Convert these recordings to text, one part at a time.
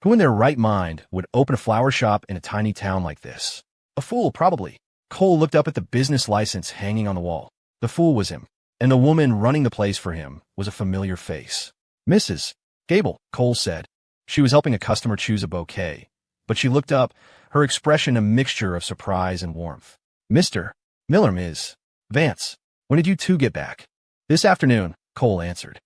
Who in their right mind would open a flower shop in a tiny town like this? A fool, probably. Cole looked up at the business license hanging on the wall. The fool was him, and the woman running the place for him was a familiar face. Mrs. Gable, Cole said. She was helping a customer choose a bouquet, but she looked up, her expression a mixture of surprise and warmth. Mr. Miller, Ms. Vance, when did you two get back? This afternoon, Cole answered.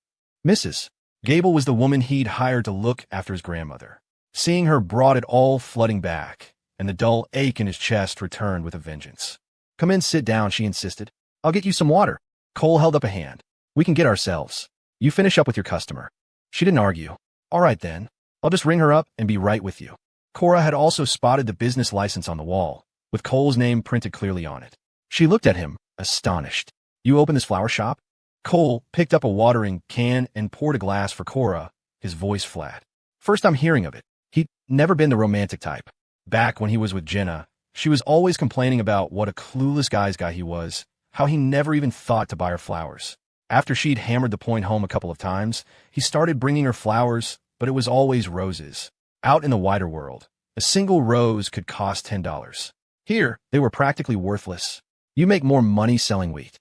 Mrs. Gable was the woman he'd hired to look after his grandmother. Seeing her brought it all flooding back, and the dull ache in his chest returned with a vengeance. Come in, sit down, she insisted. I'll get you some water. Cole held up a hand. We can get ourselves. You finish up with your customer. She didn't argue. All right then. I'll just ring her up and be right with you. Cora had also spotted the business license on the wall, with Cole's name printed clearly on it. She looked at him, astonished. You open this flower shop? Cole picked up a watering can and poured a glass for Cora, his voice flat. First I'm hearing of it. He'd never been the romantic type. Back when he was with Jenna, she was always complaining about what a clueless guy's guy he was, how he never even thought to buy her flowers. After she'd hammered the point home a couple of times, he started bringing her flowers, but it was always roses. Out in the wider world, a single rose could cost $10. Here, they were practically worthless. You make more money selling wheat.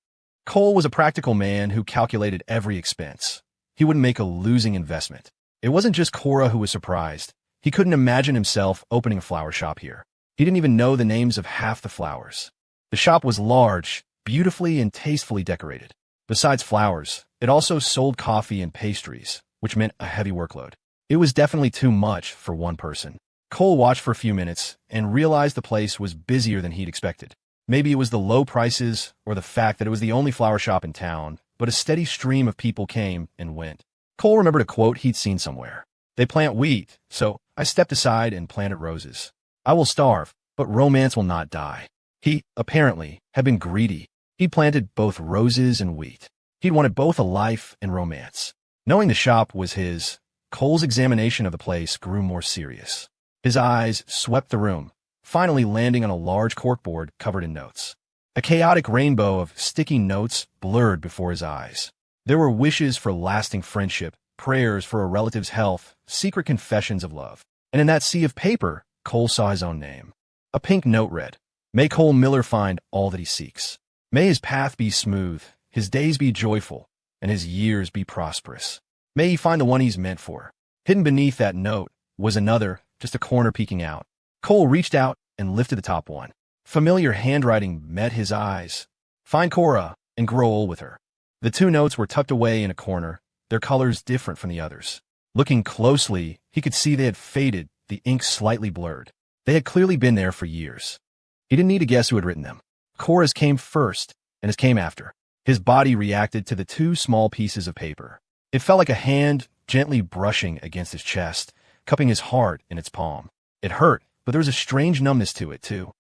Cole was a practical man who calculated every expense. He wouldn't make a losing investment. It wasn't just Cora who was surprised. He couldn't imagine himself opening a flower shop here. He didn't even know the names of half the flowers. The shop was large, beautifully and tastefully decorated. Besides flowers, it also sold coffee and pastries, which meant a heavy workload. It was definitely too much for one person. Cole watched for a few minutes and realized the place was busier than he'd expected. Maybe it was the low prices or the fact that it was the only flower shop in town, but a steady stream of people came and went. Cole remembered a quote he'd seen somewhere. They plant wheat, so I stepped aside and planted roses. I will starve, but romance will not die. He, apparently, had been greedy. He planted both roses and wheat. He'd wanted both a life and romance. Knowing the shop was his, Cole's examination of the place grew more serious. His eyes swept the room, finally landing on a large corkboard covered in notes. A chaotic rainbow of sticky notes blurred before his eyes. There were wishes for lasting friendship, prayers for a relative's health, secret confessions of love. And in that sea of paper, Cole saw his own name. A pink note read, May Cole Miller find all that he seeks. May his path be smooth, his days be joyful, and his years be prosperous. May he find the one he's meant for. Hidden beneath that note was another, just a corner peeking out. Cole reached out and lifted the top one. Familiar handwriting met his eyes. Find Cora and grow old with her. The two notes were tucked away in a corner, their colors different from the others. Looking closely, he could see they had faded, the ink slightly blurred. They had clearly been there for years. He didn't need to guess who had written them. Cora's came first, and his came after. His body reacted to the two small pieces of paper. It felt like a hand gently brushing against his chest, cupping his heart in its palm. It hurt, but there was a strange numbness to it, too.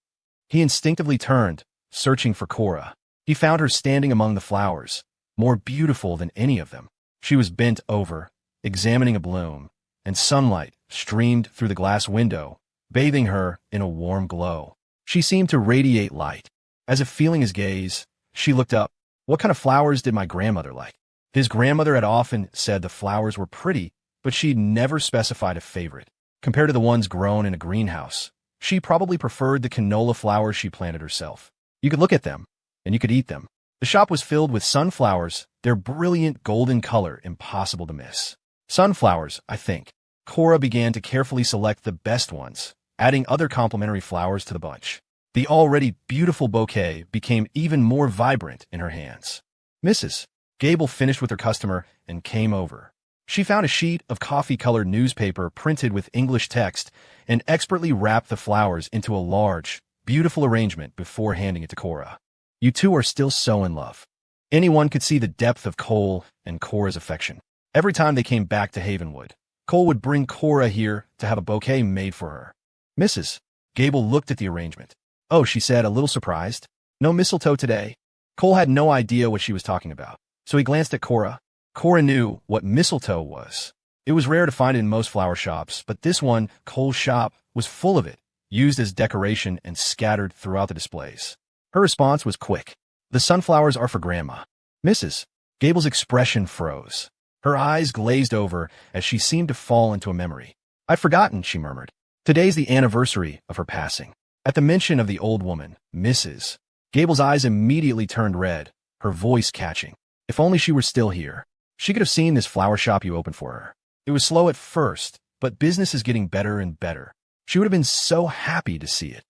He instinctively turned, searching for Cora. He found her standing among the flowers, more beautiful than any of them. She was bent over, examining a bloom, and sunlight streamed through the glass window, bathing her in a warm glow. She seemed to radiate light. As if feeling his gaze, she looked up. What kind of flowers did my grandmother like? His grandmother had often said the flowers were pretty, but she'd never specified a favorite. Compared to the ones grown in a greenhouse, she probably preferred the canola flowers she planted herself. You could look at them, and you could eat them. The shop was filled with sunflowers, their brilliant golden color impossible to miss. Sunflowers, I think. Cora began to carefully select the best ones, adding other complementary flowers to the bunch. The already beautiful bouquet became even more vibrant in her hands. Mrs. Gable finished with her customer and came over. She found a sheet of coffee-colored newspaper printed with English text and expertly wrapped the flowers into a large, beautiful arrangement before handing it to Cora. You two are still so in love. Anyone could see the depth of Cole and Cora's affection. Every time they came back to Havenwood, Cole would bring Cora here to have a bouquet made for her. Mrs. Gable looked at the arrangement. Oh, she said, a little surprised. No mistletoe today. Cole had no idea what she was talking about, so he glanced at Cora. Cora knew what mistletoe was. It was rare to find it in most flower shops, but this one, Cole's shop, was full of it, used as decoration and scattered throughout the displays. Her response was quick. The sunflowers are for Grandma. Mrs. Gable's expression froze. Her eyes glazed over as she seemed to fall into a memory. "I'd forgotten," she murmured. "Today's the anniversary of her passing." At the mention of the old woman, Mrs. Gable's eyes immediately turned red, her voice catching. If only she were still here. She could have seen this flower shop you opened for her. It was slow at first, but business is getting better and better. She would have been so happy to see it.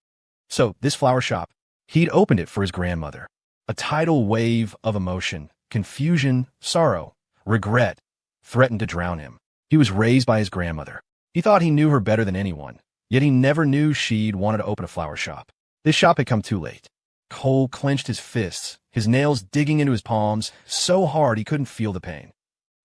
So, this flower shop, he'd opened it for his grandmother. A tidal wave of emotion, confusion, sorrow, regret, threatened to drown him. He was raised by his grandmother. He thought he knew her better than anyone, yet he never knew she'd wanted to open a flower shop. This shop had come too late. Cole clenched his fists, his nails digging into his palms so hard he couldn't feel the pain.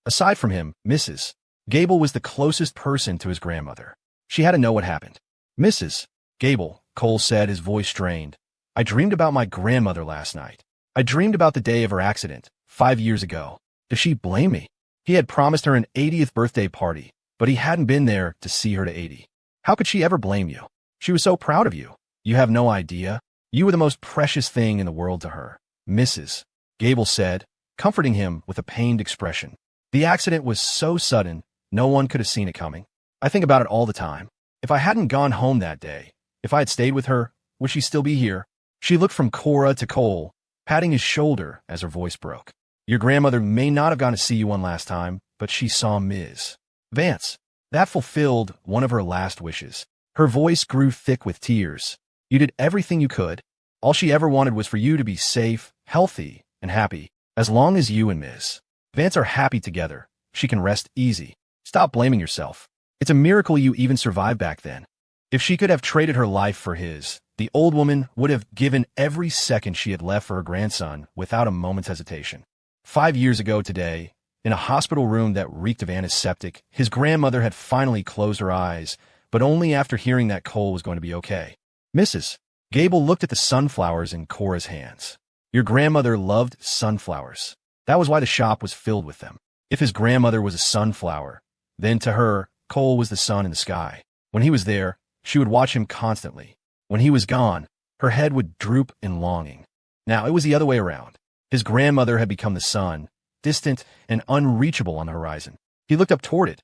Aside from him, Mrs. Gable was the closest person to his grandmother. She had to know what happened. "Mrs. Gable," Cole said, his voice strained. "I dreamed about my grandmother last night. I dreamed about the day of her accident, 5 years ago. Does she blame me?" He had promised her an 80th birthday party, but he hadn't been there to see her to 80. How could she ever blame you? She was so proud of you. You have no idea. You were the most precious thing in the world to her, Mrs. Gable said, comforting him with a pained expression. "The accident was so sudden, no one could have seen it coming. I think about it all the time. If I hadn't gone home that day, if I had stayed with her, would she still be here?" She looked from Cora to Cole, patting his shoulder as her voice broke. "Your grandmother may not have gone to see you one last time, but she saw Ms. Vance. That fulfilled one of her last wishes." Her voice grew thick with tears. "You did everything you could. All she ever wanted was for you to be safe, healthy, and happy. As long as you and Ms. Vance are happy together, she can rest easy. Stop blaming yourself. It's a miracle you even survived back then." If she could have traded her life for his, the old woman would have given every second she had left for her grandson without a moment's hesitation. 5 years ago today, in a hospital room that reeked of antiseptic, his grandmother had finally closed her eyes, but only after hearing that Cole was going to be okay. Mrs. Gable looked at the sunflowers in Cora's hands. Your grandmother loved sunflowers. That was why the shop was filled with them. If his grandmother was a sunflower, then to her, Cole was the sun in the sky. When he was there, she would watch him constantly. When he was gone, her head would droop in longing. Now it was the other way around. His grandmother had become the sun, distant and unreachable on the horizon. He looked up toward it,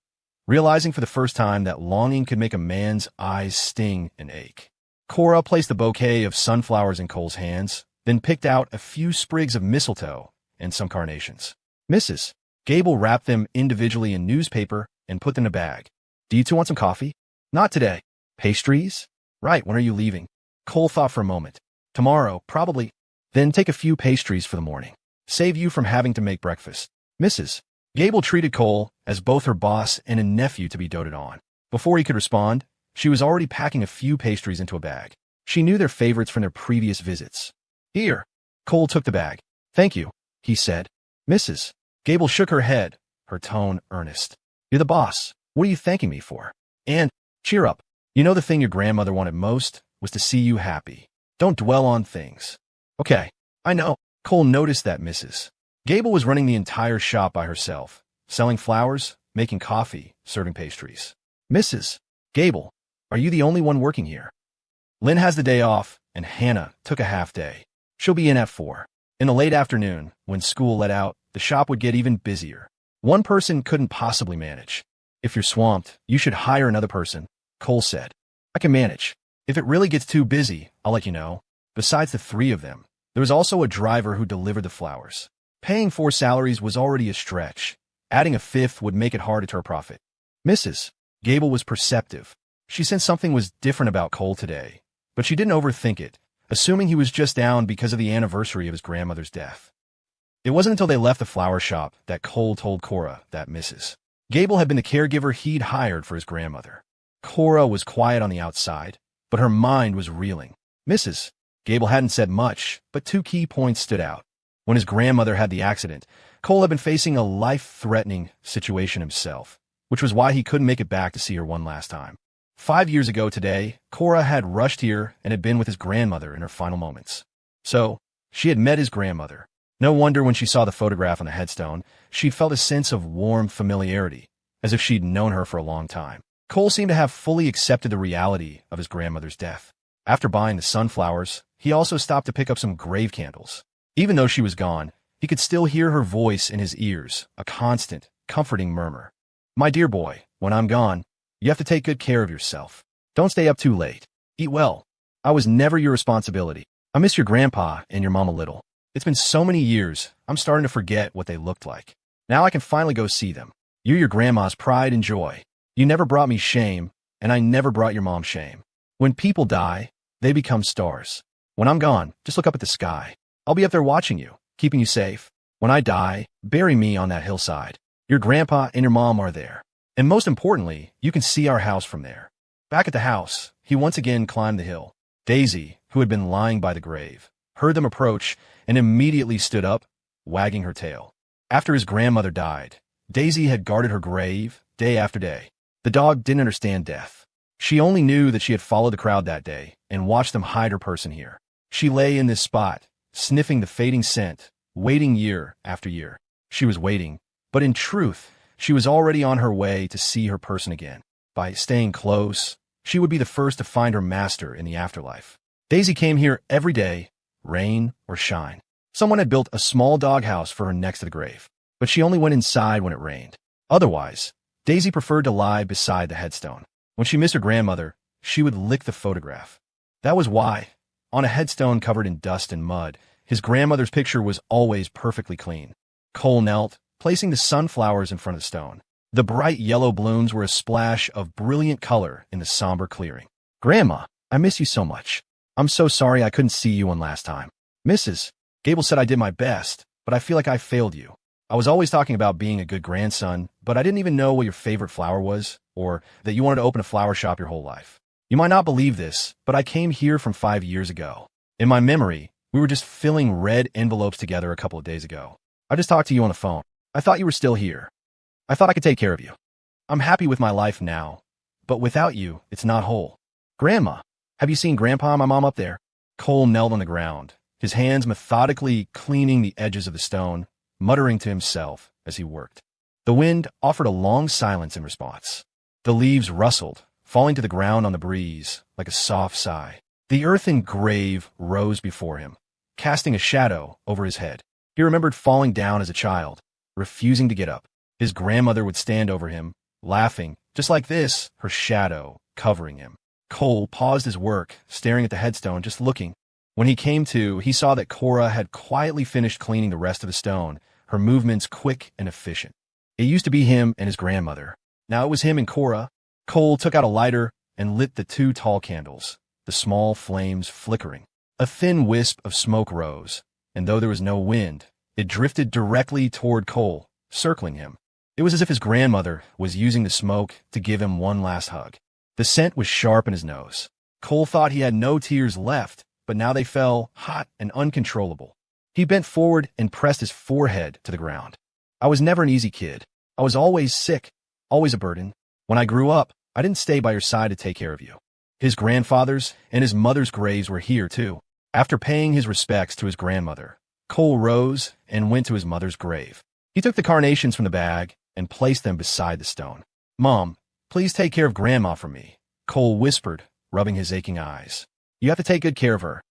realizing for the first time that longing could make a man's eyes sting and ache. Cora placed a bouquet of sunflowers in Cole's hands, then picked out a few sprigs of mistletoe and some carnations. Mrs. Gable wrapped them individually in newspaper and put them in a bag. "Do you two want some coffee?" "Not today." "Pastries?" "Right, when are you leaving?" Cole thought for a moment. "Tomorrow, probably." "Then take a few pastries for the morning. Save you from having to make breakfast." Mrs. Gable treated Cole as both her boss and a nephew to be doted on. Before he could respond, she was already packing a few pastries into a bag. She knew their favorites from their previous visits. "Here." Cole took the bag. "Thank you," he said. Mrs. Gable shook her head, her tone earnest. "You're the boss. What are you thanking me for? And, cheer up. You know the thing your grandmother wanted most was to see you happy. Don't dwell on things." "Okay, I know." Cole noticed that Mrs. Gable was running the entire shop by herself, selling flowers, making coffee, serving pastries. "Mrs. Gable, are you the only one working here?" "Lynn has the day off, and Hannah took a half day. She'll be in at 4. In the late afternoon, when school let out, the shop would get even busier. One person couldn't possibly manage. "If you're swamped, you should hire another person," Cole said. "I can manage. If it really gets too busy, I'll let you know." Besides the 3 of them, there was also a driver who delivered the flowers. Paying 4 salaries was already a stretch. Adding a 5th would make it hard to turn a profit. Mrs. Gable was perceptive. She sensed something was different about Cole today, but she didn't overthink it, assuming he was just down because of the anniversary of his grandmother's death. It wasn't until they left the flower shop that Cole told Cora that Mrs. Gable had been the caregiver he'd hired for his grandmother. Cora was quiet on the outside, but her mind was reeling. Mrs. Gable hadn't said much, but 2 key points stood out. When his grandmother had the accident, Cole had been facing a life-threatening situation himself, which was why he couldn't make it back to see her one last time. 5 years ago today, Cora had rushed here and had been with his grandmother in her final moments. So, she had met his grandmother. No wonder when she saw the photograph on the headstone, she'd felt a sense of warm familiarity, as if she'd known her for a long time. Cole seemed to have fully accepted the reality of his grandmother's death. After buying the sunflowers, he also stopped to pick up some grave candles. Even though she was gone, he could still hear her voice in his ears, a constant, comforting murmur. "My dear boy, when I'm gone, You have to take good care of yourself. Don't stay up too late. Eat well. I was never your responsibility. I miss your grandpa and your mom a little. It's been so many years, I'm starting to forget what they looked like. Now I can finally go see them. You're your grandma's pride and joy. You never brought me shame, and I never brought your mom shame. When people die, they become stars. When I'm gone, just look up at the sky. I'll be up there watching you, keeping you safe. When I die, bury me on that hillside. Your grandpa and your mom are there. And most importantly, you can see our house from there. Back at the house, he once again climbed the hill. Daisy, who had been lying by the grave, heard them approach and immediately stood up, wagging her tail. After his grandmother died, Daisy had guarded her grave day after day. The dog didn't understand death. She only knew that she had followed the crowd that day and watched them hide her person here. She lay in this spot, sniffing the fading scent, waiting year after year. She was waiting, but in truth, she was already on her way to see her person again. By staying close, she would be the first to find her master in the afterlife. Daisy came here every day, rain or shine. Someone had built a small doghouse for her next to the grave, but she only went inside when it rained. Otherwise, Daisy preferred to lie beside the headstone. When she missed her grandmother, she would lick the photograph. That was why, on a headstone covered in dust and mud, his grandmother's picture was always perfectly clean. Cole knelt, placing the sunflowers in front of the stone. The bright yellow blooms were a splash of brilliant color in the somber clearing. Grandma, I miss you so much. I'm so sorry I couldn't see you one last time. Mrs. Gable said I did my best, but I feel like I failed you. I was always talking about being a good grandson, but I didn't even know what your favorite flower was, or that you wanted to open a flower shop your whole life. You might not believe this, but I came here from 5 years ago. In my memory, we were just filling red envelopes together a couple of days ago. I just talked to you on the phone. I thought you were still here. I thought I could take care of you. I'm happy with my life now, but without you, it's not whole. Grandma, have you seen Grandpa and my mom up there? Cole knelt on the ground, his hands methodically cleaning the edges of the stone, muttering to himself as he worked. The wind offered a long silence in response. The leaves rustled, falling to the ground on the breeze like a soft sigh. The earthen grave rose before him, casting a shadow over his head. He remembered falling down as a child, refusing to get up. His grandmother would stand over him, laughing, just like this, her shadow covering him. Cole paused his work, staring at the headstone, just looking. When he came to, he saw that Cora had quietly finished cleaning the rest of the stone, her movements quick and efficient. It used to be him and his grandmother. Now it was him and Cora. Cole took out a lighter and lit the 2 tall candles, the small flames flickering. A thin wisp of smoke rose, and though there was no wind, it drifted directly toward Cole, circling him. It was as if his grandmother was using the smoke to give him one last hug. The scent was sharp in his nose. Cole thought he had no tears left, but now they fell hot and uncontrollable. He bent forward and pressed his forehead to the ground. I was never an easy kid. I was always sick, always a burden. When I grew up, I didn't stay by your side to take care of you. His grandfather's and his mother's graves were here, too. After paying his respects to his grandmother, Cole rose and went to his mother's grave. He took the carnations from the bag and placed them beside the stone. Mom, please take care of Grandma for me, Cole whispered, rubbing his aching eyes. You have to take good care of her.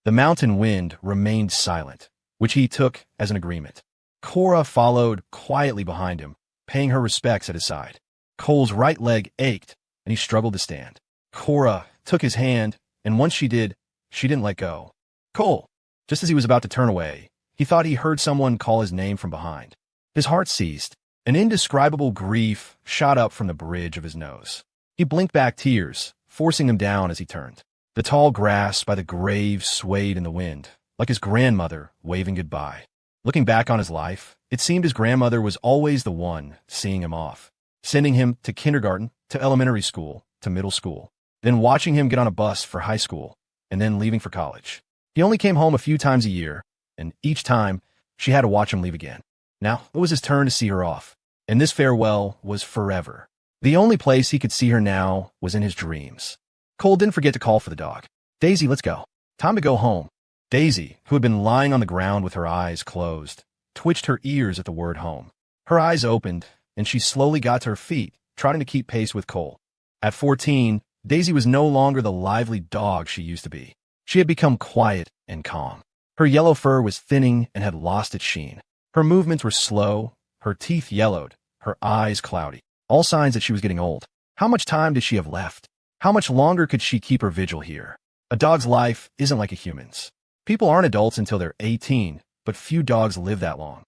The mountain wind remained silent, which he took as an agreement. Cora followed quietly behind him, paying her respects at his side. Cole's right leg ached, and he struggled to stand. Cora took his hand, and once she did, she didn't let go. Cole! Just as he was about to turn away, he thought he heard someone call his name from behind. His heart seized. An indescribable grief shot up from the bridge of his nose. He blinked back tears, forcing them down as he turned. The tall grass by the grave swayed in the wind, like his grandmother waving goodbye. Looking back on his life, it seemed his grandmother was always the one seeing him off, sending him to kindergarten, to elementary school, to middle school, then watching him get on a bus for high school, and then leaving for college. He only came home a few times a year, and each time, she had to watch him leave again. Now, it was his turn to see her off, and this farewell was forever. The only place he could see her now was in his dreams. Cole didn't forget to call for the dog. Daisy, let's go. Time to go home. Daisy, who had been lying on the ground with her eyes closed, twitched her ears at the word home. Her eyes opened, and she slowly got to her feet, trying to keep pace with Cole. At 14, Daisy was no longer the lively dog she used to be. She had become quiet and calm. Her yellow fur was thinning and had lost its sheen. Her movements were slow, her teeth yellowed, her eyes cloudy, all signs that she was getting old. How much time did she have left? How much longer could she keep her vigil here? A dog's life isn't like a human's. People aren't adults until they're 18, but few dogs live that long.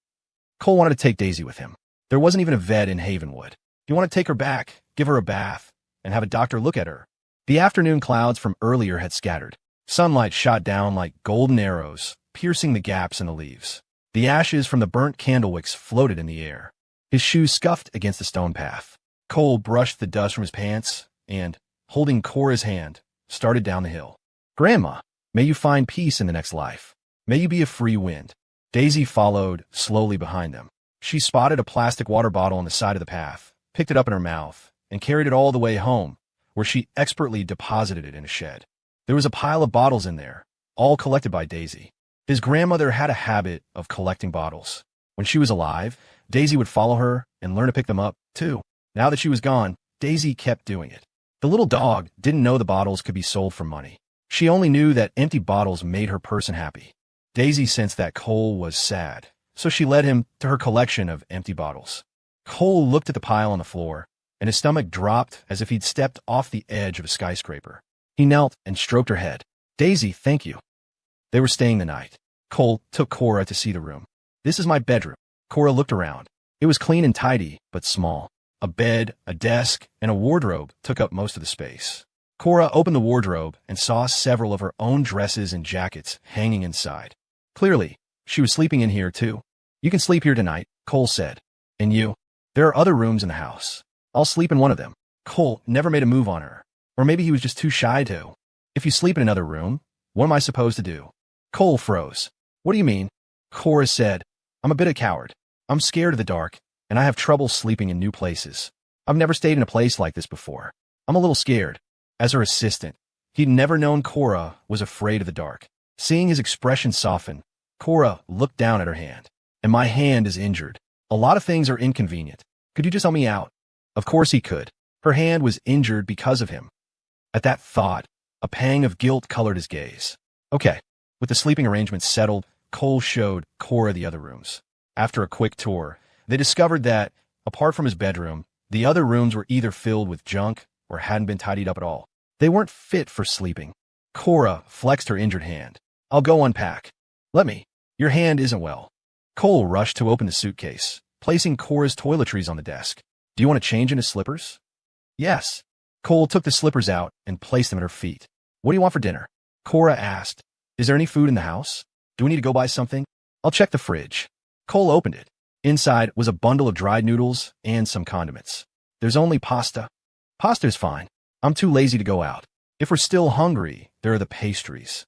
Cole wanted to take Daisy with him. There wasn't even a vet in Havenwood. He wanted to take her back, give her a bath, and have a doctor look at her. The afternoon clouds from earlier had scattered. Sunlight shot down like golden arrows, piercing the gaps in the leaves. The ashes from the burnt candle wicks floated in the air. His shoes scuffed against the stone path. Cole brushed the dust from his pants and, holding Cora's hand, started down the hill. "Grandma, may you find peace in the next life. May you be a free wind." Daisy followed slowly behind them. She spotted a plastic water bottle on the side of the path, picked it up in her mouth, and carried it all the way home, where she expertly deposited it in a shed. There was a pile of bottles in there, all collected by Daisy. His grandmother had a habit of collecting bottles. When she was alive, Daisy would follow her and learn to pick them up, too. Now that she was gone, Daisy kept doing it. The little dog didn't know the bottles could be sold for money. She only knew that empty bottles made her person happy. Daisy sensed that Cole was sad, so she led him to her collection of empty bottles. Cole looked at the pile on the floor, and his stomach dropped as if he'd stepped off the edge of a skyscraper. He knelt and stroked her head. "Daisy, thank you." They were staying the night. Cole took Cora to see the room. "This is my bedroom." Cora looked around. It was clean and tidy, but small. A bed, a desk, and a wardrobe took up most of the space. Cora opened the wardrobe and saw several of her own dresses and jackets hanging inside. Clearly, she was sleeping in here too. "You can sleep here tonight," Cole said. "And you? There are other rooms in the house. I'll sleep in one of them." Cole never made a move on her. Or maybe he was just too shy to. "If you sleep in another room, what am I supposed to do?" Cole froze. "What do you mean?" Cora said, "I'm a bit of a coward. I'm scared of the dark, and I have trouble sleeping in new places. I've never stayed in a place like this before. I'm a little scared." As her assistant, he'd never known Cora was afraid of the dark. Seeing his expression soften, Cora looked down at her hand. "And my hand is injured. A lot of things are inconvenient. Could you just help me out?" Of course he could. Her hand was injured because of him. At that thought, a pang of guilt colored his gaze. Okay. With the sleeping arrangements settled, Cole showed Cora the other rooms. After a quick tour, they discovered that, apart from his bedroom, the other rooms were either filled with junk or hadn't been tidied up at all. They weren't fit for sleeping. Cora flexed her injured hand. "I'll go unpack." "Let me. Your hand isn't well." Cole rushed to open the suitcase, placing Cora's toiletries on the desk. "Do you want to change into slippers?" "Yes." Cole took the slippers out and placed them at her feet. "What do you want for dinner?" Cora asked. "Is there any food in the house? Do we need to go buy something?" "I'll check the fridge." Cole opened it. Inside was a bundle of dried noodles and some condiments. "There's only pasta." "Pasta's fine. I'm too lazy to go out. If we're still hungry, there are the pastries."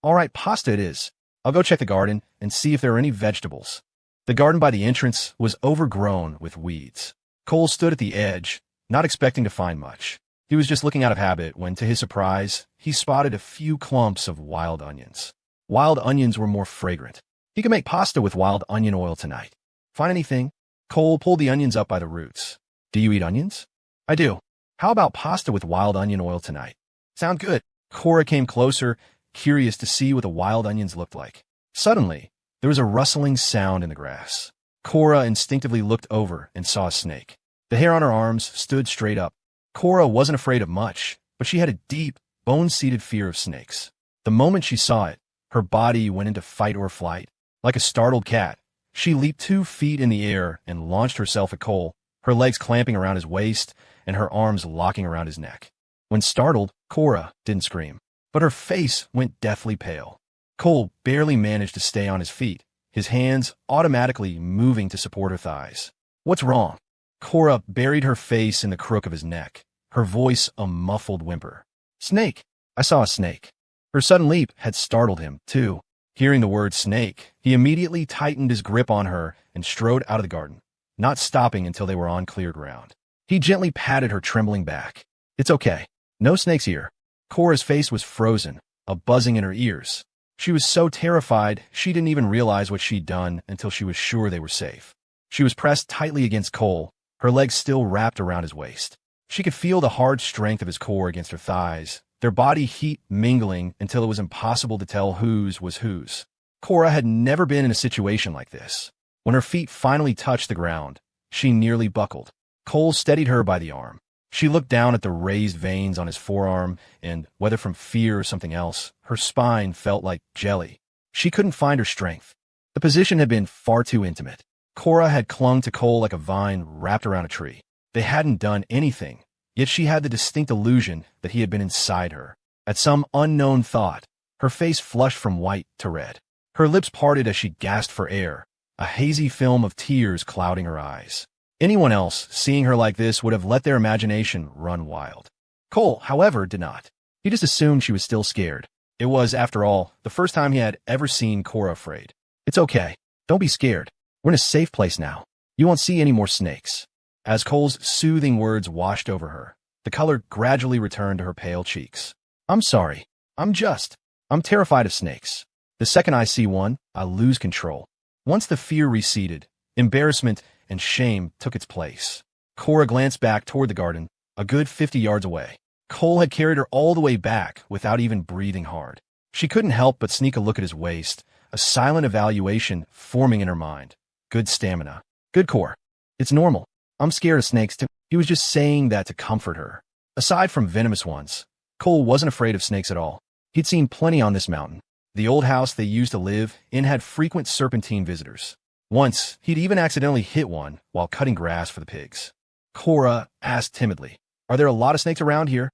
"All right, pasta it is. I'll go check the garden and see if there are any vegetables." The garden by the entrance was overgrown with weeds. Cole stood at the edge, not expecting to find much. He was just looking out of habit when, to his surprise, he spotted a few clumps of wild onions. Wild onions were more fragrant. He could make pasta with wild onion oil tonight. "Find anything?" Cole pulled the onions up by the roots. "Do you eat onions?" "I do." "How about pasta with wild onion oil tonight?" "Sound good." Cora came closer, curious to see what the wild onions looked like. Suddenly, there was a rustling sound in the grass. Cora instinctively looked over and saw a snake. The hair on her arms stood straight up. Cora wasn't afraid of much, but she had a deep, bone-seated fear of snakes. The moment she saw it, her body went into fight or flight. Like a startled cat, she leaped 2 feet in the air and launched herself at Cole, her legs clamping around his waist and her arms locking around his neck. When startled, Cora didn't scream, but her face went deathly pale. Cole barely managed to stay on his feet, his hands automatically moving to support her thighs. "What's wrong?" Cora buried her face in the crook of his neck, her voice a muffled whimper. "Snake. I saw a snake." Her sudden leap had startled him, too. Hearing the word snake, he immediately tightened his grip on her and strode out of the garden, not stopping until they were on clear ground. He gently patted her trembling back. "It's okay. No snakes here." Cora's face was frozen, a buzzing in her ears. She was so terrified she didn't even realize what she'd done until she was sure they were safe. She was pressed tightly against Cole, her legs still wrapped around his waist. She could feel the hard strength of his core against her thighs, their body heat mingling until it was impossible to tell whose was whose. Cora had never been in a situation like this. When her feet finally touched the ground, she nearly buckled. Cole steadied her by the arm. She looked down at the raised veins on his forearm, and, whether from fear or something else, her spine felt like jelly. She couldn't find her strength. The position had been far too intimate. Cora had clung to Cole like a vine wrapped around a tree. They hadn't done anything, yet she had the distinct illusion that he had been inside her. At some unknown thought, her face flushed from white to red. Her lips parted as she gasped for air, a hazy film of tears clouding her eyes. Anyone else, seeing her like this, would have let their imagination run wild. Cole, however, did not. He just assumed she was still scared. It was, after all, the first time he had ever seen Cora afraid. "It's okay. Don't be scared. We're in a safe place now. You won't see any more snakes." As Cole's soothing words washed over her, the color gradually returned to her pale cheeks. "I'm sorry. I'm terrified of snakes. The second I see one, I lose control." Once the fear receded, embarrassment and shame took its place. Cora glanced back toward the garden, a good 50 yards away. Cole had carried her all the way back without even breathing hard. She couldn't help but sneak a look at his waist, a silent evaluation forming in her mind. Good stamina. Good core. "It's normal. I'm scared of snakes too." He was just saying that to comfort her. Aside from venomous ones, Cole wasn't afraid of snakes at all. He'd seen plenty on this mountain. The old house they used to live in had frequent serpentine visitors. Once, he'd even accidentally hit one while cutting grass for the pigs. Cora asked timidly, "Are there a lot of snakes around here?"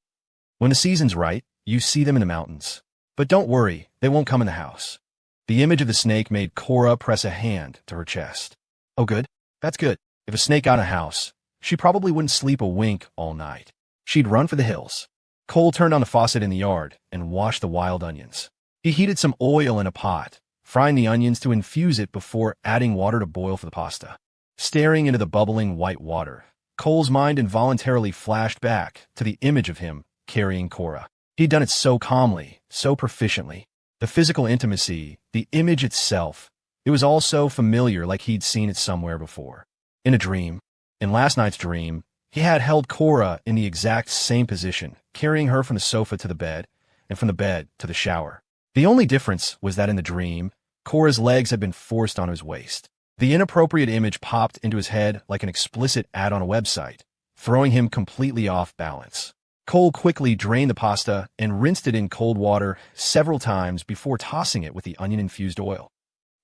"When the season's right, you see them in the mountains. But don't worry, they won't come in the house." The image of the snake made Cora press a hand to her chest. "Oh good, that's good. If a snake got in a house, she probably wouldn't sleep a wink all night. She'd run for the hills." Cole turned on the faucet in the yard and washed the wild onions. He heated some oil in a pot, frying the onions to infuse it before adding water to boil for the pasta. Staring into the bubbling white water, Cole's mind involuntarily flashed back to the image of him carrying Cora. He'd done it so calmly, so proficiently. The physical intimacy, the image itself, it was all so familiar, like he'd seen it somewhere before. In a dream, in last night's dream, he had held Cora in the exact same position, carrying her from the sofa to the bed, and from the bed to the shower. The only difference was that in the dream, Cora's legs had been forced onto his waist. The inappropriate image popped into his head like an explicit ad on a website, throwing him completely off balance. Cole quickly drained the pasta and rinsed it in cold water several times before tossing it with the onion-infused oil.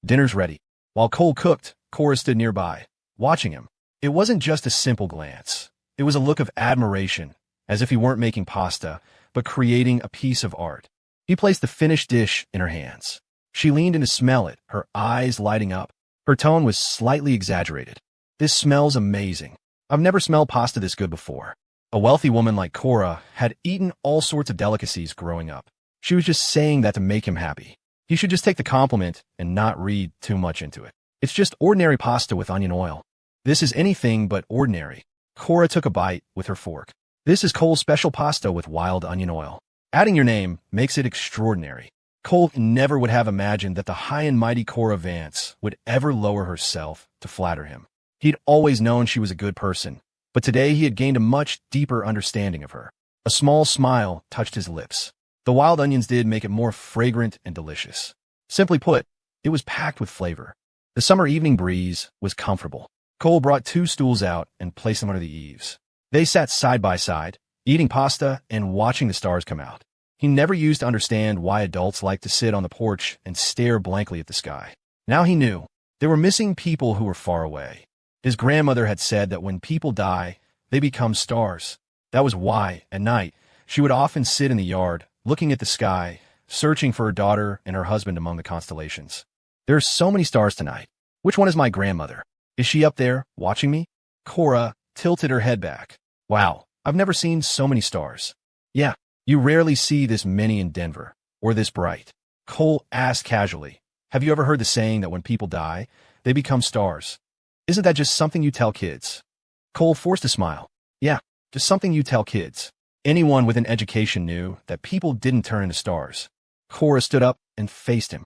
Dinner's ready. While Cole cooked, Cora stood nearby, watching him. It wasn't just a simple glance. It was a look of admiration, as if he weren't making pasta, but creating a piece of art. He placed the finished dish in her hands. She leaned in to smell it, her eyes lighting up. Her tone was slightly exaggerated. "This smells amazing. I've never smelled pasta this good before." A wealthy woman like Cora had eaten all sorts of delicacies growing up. She was just saying that to make him happy. He should just take the compliment and not read too much into it. "It's just ordinary pasta with onion oil." "This is anything but ordinary." Cora took a bite with her fork. "This is Cole's special pasta with wild onion oil. Adding your name makes it extraordinary." Cole never would have imagined that the high and mighty Cora Vance would ever lower herself to flatter him. He'd always known she was a good person, but today he had gained a much deeper understanding of her. A small smile touched his lips. The wild onions did make it more fragrant and delicious. Simply put, it was packed with flavor. The summer evening breeze was comfortable. Cole brought 2 stools out and placed them under the eaves. They sat side by side, eating pasta and watching the stars come out. He never used to understand why adults like to sit on the porch and stare blankly at the sky. Now he knew. There were missing people who were far away. His grandmother had said that when people die, they become stars. That was why, at night, she would often sit in the yard, looking at the sky, searching for her daughter and her husband among the constellations. "There are so many stars tonight. Which one is my grandmother? Is she up there, watching me?" Cora tilted her head back. "Wow, I've never seen so many stars." "Yeah, you rarely see this many in Denver, or this bright." Cole asked casually, "Have you ever heard the saying that when people die, they become stars? Isn't that just something you tell kids?" Cole forced a smile. "Yeah, just something you tell kids." Anyone with an education knew that people didn't turn into stars. Cora stood up and faced him.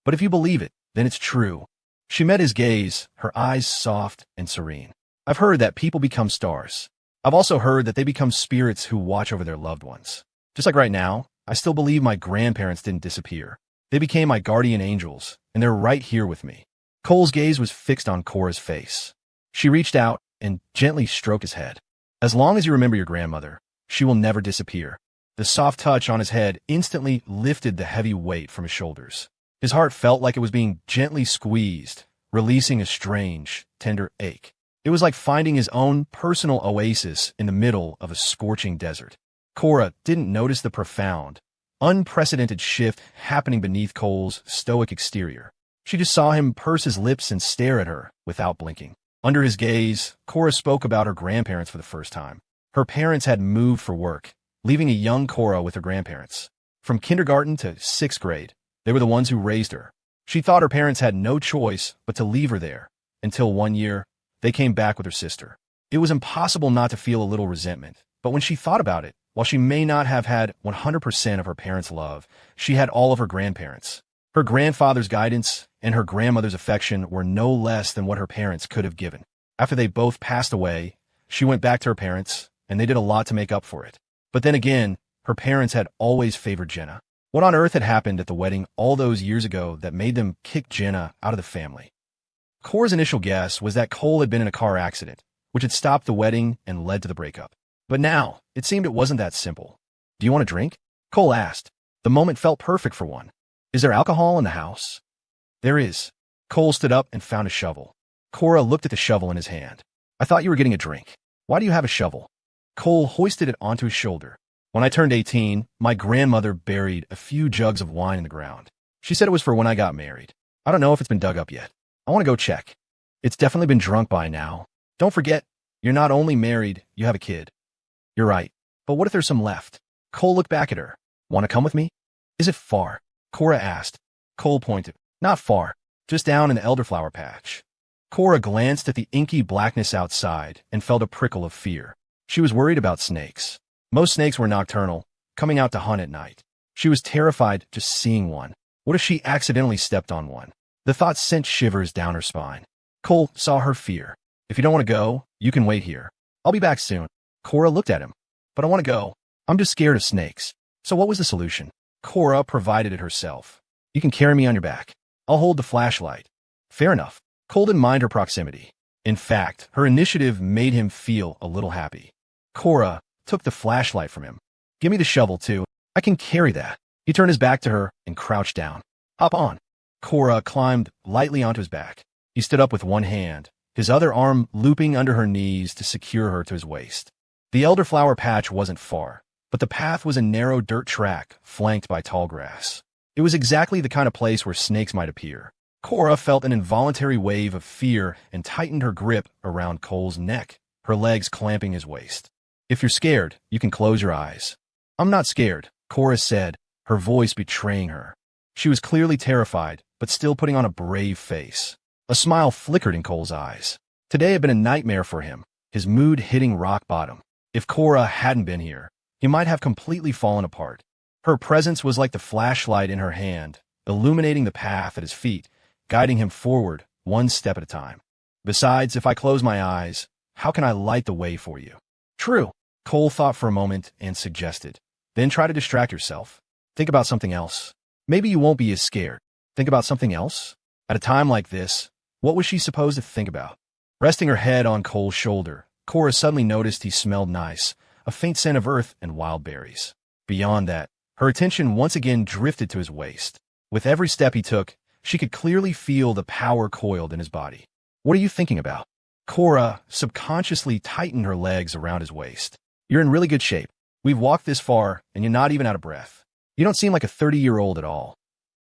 "But if you believe it, then it's true." She met his gaze, her eyes soft and serene. "I've heard that people become stars. I've also heard that they become spirits who watch over their loved ones. Just like right now, I still believe my grandparents didn't disappear. They became my guardian angels, and they're right here with me." Cole's gaze was fixed on Cora's face. She reached out and gently stroked his head. As long as you remember your grandmother, she will never disappear. The soft touch on his head instantly lifted the heavy weight from his shoulders. His heart felt like it was being gently squeezed, releasing a strange, tender ache. It was like finding his own personal oasis in the middle of a scorching desert. Cora didn't notice the profound, unprecedented shift happening beneath Cole's stoic exterior. She just saw him purse his lips and stare at her without blinking. Under his gaze, Cora spoke about her grandparents for the first time. Her parents had moved for work, leaving a young Cora with her grandparents. From kindergarten to 6th grade, they were the ones who raised her. She thought her parents had no choice but to leave her there, until one year, they came back with her sister. It was impossible not to feel a little resentment, but when she thought about it, while she may not have had 100% of her parents' love, she had all of her grandparents. Her grandfather's guidance and her grandmother's affection were no less than what her parents could have given. After they both passed away, she went back to her parents, and they did a lot to make up for it. But then again, her parents had always favored Jenna. What on earth had happened at the wedding all those years ago that made them kick Jenna out of the family? Cora's initial guess was that Cole had been in a car accident, which had stopped the wedding and led to the breakup. But now, it seemed it wasn't that simple. "Do you want a drink?" Cole asked. The moment felt perfect for one. "Is there alcohol in the house?" "There is." Cole stood up and found a shovel. Cora looked at the shovel in his hand. "I thought you were getting a drink. Why do you have a shovel?" Cole hoisted it onto his shoulder. "When I turned 18, my grandmother buried a few jugs of wine in the ground. She said it was for when I got married. I don't know if it's been dug up yet. I want to go check. It's definitely been drunk by now. Don't forget, you're not only married, you have a kid." "You're right. But what if there's some left?" Cole looked back at her. "Want to come with me?" "Is it far?" Cora asked. Cole pointed. "Not far. Just down in the elderflower patch." Cora glanced at the inky blackness outside and felt a prickle of fear. She was worried about snakes. Most snakes were nocturnal, coming out to hunt at night. She was terrified just seeing one. What if she accidentally stepped on one? The thought sent shivers down her spine. Cole saw her fear. "If you don't want to go, you can wait here. I'll be back soon." Cora looked at him. "But I want to go. I'm just scared of snakes." So what was the solution? Cora provided it herself. "You can carry me on your back. I'll hold the flashlight." Fair enough. Cole didn't mind her proximity. In fact, her initiative made him feel a little happy. Cora took the flashlight from him. "Give me the shovel, too. I can carry that." He turned his back to her and crouched down. "Hop on." Cora climbed lightly onto his back. He stood up with one hand, his other arm looping under her knees to secure her to his waist. The elderflower patch wasn't far, but the path was a narrow dirt track flanked by tall grass. It was exactly the kind of place where snakes might appear. Cora felt an involuntary wave of fear and tightened her grip around Cole's neck, her legs clamping his waist. "If you're scared, you can close your eyes." "I'm not scared," Cora said, her voice betraying her. She was clearly terrified, but still putting on a brave face. A smile flickered in Cole's eyes. Today had been a nightmare for him, his mood hitting rock bottom. If Cora hadn't been here, he might have completely fallen apart. Her presence was like the flashlight in her hand, illuminating the path at his feet, guiding him forward, one step at a time. "Besides, if I close my eyes, how can I light the way for you?" "True," Cole thought for a moment and suggested. "Then try to distract yourself. Think about something else. Maybe you won't be as scared. Think about something else." At a time like this, what was she supposed to think about? Resting her head on Cole's shoulder, Cora suddenly noticed he smelled nice, a faint scent of earth and wild berries. Beyond that, her attention once again drifted to his waist. With every step he took, she could clearly feel the power coiled in his body. "What are you thinking about?" Cora subconsciously tightened her legs around his waist. "You're in really good shape. We've walked this far, and you're not even out of breath. You don't seem like a 30-year-old at all."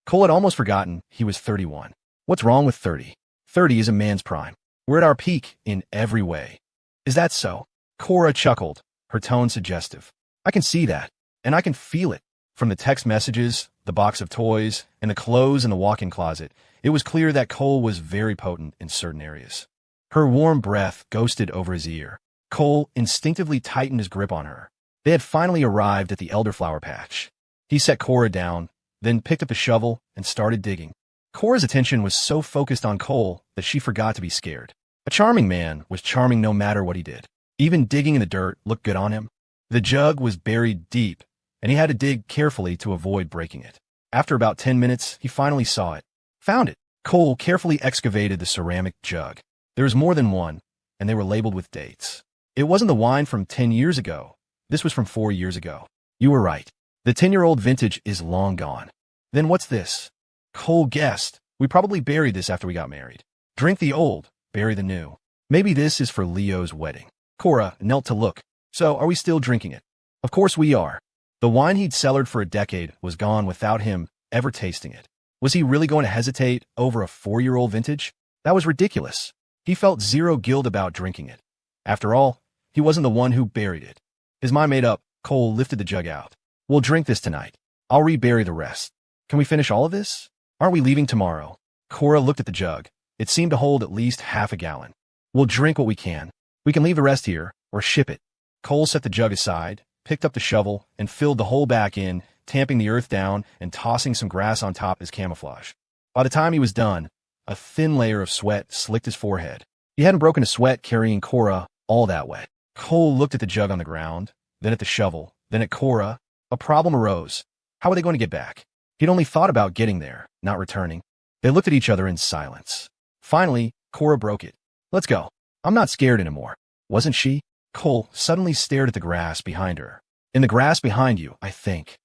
Cole had almost forgotten he was 31. What's wrong with 30? 30 is a man's prime. We're at our peak in every way. "Is that so?" Cora chuckled, her tone suggestive. "I can see that, and I can feel it. From the text messages, the box of toys, and the clothes in the walk-in closet, it was clear that Cole was very potent in certain areas." Her warm breath ghosted over his ear. Cole instinctively tightened his grip on her. They had finally arrived at the elderflower patch. He set Cora down, then picked up the shovel and started digging. Cora's attention was so focused on Cole that she forgot to be scared. A charming man was charming no matter what he did. Even digging in the dirt looked good on him. The jug was buried deep, and he had to dig carefully to avoid breaking it. After about 10 minutes, he finally saw it. Found it. Cole carefully excavated the ceramic jug. There was more than one, and they were labeled with dates. It wasn't the wine from 10 years ago. This was from 4 years ago. You were right. The 10-year-old vintage is long gone. Then what's this? Cole guessed. We probably buried this after we got married. Drink the old, bury the new. Maybe this is for Leo's wedding. Cora knelt to look. So, are we still drinking it? Of course we are. The wine he'd cellared for a decade was gone without him ever tasting it. Was he really going to hesitate over a 4-year-old vintage? That was ridiculous. He felt zero guilt about drinking it. After all, he wasn't the one who buried it. His mind made up, Cole lifted the jug out. We'll drink this tonight. I'll rebury the rest. Can we finish all of this? Aren't we leaving tomorrow? Cora looked at the jug. It seemed to hold at least half a gallon. We'll drink what we can. We can leave the rest here, or ship it. Cole set the jug aside, picked up the shovel, and filled the hole back in, tamping the earth down and tossing some grass on top as camouflage. By the time he was done, a thin layer of sweat slicked his forehead. He hadn't broken a sweat carrying Cora all that wet. Cole looked at the jug on the ground, then at the shovel, then at Cora. A problem arose. How were they going to get back? He'd only thought about getting there, not returning. They looked at each other in silence. Finally, Cora broke it. Let's go. I'm not scared anymore. Wasn't she? Cole suddenly stared at the grass behind her. In the grass behind you, I think.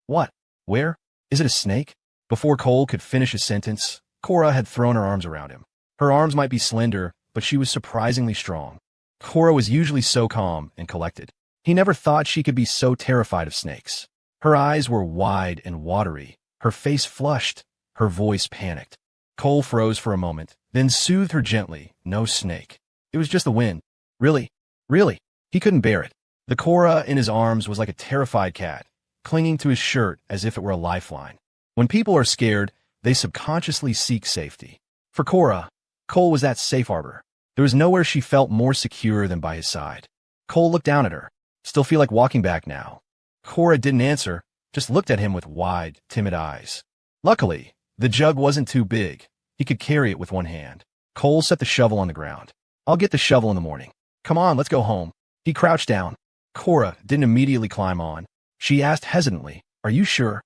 What? Where? Is it a snake? Before Cole could finish his sentence, Cora had thrown her arms around him. Her arms might be slender, but she was surprisingly strong. Cora was usually so calm and collected. He never thought she could be so terrified of snakes. Her eyes were wide and watery, her face flushed, her voice panicked. Cole froze for a moment, then soothed her gently. No snake. It was just the wind. Really? Really? He couldn't bear it. The Cora in his arms was like a terrified cat, clinging to his shirt as if it were a lifeline. When people are scared, they subconsciously seek safety. For Cora, Cole was that safe harbor. There was nowhere she felt more secure than by his side. Cole looked down at her. Still feel like walking back now? Cora didn't answer, just looked at him with wide, timid eyes. Luckily, the jug wasn't too big. He could carry it with one hand. Cole set the shovel on the ground. I'll get the shovel in the morning. Come on, let's go home. He crouched down. Cora didn't immediately climb on. She asked hesitantly, Are you sure?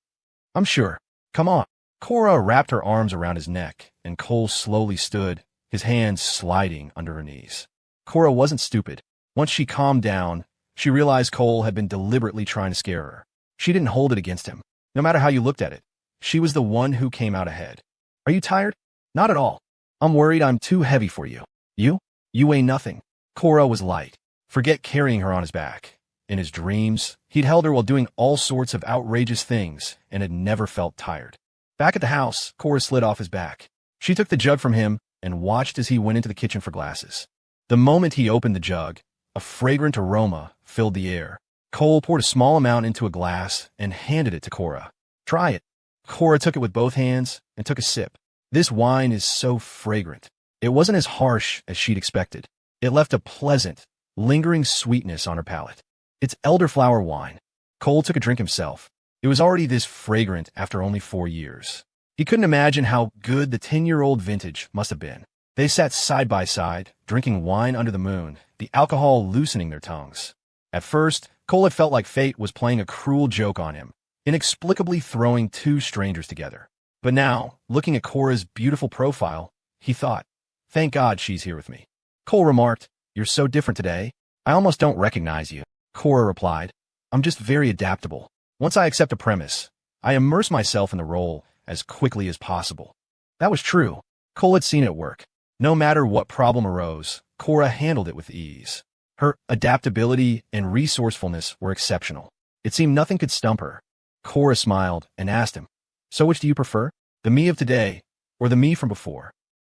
I'm sure. Come on. Cora wrapped her arms around his neck, and Cole slowly stood, his hands sliding under her knees. Cora wasn't stupid. Once she calmed down, she realized Cole had been deliberately trying to scare her. She didn't hold it against him. No matter how you looked at it, she was the one who came out ahead. Are you tired? Not at all. I'm worried I'm too heavy for you. You? You weigh nothing. Cora was light. Forget carrying her on his back. In his dreams, he'd held her while doing all sorts of outrageous things and had never felt tired. Back at the house, Cora slid off his back. She took the jug from him and watched as he went into the kitchen for glasses. The moment he opened the jug, a fragrant aroma filled the air. Cole poured a small amount into a glass and handed it to Cora. Try it. Cora took it with both hands and took a sip. This wine is so fragrant. It wasn't as harsh as she'd expected. It left a pleasant, lingering sweetness on her palate. It's elderflower wine. Cole took a drink himself. It was already this fragrant after only 4 years. He couldn't imagine how good the 10-year-old vintage must have been. They sat side by side, drinking wine under the moon, the alcohol loosening their tongues. At first, Cole had felt like fate was playing a cruel joke on him, inexplicably throwing two strangers together. But now, looking at Cora's beautiful profile, he thought, Thank God she's here with me. Cole remarked, You're so different today. I almost don't recognize you. Cora replied, I'm just very adaptable. Once I accept a premise, I immerse myself in the role as quickly as possible. That was true. Cole had seen it work. No matter what problem arose, Cora handled it with ease. Her adaptability and resourcefulness were exceptional. It seemed nothing could stump her. Cora smiled and asked him, So which do you prefer? The me of today or the me from before?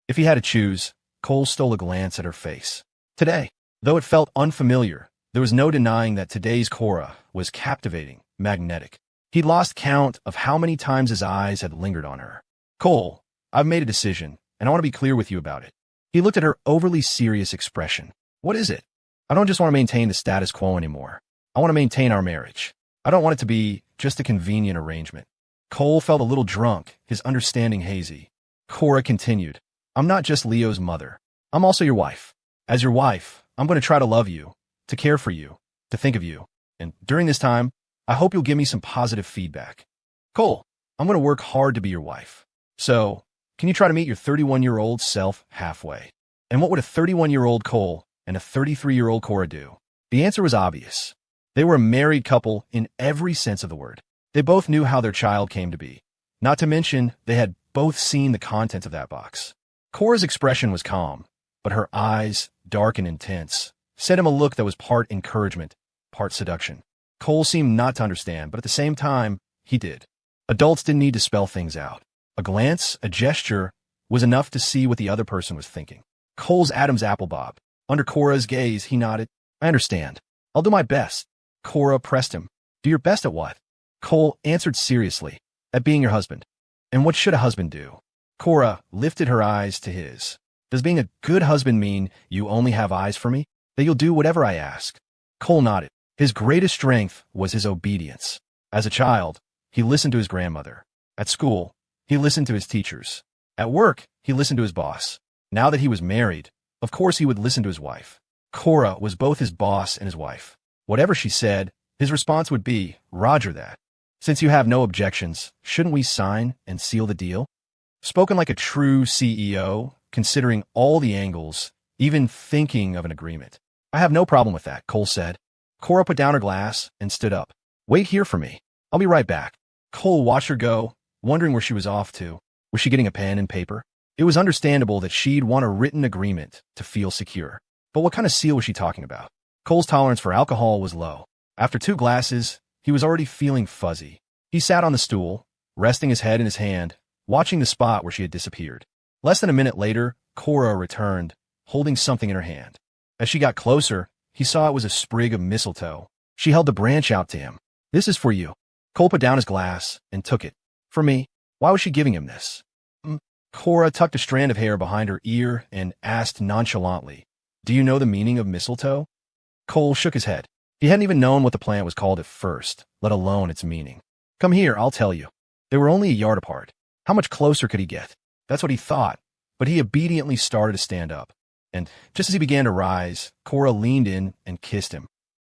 If he had to choose, Cole stole a glance at her face. Today. Though it felt unfamiliar, there was no denying that today's Cora was captivating, magnetic. He'd lost count of how many times his eyes had lingered on her. Cole, I've made a decision, and I want to be clear with you about it. He looked at her overly serious expression. What is it? I don't just want to maintain the status quo anymore. I want to maintain our marriage. I don't want it to be just a convenient arrangement. Cole felt a little drunk, his understanding hazy. Cora continued, I'm not just Leo's mother. I'm also your wife. As your wife, I'm going to try to love you, to care for you, to think of you. And during this time, I hope you'll give me some positive feedback. Cole, I'm going to work hard to be your wife. So, can you try to meet your 31-year-old self halfway? And what would a 31-year-old Cole and a 33-year-old Cora do? The answer was obvious. They were a married couple in every sense of the word. They both knew how their child came to be. Not to mention, they had both seen the contents of that box. Cora's expression was calm, but her eyes, dark and intense, set him a look that was part encouragement, part seduction. Cole seemed not to understand, but at the same time, he did. Adults didn't need to spell things out. A glance, a gesture, was enough to see what the other person was thinking. Cole's Adam's apple bobbed. Under Cora's gaze, he nodded. I understand. I'll do my best. Cora pressed him. Do your best at what? Cole answered seriously. At being your husband. And what should a husband do? Cora lifted her eyes to his. Does being a good husband mean you only have eyes for me? That you'll do whatever I ask? Cole nodded. His greatest strength was his obedience. As a child, he listened to his grandmother. At school, he listened to his teachers. At work, he listened to his boss. Now that he was married, of course he would listen to his wife. Cora was both his boss and his wife. Whatever she said, his response would be, Roger that. Since you have no objections, shouldn't we sign and seal the deal? Spoken like a true CEO, considering all the angles, even thinking of an agreement. I have no problem with that, Cole said. Cora put down her glass and stood up. Wait here for me. I'll be right back. Cole watched her go, wondering where she was off to. Was she getting a pen and paper? It was understandable that she'd want a written agreement to feel secure. But what kind of seal was she talking about? Cole's tolerance for alcohol was low. After 2 glasses, he was already feeling fuzzy. He sat on the stool, resting his head in his hand, watching the spot where she had disappeared. Less than a minute later, Cora returned, holding something in her hand. As she got closer, he saw it was a sprig of mistletoe. She held the branch out to him. This is for you. Cole put down his glass and took it. For me? Why was she giving him this? Cora tucked a strand of hair behind her ear and asked nonchalantly, Do you know the meaning of mistletoe? Cole shook his head. He hadn't even known what the plant was called at first, let alone its meaning. Come here, I'll tell you. They were only a yard apart. How much closer could he get? That's what he thought, but he obediently started to stand up. And just as he began to rise, Cora leaned in and kissed him.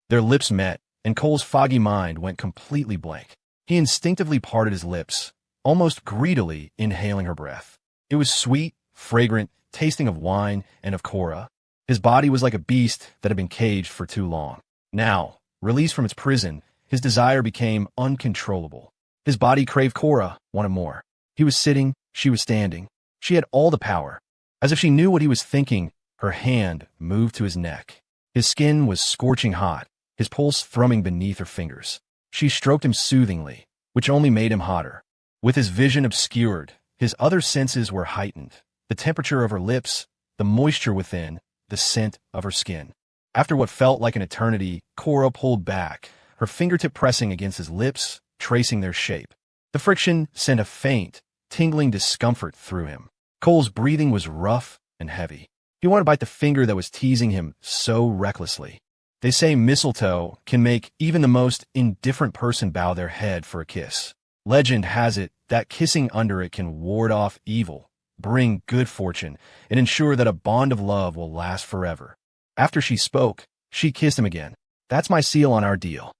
Their lips met, and Cole's foggy mind went completely blank. He instinctively parted his lips, almost greedily inhaling her breath. It was sweet, fragrant, tasting of wine and of Cora. His body was like a beast that had been caged for too long. Now, released from its prison, his desire became uncontrollable. His body craved Cora, wanted more. He was sitting, she was standing. She had all the power. As if she knew what he was thinking, her hand moved to his neck. His skin was scorching hot, his pulse thrumming beneath her fingers. She stroked him soothingly, which only made him hotter. With his vision obscured, his other senses were heightened. The temperature of her lips, the moisture within, the scent of her skin. After what felt like an eternity, Cora pulled back, her fingertip pressing against his lips, tracing their shape. The friction sent a faint, tingling discomfort through him. Cole's breathing was rough and heavy. He wanted to bite the finger that was teasing him so recklessly. They say mistletoe can make even the most indifferent person bow their head for a kiss. Legend has it that kissing under it can ward off evil, bring good fortune, and ensure that a bond of love will last forever. After she spoke, she kissed him again. That's my seal on our deal.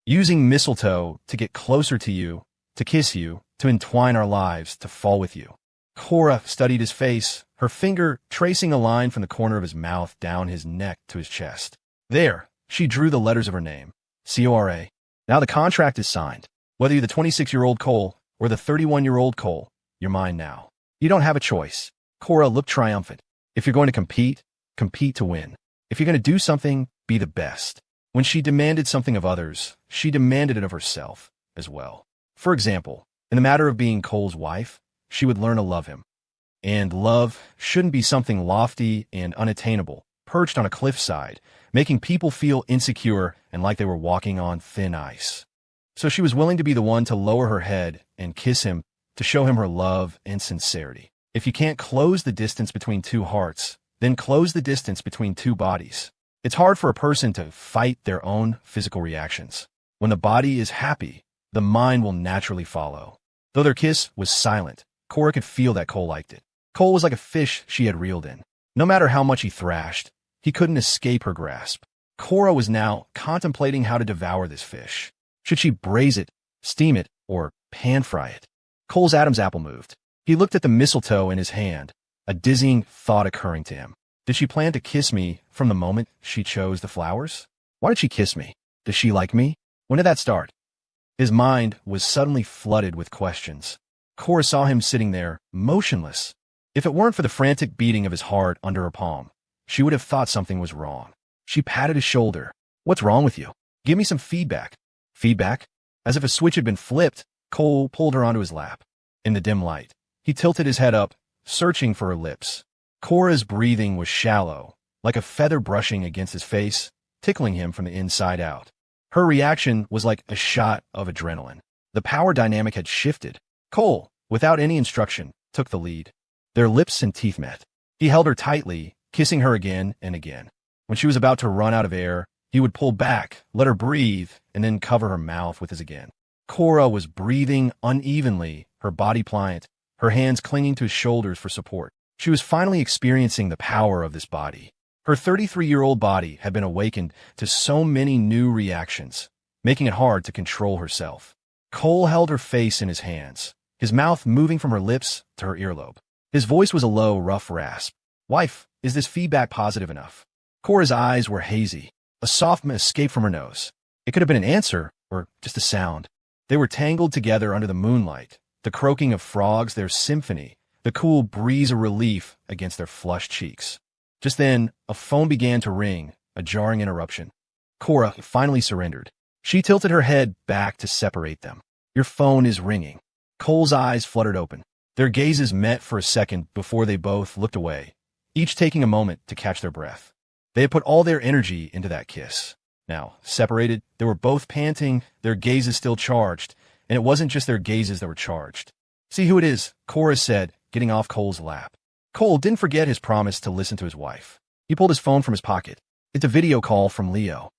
Using mistletoe to get closer to you, to kiss you, to entwine our lives, to fall with you. Cora studied his face, her finger tracing a line from the corner of his mouth down his neck to his chest. There, she drew the letters of her name, Cora. Now the contract is signed. Whether you're the 26-year-old Cole or the 31-year-old Cole, you're mine now. You don't have a choice. Cora looked triumphant. If you're going to compete, compete to win. If you're going to do something, be the best. When she demanded something of others, she demanded it of herself as well. For example, in the matter of being Cole's wife, she would learn to love him. And love shouldn't be something lofty and unattainable, perched on a cliffside, making people feel insecure and like they were walking on thin ice. So she was willing to be the one to lower her head and kiss him to show him her love and sincerity. If you can't close the distance between two hearts, then close the distance between two bodies. It's hard for a person to fight their own physical reactions. When the body is happy, the mind will naturally follow. Though their kiss was silent, Cora could feel that Cole liked it. Cole was like a fish she had reeled in. No matter how much he thrashed, he couldn't escape her grasp. Cora was now contemplating how to devour this fish. Should she braise it, steam it, or pan-fry it? Cole's Adam's apple moved. He looked at the mistletoe in his hand, a dizzying thought occurring to him. Did she plan to kiss me from the moment she chose the flowers? Why did she kiss me? Does she like me? When did that start? His mind was suddenly flooded with questions. Cora saw him sitting there, motionless. If it weren't for the frantic beating of his heart under her palm, she would have thought something was wrong. She patted his shoulder. What's wrong with you? Give me some feedback. Feedback? As if a switch had been flipped, Cole pulled her onto his lap. In the dim light, he tilted his head up, searching for her lips. Cora's breathing was shallow, like a feather brushing against his face, tickling him from the inside out. Her reaction was like a shot of adrenaline. The power dynamic had shifted. Cole, without any instruction, took the lead. Their lips and teeth met. He held her tightly, kissing her again and again. When she was about to run out of air, he would pull back, let her breathe, and then cover her mouth with his again. Cora was breathing unevenly, her body pliant, her hands clinging to his shoulders for support. She was finally experiencing the power of this body. Her 33-year-old body had been awakened to so many new reactions, making it hard to control herself. Cole held her face in his hands, his mouth moving from her lips to her earlobe. His voice was a low, rough rasp. Wife, is this feedback positive enough? Cora's eyes were hazy. A soft mist escaped from her nose. It could have been an answer, or just a sound. They were tangled together under the moonlight, the croaking of frogs their symphony, the cool breeze of relief against their flushed cheeks. Just then, a phone began to ring, a jarring interruption. Cora finally surrendered. She tilted her head back to separate them. Your phone is ringing. Cole's eyes fluttered open. Their gazes met for a second before they both looked away, each taking a moment to catch their breath. They had put all their energy into that kiss. Now, separated, they were both panting, their gazes still charged, and it wasn't just their gazes that were charged. See who it is, Cora said, getting off Cole's lap. Cole didn't forget his promise to listen to his wife. He pulled his phone from his pocket. It's a video call from Leo.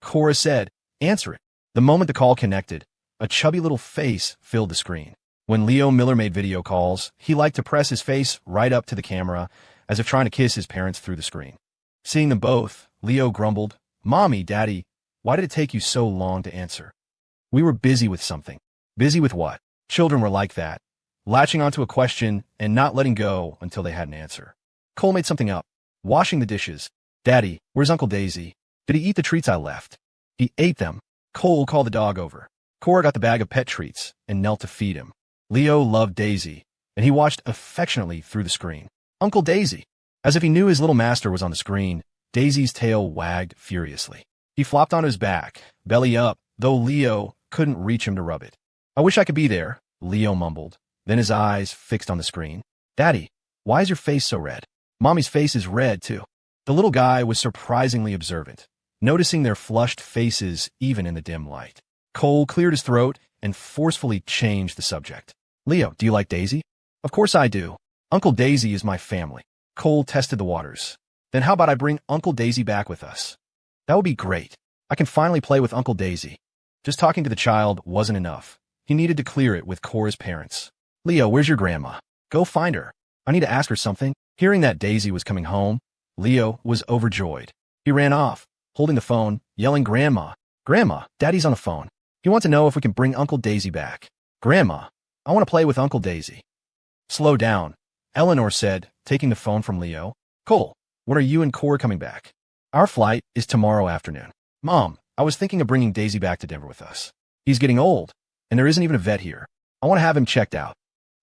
Cora said, answer it. The moment the call connected, a chubby little face filled the screen. When Leo Miller made video calls, he liked to press his face right up to the camera, as if trying to kiss his parents through the screen. Seeing them both, Leo grumbled, Mommy, Daddy, why did it take you so long to answer? We were busy with something. Busy with what? Children were like that, latching onto a question and not letting go until they had an answer. Cole made something up. Washing the dishes. Daddy, where's Uncle Daisy? Did he eat the treats I left? He ate them. Cole called the dog over. Cora got the bag of pet treats and knelt to feed him. Leo loved Daisy, and he watched affectionately through the screen. Uncle Daisy. As if he knew his little master was on the screen, Daisy's tail wagged furiously. He flopped on his back, belly up, though Leo couldn't reach him to rub it. I wish I could be there, Leo mumbled. Then his eyes fixed on the screen. Daddy, why is your face so red? Mommy's face is red, too. The little guy was surprisingly observant, noticing their flushed faces even in the dim light. Cole cleared his throat and forcefully changed the subject. Leo, do you like Daisy? Of course I do. Uncle Daisy is my family. Cole tested the waters. Then how about I bring Uncle Daisy back with us? That would be great. I can finally play with Uncle Daisy. Just talking to the child wasn't enough. He needed to clear it with Cora's parents. Leo, where's your grandma? Go find her. I need to ask her something. Hearing that Daisy was coming home, Leo was overjoyed. He ran off, holding the phone, yelling, Grandma, Grandma, Daddy's on the phone. He wants to know if we can bring Uncle Daisy back. Grandma, I want to play with Uncle Daisy. Slow down, Eleanor said, taking the phone from Leo. Cole, when are you and Cora coming back? Our flight is tomorrow afternoon. Mom, I was thinking of bringing Daisy back to Denver with us. He's getting old, and there isn't even a vet here. I want to have him checked out.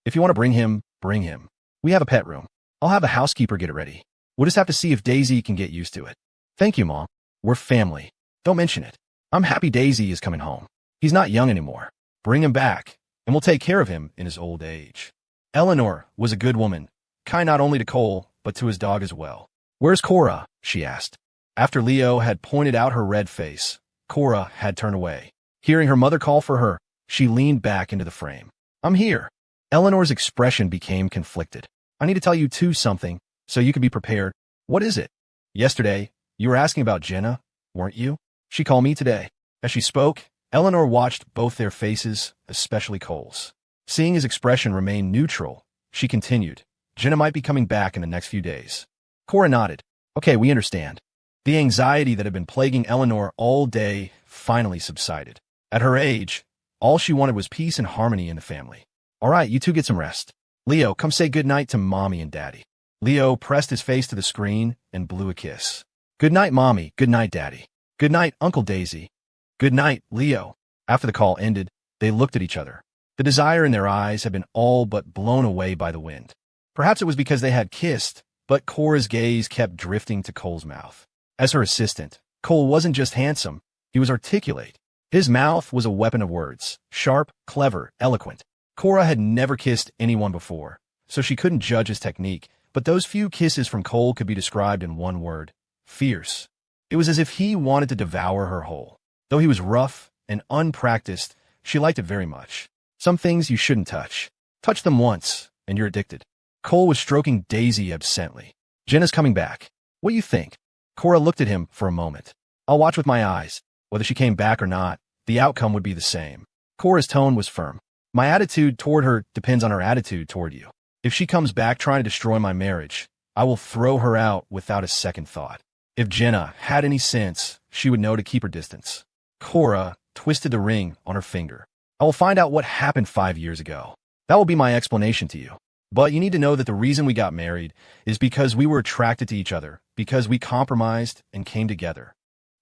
If you want to bring him, bring him. We have a pet room. I'll have a housekeeper get it ready. We'll just have to see if Daisy can get used to it. Thank you, Mom. We're family. Don't mention it. I'm happy Daisy is coming home. He's not young anymore. Bring him back, and we'll take care of him in his old age. Eleanor was a good woman, kind not only to Cole, but to his dog as well. Where's Cora? She asked. After Leo had pointed out her red face, Cora had turned away. Hearing her mother call for her, she leaned back into the frame. I'm here. Eleanor's expression became conflicted. I need to tell you something, so you can be prepared. What is it? Yesterday, you were asking about Jenna, weren't you? She called me today. As she spoke, Eleanor watched both their faces, especially Cole's. Seeing his expression remain neutral, she continued. Jenna might be coming back in the next few days. Cora nodded. Okay, we understand. The anxiety that had been plaguing Eleanor all day finally subsided. At her age, all she wanted was peace and harmony in the family. All right, you two get some rest. Leo, come say goodnight to Mommy and Daddy. Leo pressed his face to the screen and blew a kiss. Good night, Mommy. Good night, Daddy. Good night, Uncle Daisy. Good night, Leo. After the call ended, they looked at each other. The desire in their eyes had been all but blown away by the wind. Perhaps it was because they had kissed, but Cora's gaze kept drifting to Cole's mouth. As her assistant, Cole wasn't just handsome, he was articulate. His mouth was a weapon of words, sharp, clever, eloquent. Cora had never kissed anyone before, so she couldn't judge his technique, but those few kisses from Cole could be described in one word: fierce. It was as if he wanted to devour her whole. Though he was rough and unpracticed, she liked it very much. Some things you shouldn't touch. Touch them once, and you're addicted. Cole was stroking Daisy absently. Jenna's coming back. What do you think? Cora looked at him for a moment. I'll watch with my eyes. Whether she came back or not, the outcome would be the same. Cora's tone was firm. My attitude toward her depends on her attitude toward you. If she comes back trying to destroy my marriage, I will throw her out without a second thought. If Jenna had any sense, she would know to keep her distance. Cora twisted the ring on her finger. I will find out what happened 5 years ago. That will be my explanation to you. But you need to know that the reason we got married is because we were attracted to each other, because we compromised and came together.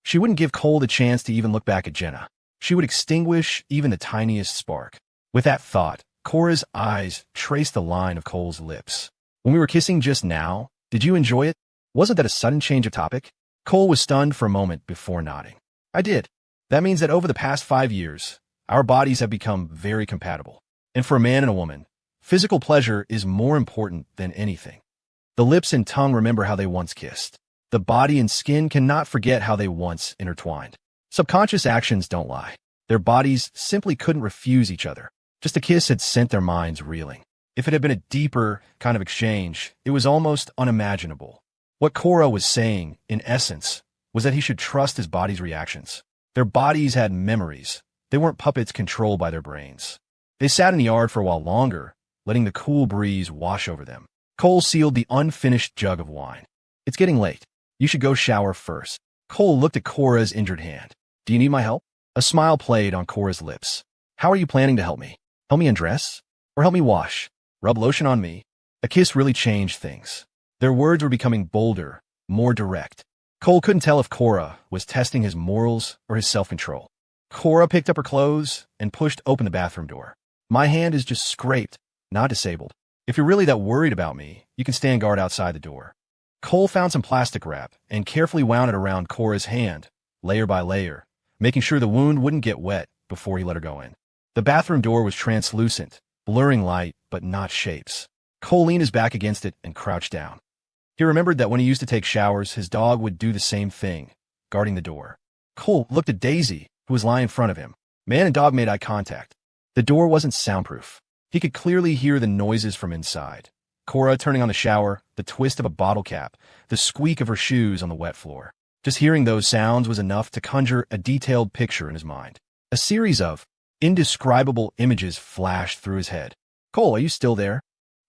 She wouldn't give Cole the chance to even look back at Jenna. She would extinguish even the tiniest spark. With that thought, Cora's eyes traced the line of Cole's lips. When we were kissing just now, did you enjoy it? Wasn't that a sudden change of topic? Cole was stunned for a moment before nodding. I did. That means that over the past 5 years, our bodies have become very compatible. And for a man and a woman, physical pleasure is more important than anything. The lips and tongue remember how they once kissed. The body and skin cannot forget how they once intertwined. Subconscious actions don't lie. Their bodies simply couldn't refuse each other. Just a kiss had sent their minds reeling. If it had been a deeper kind of exchange, it was almost unimaginable. What Cora was saying, in essence, was that he should trust his body's reactions. Their bodies had memories. They weren't puppets controlled by their brains. They sat in the yard for a while longer, letting the cool breeze wash over them. Cole sealed the unfinished jug of wine. It's getting late. You should go shower first. Cole looked at Cora's injured hand. Do you need my help? A smile played on Cora's lips. How are you planning to help me? Help me undress? Or help me wash? Rub lotion on me? A kiss really changed things. Their words were becoming bolder, more direct. Cole couldn't tell if Cora was testing his morals or his self-control. Cora picked up her clothes and pushed open the bathroom door. My hand is just scraped, not disabled. If you're really that worried about me, you can stand guard outside the door. Cole found some plastic wrap and carefully wound it around Cora's hand, layer by layer, making sure the wound wouldn't get wet before he let her go in. The bathroom door was translucent, blurring light, but not shapes. Cole leaned his back against it and crouched down. He remembered that when he used to take showers, his dog would do the same thing, guarding the door. Cole looked at Daisy, who was lying in front of him. Man and dog made eye contact. The door wasn't soundproof. He could clearly hear the noises from inside. Cora turning on the shower, the twist of a bottle cap, the squeak of her shoes on the wet floor. Just hearing those sounds was enough to conjure a detailed picture in his mind. A series of indescribable images flashed through his head. Cole, are you still there?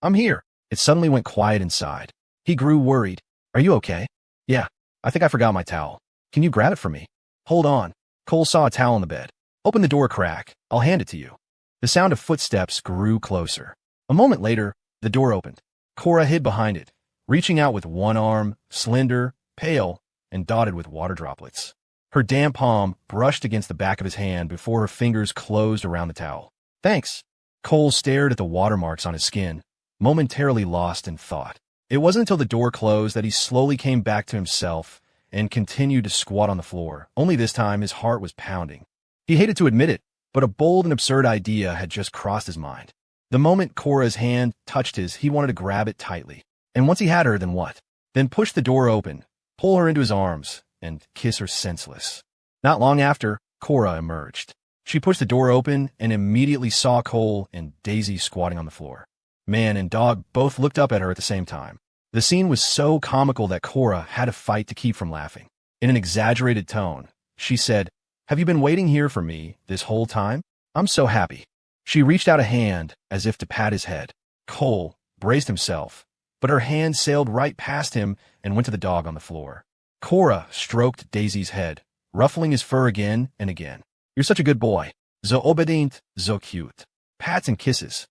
I'm here. It suddenly went quiet inside. He grew worried. Are you okay? Yeah, I think I forgot my towel. Can you grab it for me? Hold on. Cole saw a towel on the bed. Open the door crack. I'll hand it to you. The sound of footsteps grew closer. A moment later, the door opened. Cora hid behind it, reaching out with one arm, slender, pale, and dotted with water droplets. Her damp palm brushed against the back of his hand before her fingers closed around the towel. Thanks. Cole stared at the watermarks on his skin, momentarily lost in thought. It wasn't until the door closed that he slowly came back to himself and continued to squat on the floor. Only this time his heart was pounding. He hated to admit it, but a bold and absurd idea had just crossed his mind. The moment Cora's hand touched his, he wanted to grab it tightly. And once he had her, then what? Then push the door open, pull her into his arms, and kiss her senseless. Not long after, Cora emerged. She pushed the door open and immediately saw Cole and Daisy squatting on the floor. Man and dog both looked up at her at the same time. The scene was so comical that Cora had to fight to keep from laughing. In an exaggerated tone, she said, "Have you been waiting here for me this whole time? I'm so happy." She reached out a hand as if to pat his head. Cole braced himself, but her hand sailed right past him and went to the dog on the floor. Cora stroked Daisy's head, ruffling his fur again and again. "You're such a good boy. So obedient, so cute." Pats and kisses.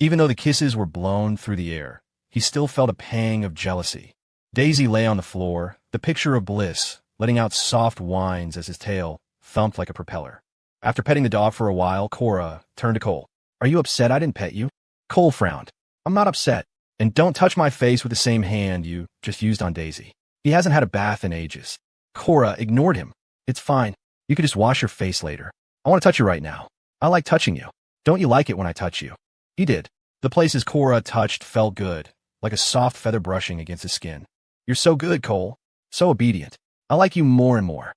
Even though the kisses were blown through the air, he still felt a pang of jealousy. Daisy lay on the floor, the picture of bliss, letting out soft whines as his tail thumped like a propeller. After petting the dog for a while, Cora turned to Cole. "Are you upset I didn't pet you?" Cole frowned. "I'm not upset. And don't touch my face with the same hand you just used on Daisy. He hasn't had a bath in ages." Cora ignored him. "It's fine. You could just wash your face later. I want to touch you right now. I like touching you. Don't you like it when I touch you?" He did. The places Cora touched felt good, like a soft feather brushing against his skin. "You're so good, Cole. So obedient. I like you more and more."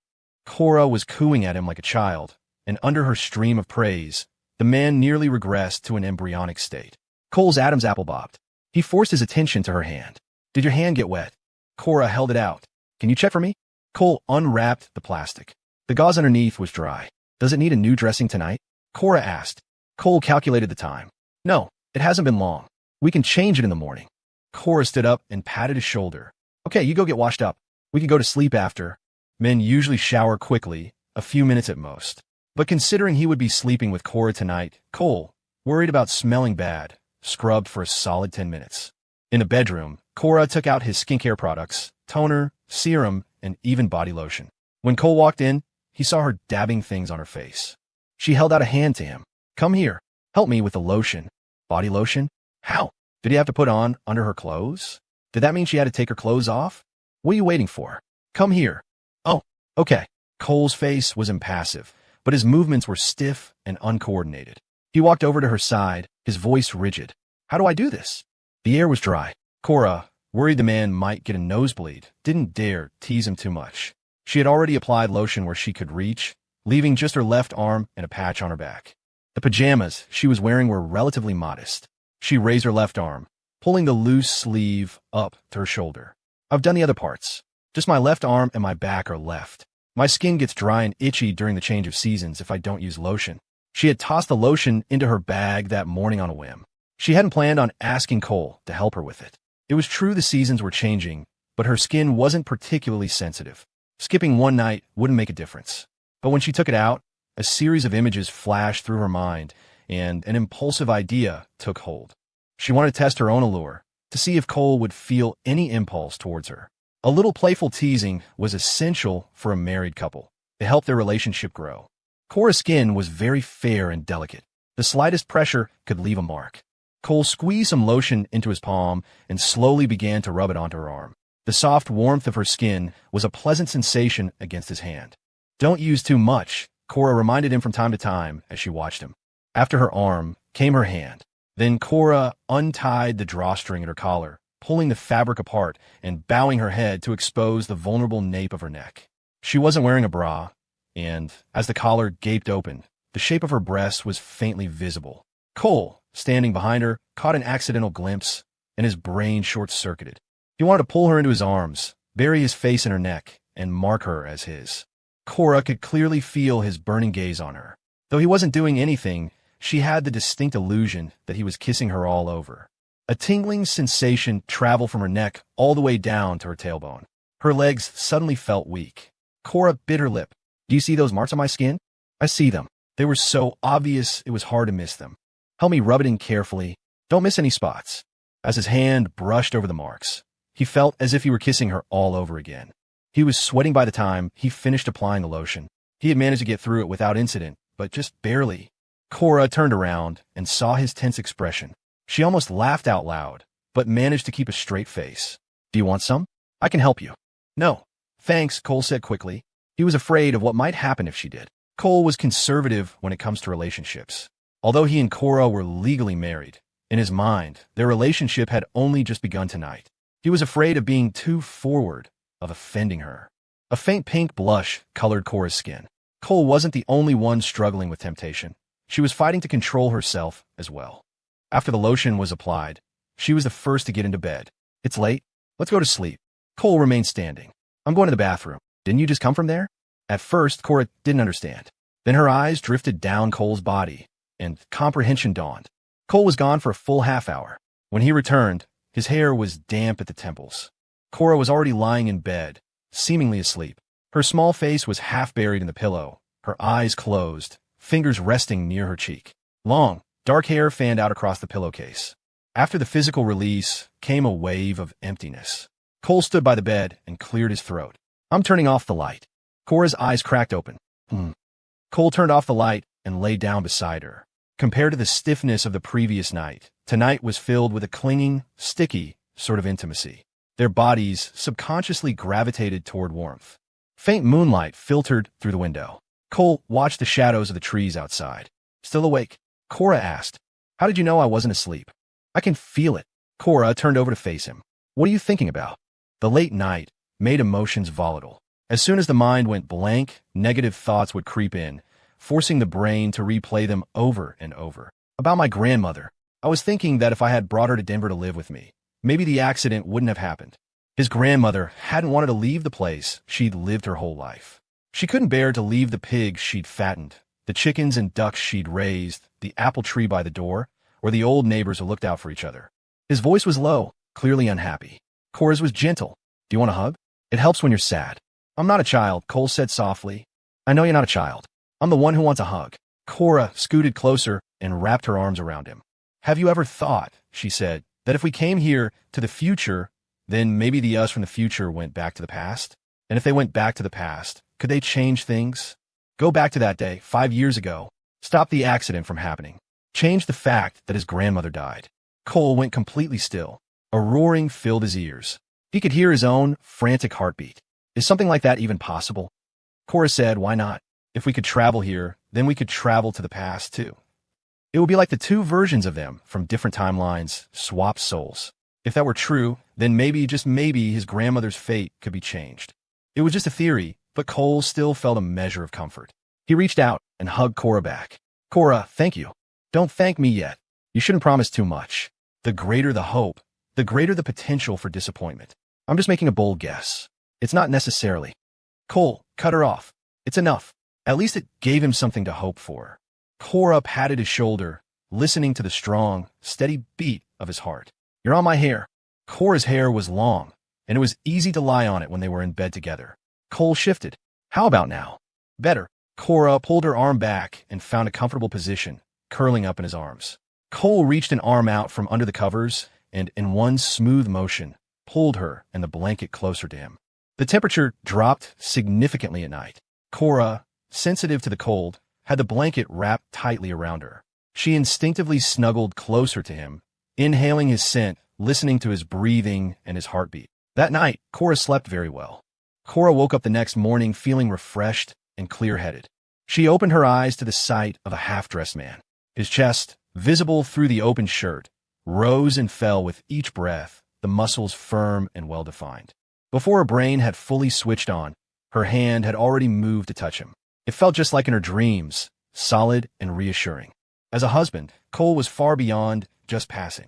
Cora was cooing at him like a child, and under her stream of praise, the man nearly regressed to an embryonic state. Cole's Adam's apple bobbed. He forced his attention to her hand. "Did your hand get wet?" Cora held it out. "Can you check for me?" Cole unwrapped the plastic. The gauze underneath was dry. "Does it need a new dressing tonight?" Cora asked. Cole calculated the time. "No, it hasn't been long. We can change it in the morning." Cora stood up and patted his shoulder. "Okay, you go get washed up. We can go to sleep after." Men usually shower quickly, a few minutes at most. But considering he would be sleeping with Cora tonight, Cole, worried about smelling bad, scrubbed for a solid 10 minutes. In the bedroom, Cora took out his skincare products, toner, serum, and even body lotion. When Cole walked in, he saw her dabbing things on her face. She held out a hand to him. "Come here. Help me with the lotion." "Body lotion? How? Did he have to put on under her clothes? Did that mean she had to take her clothes off? What are you waiting for? Come here." "Oh, okay." Cole's face was impassive, but his movements were stiff and uncoordinated. He walked over to her side, his voice rigid. "How do I do this?" The air was dry. Cora, worried the man might get a nosebleed, didn't dare tease him too much. She had already applied lotion where she could reach, leaving just her left arm and a patch on her back. The pajamas she was wearing were relatively modest. She raised her left arm, pulling the loose sleeve up to her shoulder. "I've done the other parts. Just my left arm and my back are left. My skin gets dry and itchy during the change of seasons if I don't use lotion." She had tossed the lotion into her bag that morning on a whim. She hadn't planned on asking Cole to help her with it. It was true the seasons were changing, but her skin wasn't particularly sensitive. Skipping one night wouldn't make a difference. But when she took it out, a series of images flashed through her mind, and an impulsive idea took hold. She wanted to test her own allure, to see if Cole would feel any impulse towards her. A little playful teasing was essential for a married couple to help their relationship grow. Cora's skin was very fair and delicate. The slightest pressure could leave a mark. Cole squeezed some lotion into his palm and slowly began to rub it onto her arm. The soft warmth of her skin was a pleasant sensation against his hand. "Don't use too much," Cora reminded him from time to time as she watched him. After her arm came her hand. Then Cora untied the drawstring at her collar, pulling the fabric apart and bowing her head to expose the vulnerable nape of her neck. She wasn't wearing a bra, and as the collar gaped open, the shape of her breast was faintly visible. Cole, standing behind her, caught an accidental glimpse, and his brain short-circuited. He wanted to pull her into his arms, bury his face in her neck, and mark her as his. Cora could clearly feel his burning gaze on her. Though he wasn't doing anything, she had the distinct illusion that he was kissing her all over. A tingling sensation traveled from her neck all the way down to her tailbone. Her legs suddenly felt weak. Cora bit her lip. "Do you see those marks on my skin?" "I see them. They were so obvious it was hard to miss them." "Help me rub it in carefully. Don't miss any spots." As his hand brushed over the marks, he felt as if he were kissing her all over again. He was sweating by the time he finished applying the lotion. He had managed to get through it without incident, but just barely. Cora turned around and saw his tense expression. She almost laughed out loud, but managed to keep a straight face. "Do you want some? I can help you." "No, thanks," Cole said quickly. He was afraid of what might happen if she did. Cole was conservative when it comes to relationships. Although he and Cora were legally married, in his mind, their relationship had only just begun tonight. He was afraid of being too forward, of offending her. A faint pink blush colored Cora's skin. Cole wasn't the only one struggling with temptation. She was fighting to control herself as well. After the lotion was applied, she was the first to get into bed. "It's late. Let's go to sleep." Cole remained standing. "I'm going to the bathroom. Didn't you just come from there?" At first, Cora didn't understand. Then her eyes drifted down Cole's body, and comprehension dawned. Cole was gone for a full half hour. When he returned, his hair was damp at the temples. Cora was already lying in bed, seemingly asleep. Her small face was half buried in the pillow, her eyes closed, fingers resting near her cheek. Long, dark hair fanned out across the pillowcase. After the physical release came a wave of emptiness. Cole stood by the bed and cleared his throat. I'm turning off the light. Cora's eyes cracked open. Cole turned off the light and lay down beside her. Compared to the stiffness of the previous night, tonight was filled with a clinging, sticky sort of intimacy. Their bodies subconsciously gravitated toward warmth. Faint moonlight filtered through the window. Cole watched the shadows of the trees outside. Still awake? Cora asked. How did you know I wasn't asleep? I can feel it. Cora turned over to face him. What are you thinking about? The late night made emotions volatile. As soon as the mind went blank, negative thoughts would creep in, forcing the brain to replay them over and over. About my grandmother. I was thinking that if I had brought her to Denver to live with me, maybe the accident wouldn't have happened. His grandmother hadn't wanted to leave the place she'd lived her whole life. She couldn't bear to leave the pigs she'd fattened, the chickens and ducks she'd raised, the apple tree by the door, or the old neighbors who looked out for each other. His voice was low, clearly unhappy. Cora's was gentle. Do you want a hug? It helps when you're sad. I'm not a child, Cole said softly. I know you're not a child. I'm the one who wants a hug. Cora scooted closer and wrapped her arms around him. Have you ever thought, she said, that if we came here to the future, then maybe the us from the future went back to the past? And if they went back to the past, could they change things? Go back to that day, 5 years ago. Stop the accident from happening. Change the fact that his grandmother died. Cole went completely still. A roaring filled his ears. He could hear his own frantic heartbeat. Is something like that even possible? Cora said, why not? If we could travel here, then we could travel to the past too. It would be like the two versions of them from different timelines, swapped souls. If that were true, then maybe, just maybe, his grandmother's fate could be changed. It was just a theory, but Cole still felt a measure of comfort. He reached out and hugged Cora back. Cora, thank you. Don't thank me yet. You shouldn't promise too much. The greater the hope, the greater the potential for disappointment. I'm just making a bold guess. It's not necessarily. Cole cut her off. It's enough. At least it gave him something to hope for. Cora patted his shoulder, listening to the strong, steady beat of his heart. You're on my hair. Cora's hair was long, and it was easy to lie on it when they were in bed together. Cole shifted. How about now? Better. Cora pulled her arm back and found a comfortable position, curling up in his arms. Cole reached an arm out from under the covers and, in one smooth motion, pulled her and the blanket closer to him. The temperature dropped significantly at night. Cora, sensitive to the cold, had the blanket wrapped tightly around her. She instinctively snuggled closer to him, inhaling his scent, listening to his breathing and his heartbeat. That night, Cora slept very well. Cora woke up the next morning feeling refreshed and clear-headed. She opened her eyes to the sight of a half-dressed man. His chest, visible through the open shirt, rose and fell with each breath, the muscles firm and well-defined. Before her brain had fully switched on, her hand had already moved to touch him. It felt just like in her dreams, solid and reassuring. As a husband, Cole was far beyond just passing.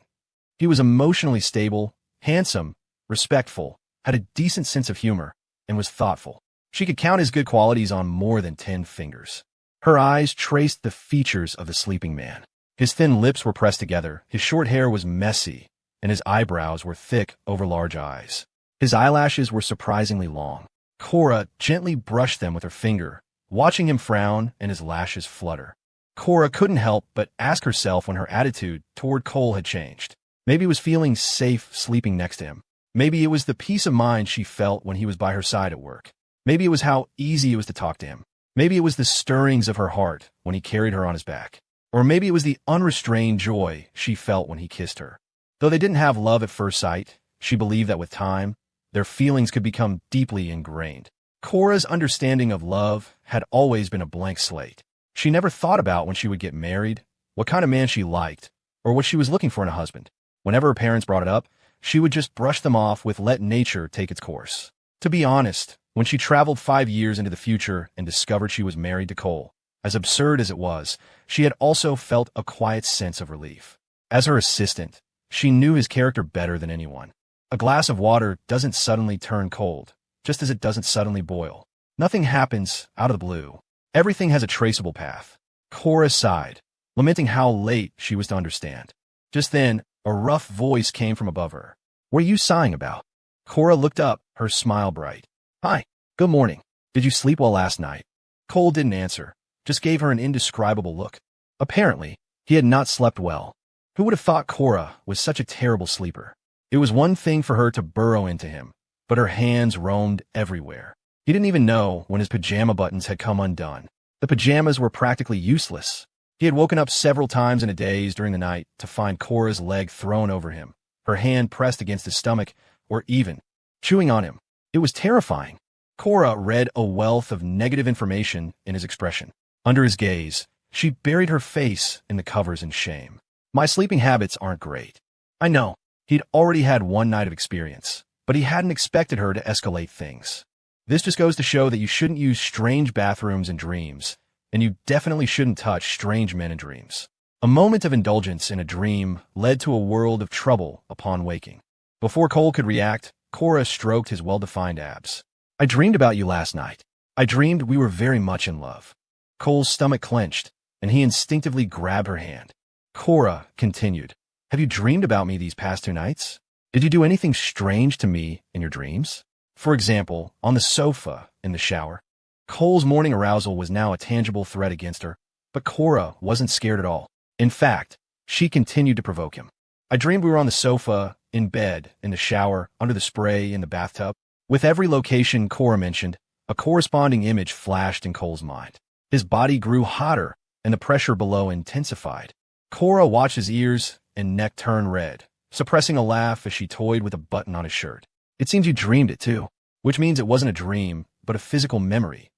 He was emotionally stable, handsome, respectful, had a decent sense of humor, and was thoughtful. She could count his good qualities on more than 10 fingers. Her eyes traced the features of the sleeping man. His thin lips were pressed together, his short hair was messy, and his eyebrows were thick over large eyes. His eyelashes were surprisingly long. Cora gently brushed them with her finger, watching him frown and his lashes flutter. Cora couldn't help but ask herself when her attitude toward Cole had changed. Maybe it was feeling safe sleeping next to him. Maybe it was the peace of mind she felt when he was by her side at work. Maybe it was how easy it was to talk to him. Maybe it was the stirrings of her heart when he carried her on his back. Or maybe it was the unrestrained joy she felt when he kissed her. Though they didn't have love at first sight, she believed that with time, their feelings could become deeply ingrained. Cora's understanding of love had always been a blank slate. She never thought about when she would get married, what kind of man she liked, or what she was looking for in a husband. Whenever her parents brought it up, she would just brush them off with let nature take its course. To be honest, when she traveled 5 years into the future and discovered she was married to Cole, as absurd as it was, she had also felt a quiet sense of relief. As her assistant, she knew his character better than anyone. A glass of water doesn't suddenly turn cold, just as it doesn't suddenly boil. Nothing happens out of the blue. Everything has a traceable path. Cora sighed, lamenting how late she was to understand. Just then, a rough voice came from above her. What are you sighing about? Cora looked up, her smile bright. Hi, good morning. Did you sleep well last night? Cole didn't answer, just gave her an indescribable look. Apparently, he had not slept well. Who would have thought Cora was such a terrible sleeper? It was one thing for her to burrow into him, but her hands roamed everywhere. He didn't even know when his pajama buttons had come undone. The pajamas were practically useless. He had woken up several times in a daze during the night to find Cora's leg thrown over him, her hand pressed against his stomach, or even chewing on him. It was terrifying. Cora read a wealth of negative information in his expression. Under his gaze, she buried her face in the covers in shame. My sleeping habits aren't great. I know. He'd already had one night of experience, but he hadn't expected her to escalate things. This just goes to show that you shouldn't use strange bathrooms in dreams, and you definitely shouldn't touch strange men in dreams. A moment of indulgence in a dream led to a world of trouble upon waking. Before Cole could react, Cora stroked his well-defined abs. I dreamed about you last night. I dreamed we were very much in love. Cole's stomach clenched, and he instinctively grabbed her hand. Cora continued, have you dreamed about me these past 2 nights? Did you do anything strange to me in your dreams? For example, on the sofa, in the shower. Cole's morning arousal was now a tangible threat against her, but Cora wasn't scared at all. In fact, she continued to provoke him. I dreamed we were on the sofa, in bed, in the shower, under the spray, in the bathtub. With every location Cora mentioned, a corresponding image flashed in Cole's mind. His body grew hotter, and the pressure below intensified. Cora watched his ears and neck turn red, suppressing a laugh as she toyed with a button on his shirt. It seems you dreamed it too, which means it wasn't a dream, but a physical memory.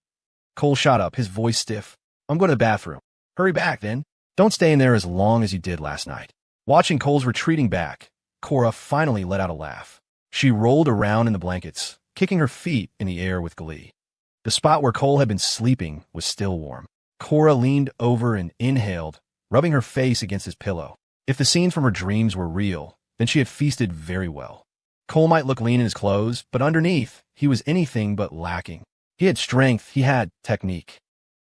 Cole shot up, his voice stiff. I'm going to the bathroom. Hurry back, then. Don't stay in there as long as you did last night. Watching Cole's retreating back, Cora finally let out a laugh. She rolled around in the blankets, kicking her feet in the air with glee. The spot where Cole had been sleeping was still warm. Cora leaned over and inhaled, rubbing her face against his pillow. If the scenes from her dreams were real, then she had feasted very well. Cole might look lean in his clothes, but underneath, he was anything but lacking. He had strength, he had technique.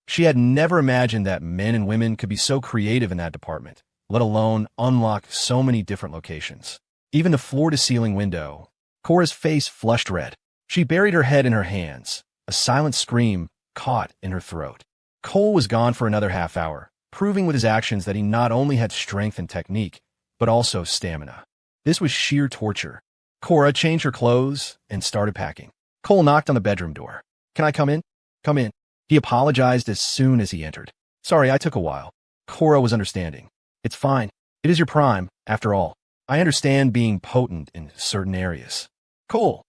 She had never imagined that men and women could be so creative in that department, let alone unlock so many different locations. Even the floor-to-ceiling window. Cora's face flushed red. She buried her head in her hands, a silent scream caught in her throat. Cole was gone for another half hour, proving with his actions that he not only had strength and technique, but also stamina. This was sheer torture. Cora changed her clothes and started packing. Cole knocked on the bedroom door. Can I come in? Come in. He apologized as soon as he entered. Sorry, I took a while. Cora was understanding. It's fine. It is your prime, after all. I understand being potent in certain areas. Cole.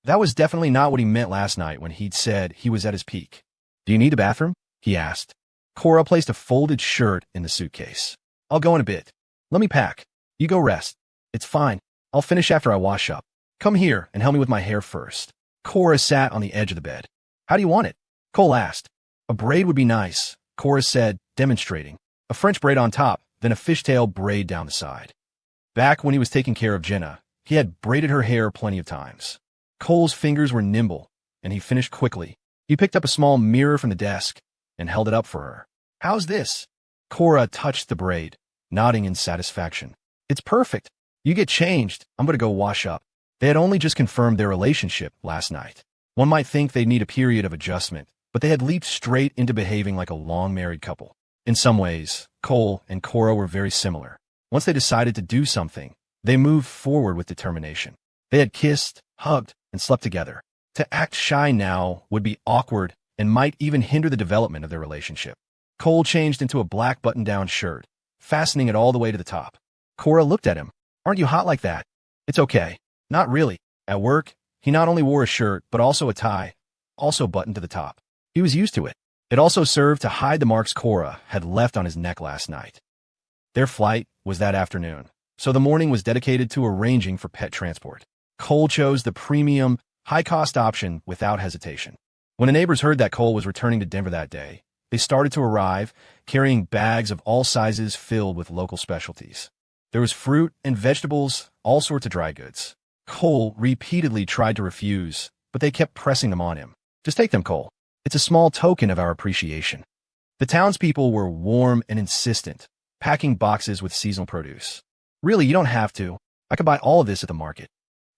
That was definitely not what he meant last night when he'd said he was at his peak. Do you need a bathroom? He asked. Cora placed a folded shirt in the suitcase. I'll go in a bit. Let me pack. You go rest. It's fine. I'll finish after I wash up. Come here and help me with my hair first. Cora sat on the edge of the bed. How do you want it? Cole asked. A braid would be nice, Cora said, demonstrating. A French braid on top, then a fishtail braid down the side. Back when he was taking care of Jenna, he had braided her hair plenty of times. Cole's fingers were nimble, and he finished quickly. He picked up a small mirror from the desk and held it up for her. How's this? Cora touched the braid, nodding in satisfaction. It's perfect. You get changed. I'm going to go wash up. They had only just confirmed their relationship last night. One might think they'd need a period of adjustment, but they had leaped straight into behaving like a long-married couple. In some ways, Cole and Cora were very similar. Once they decided to do something, they moved forward with determination. They had kissed, hugged, and slept together. To act shy now would be awkward and might even hinder the development of their relationship. Cole changed into a black button-down shirt, fastening it all the way to the top. Cora looked at him. Aren't you hot like that? It's okay. Not really. At work, he not only wore a shirt, but also a tie, also buttoned to the top. He was used to it. It also served to hide the marks Cora had left on his neck last night. Their flight was that afternoon, so the morning was dedicated to arranging for pet transport. Cole chose the premium, high-cost option without hesitation. When the neighbors heard that Cole was returning to Denver that day, they started to arrive, carrying bags of all sizes filled with local specialties. There was fruit and vegetables, all sorts of dry goods. Cole repeatedly tried to refuse, but they kept pressing them on him. Just take them, Cole. It's a small token of our appreciation. The townspeople were warm and insistent, packing boxes with seasonal produce. Really, you don't have to. I could buy all of this at the market.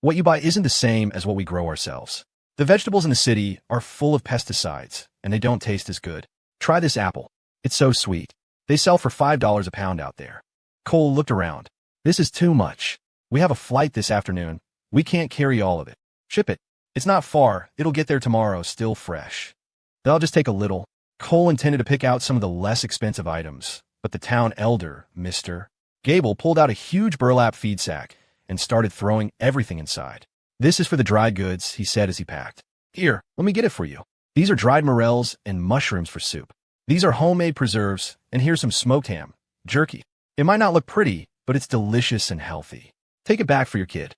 What you buy isn't the same as what we grow ourselves. The vegetables in the city are full of pesticides, and they don't taste as good. Try this apple. It's so sweet. They sell for $5 a pound out there. Cole looked around. This is too much. We have a flight this afternoon. We can't carry all of it. Ship it. It's not far. It'll get there tomorrow, still fresh. That'll just take a little. Cole intended to pick out some of the less expensive items, but the town elder, Mr. Gable, pulled out a huge burlap feed sack and started throwing everything inside. This is for the dried goods, he said as he packed. Here, let me get it for you. These are dried morels and mushrooms for soup. These are homemade preserves, and here's some smoked ham, jerky. It might not look pretty, but it's delicious and healthy. Take it back for your kid.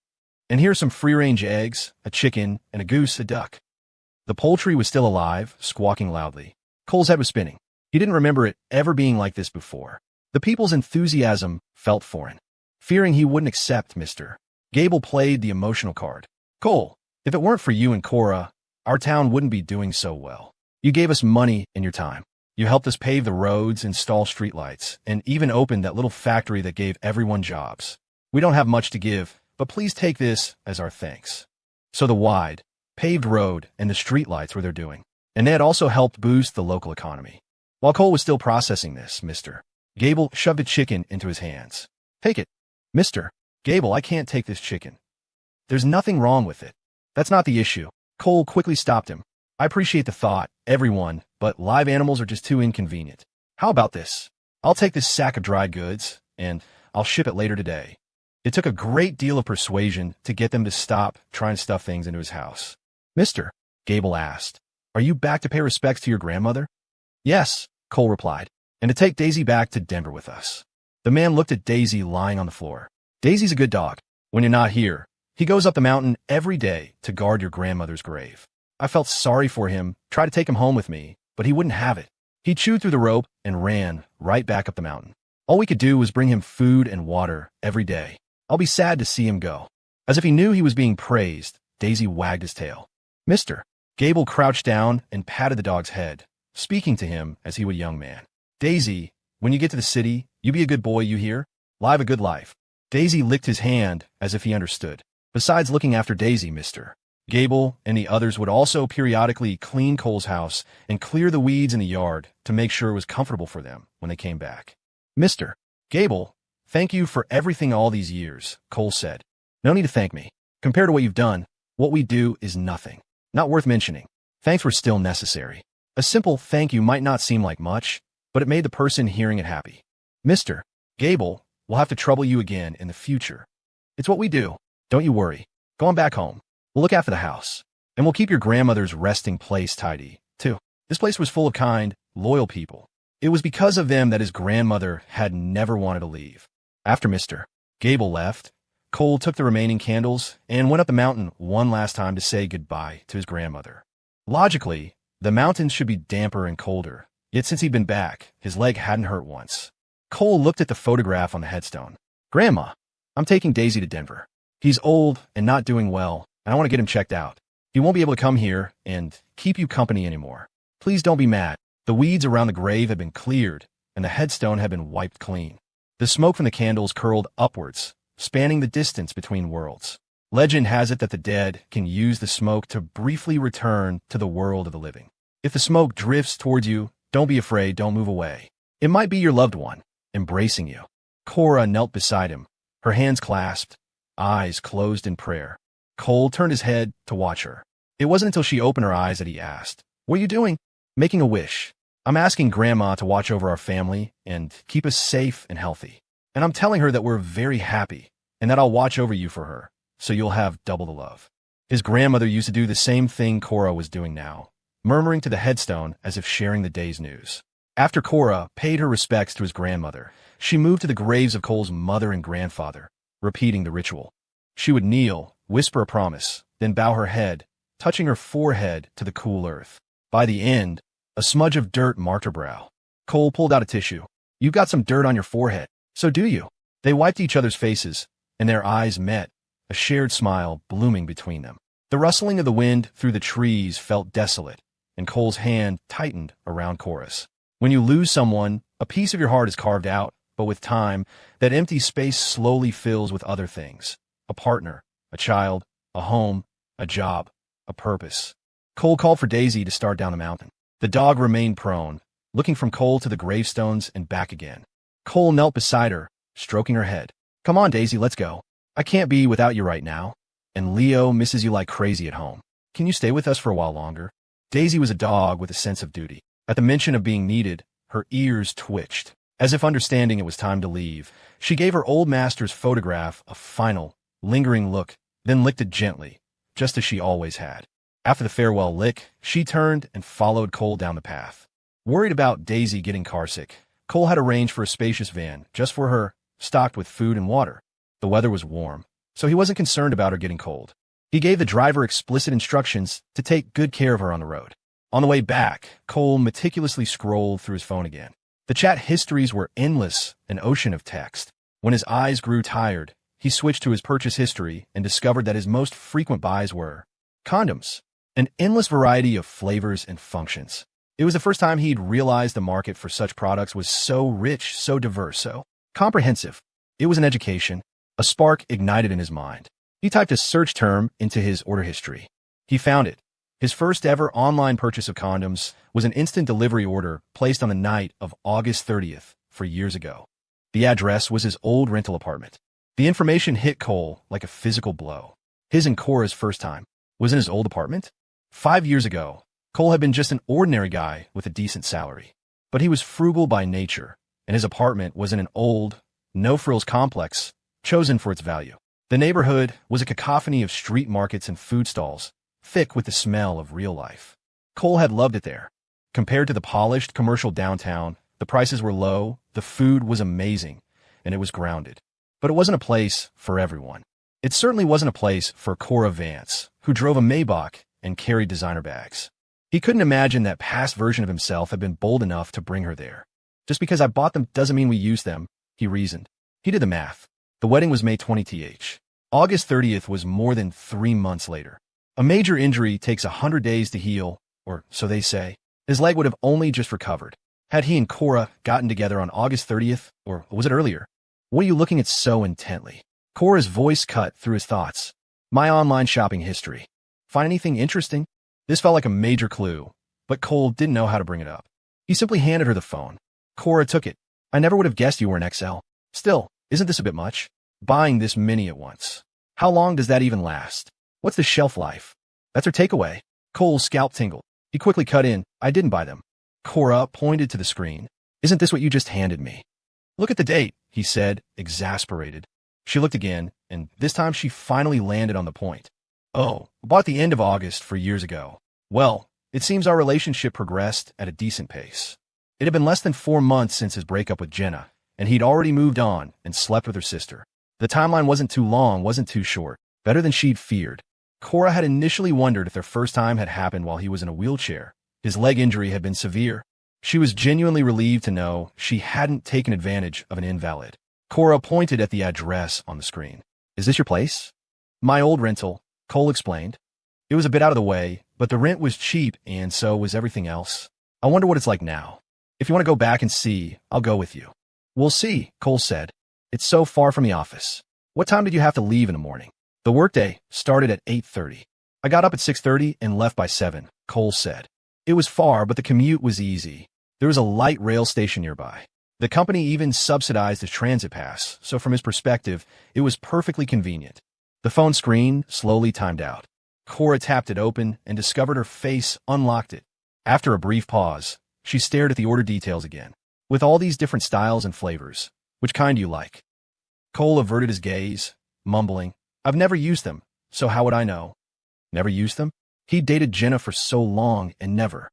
And here's some free-range eggs, a chicken, and a goose, a duck. The poultry was still alive, squawking loudly. Cole's head was spinning. He didn't remember it ever being like this before. The people's enthusiasm felt foreign. Fearing he wouldn't accept Mr. Gable played the emotional card. Cole, if it weren't for you and Cora, our town wouldn't be doing so well. You gave us money and your time. You helped us pave the roads, install streetlights, and even opened that little factory that gave everyone jobs. We don't have much to give, but please take this as our thanks. So the wide, paved road and the streetlights were their doing, and they had also helped boost the local economy. While Cole was still processing this, Mr. Gable shoved a chicken into his hands. Take it. Mr. Gable, I can't take this chicken. There's nothing wrong with it. That's not the issue. Cole quickly stopped him. I appreciate the thought, everyone, but live animals are just too inconvenient. How about this? I'll take this sack of dried goods, and I'll ship it later today. It took a great deal of persuasion to get them to stop trying to stuff things into his house. Mr. Gable asked, are you back to pay respects to your grandmother? Yes, Cole replied, and to take Daisy back to Denver with us. The man looked at Daisy lying on the floor. Daisy's a good dog. When you're not here, he goes up the mountain every day to guard your grandmother's grave. I felt sorry for him, tried to take him home with me, but he wouldn't have it. He chewed through the rope and ran right back up the mountain. All we could do was bring him food and water every day. I'll be sad to see him go. As if he knew he was being praised, Daisy wagged his tail. Mr. Gable crouched down and patted the dog's head, speaking to him as he would a young man. Daisy, when you get to the city, you be a good boy, you hear? Live a good life. Daisy licked his hand as if he understood. Besides looking after Daisy, Mr. Gable and the others would also periodically clean Cole's house and clear the weeds in the yard to make sure it was comfortable for them when they came back. Mr. Gable, thank you for everything all these years, Cole said. No need to thank me. Compared to what you've done, what we do is nothing. Not worth mentioning. Thanks were still necessary. A simple thank you might not seem like much, but it made the person hearing it happy. Mr. Gable, we'll have to trouble you again in the future. It's what we do. Don't you worry. Go on back home. We'll look after the house. And we'll keep your grandmother's resting place tidy, too. This place was full of kind, loyal people. It was because of them that his grandmother had never wanted to leave. After Mr. Gable left, Cole took the remaining candles and went up the mountain one last time to say goodbye to his grandmother. Logically, the mountains should be damper and colder, yet since he'd been back, his leg hadn't hurt once. Cole looked at the photograph on the headstone. Grandma, I'm taking Daisy to Denver. He's old and not doing well, and I want to get him checked out. He won't be able to come here and keep you company anymore. Please don't be mad. The weeds around the grave had been cleared, and the headstone had been wiped clean. The smoke from the candles curled upwards, spanning the distance between worlds. Legend has it that the dead can use the smoke to briefly return to the world of the living. If the smoke drifts towards you, don't be afraid, don't move away. It might be your loved one, embracing you. Cora knelt beside him, her hands clasped, eyes closed in prayer. Cole turned his head to watch her. It wasn't until she opened her eyes that he asked, "What are you doing?" "Making a wish. I'm asking Grandma to watch over our family and keep us safe and healthy. And I'm telling her that we're very happy and that I'll watch over you for her, so you'll have double the love." His grandmother used to do the same thing Cora was doing now, murmuring to the headstone as if sharing the day's news. After Cora paid her respects to his grandmother, she moved to the graves of Cole's mother and grandfather, repeating the ritual. She would kneel, whisper a promise, then bow her head, touching her forehead to the cool earth. By the end, a smudge of dirt marked her brow. Cole pulled out a tissue. "You've got some dirt on your forehead. So do you?" They wiped each other's faces, and their eyes met, a shared smile blooming between them. The rustling of the wind through the trees felt desolate, and Cole's hand tightened around Cora's. When you lose someone, a piece of your heart is carved out, but with time, that empty space slowly fills with other things. A partner, a child, a home, a job, a purpose. Cole called for Daisy to start down the mountain. The dog remained prone, looking from Cole to the gravestones and back again. Cole knelt beside her, stroking her head. "Come on, Daisy, let's go. I can't be without you right now. And Leo misses you like crazy at home." Can you stay with us for a while longer? Daisy was a dog with a sense of duty. At the mention of being needed, her ears twitched. As if understanding it was time to leave, she gave her old master's photograph a final, lingering look, then licked it gently, just as she always had. After the farewell lick, she turned and followed Cole down the path. Worried about Daisy getting carsick, Cole had arranged for a spacious van, just for her, stocked with food and water. The weather was warm, so he wasn't concerned about her getting cold. He gave the driver explicit instructions to take good care of her on the road. On the way back, Cole meticulously scrolled through his phone again. The chat histories were endless, an ocean of text. When his eyes grew tired, he switched to his purchase history and discovered that his most frequent buys were condoms, an endless variety of flavors and functions. It was the first time he'd realized the market for such products was so rich, so diverse, so comprehensive. It was an education. A spark ignited in his mind. He typed a search term into his order history. He found it. His first ever online purchase of condoms was an instant delivery order placed on the night of August 30th, 4 years ago. The address was his old rental apartment. The information hit Cole like a physical blow. His and Cora's first time was in his old apartment. 5 years ago, Cole had been just an ordinary guy with a decent salary. But he was frugal by nature, and his apartment was in an old, no-frills complex chosen for its value. The neighborhood was a cacophony of street markets and food stalls, thick with the smell of real life. Cole had loved it there. Compared to the polished commercial downtown, the prices were low, the food was amazing, and it was grounded. But it wasn't a place for everyone. It certainly wasn't a place for Cora Vance, who drove a Maybach and carried designer bags. He couldn't imagine that past version of himself had been bold enough to bring her there. Just because I bought them doesn't mean we use them, he reasoned. He did the math. The wedding was May 20th. August 30th was more than 3 months later. A major injury takes 100 days to heal, or so they say. His leg would have only just recovered. Had he and Cora gotten together on August 30th, or was it earlier? What are you looking at so intently? Cora's voice cut through his thoughts. My online shopping history. Find anything interesting? This felt like a major clue, but Cole didn't know how to bring it up. He simply handed her the phone. Cora took it. I never would have guessed you were an XL. Still, isn't this a bit much? Buying this many at once. How long does that even last? What's the shelf life? That's her takeaway. Cole's scalp tingled. He quickly cut in. I didn't buy them. Cora pointed to the screen. Isn't this what you just handed me? Look at the date, he said, exasperated. She looked again, and this time she finally landed on the point. Oh, bought the end of August 4 years ago. Well, it seems our relationship progressed at a decent pace. It had been less than 4 months since his breakup with Jenna, and he'd already moved on and slept with her sister. The timeline wasn't too long, wasn't too short. Better than she'd feared. Cora had initially wondered if their first time had happened while he was in a wheelchair. His leg injury had been severe. She was genuinely relieved to know she hadn't taken advantage of an invalid. Cora pointed at the address on the screen. Is this your place? My old rental, Cole explained. It was a bit out of the way, but the rent was cheap and so was everything else. I wonder what it's like now. If you want to go back and see, I'll go with you. We'll see, Cole said. It's so far from the office. What time did you have to leave in the morning? The workday started at 8:30. I got up at 6:30 and left by 7, Cole said. It was far, but the commute was easy. There was a light rail station nearby. The company even subsidized his transit pass, so from his perspective, it was perfectly convenient. The phone screen slowly timed out. Cora tapped it open and discovered her face unlocked it. After a brief pause, she stared at the order details again. With all these different styles and flavors, which kind do you like? Cole averted his gaze, mumbling, I've never used them, so how would I know? Never used them? He'd dated Jenna for so long and never.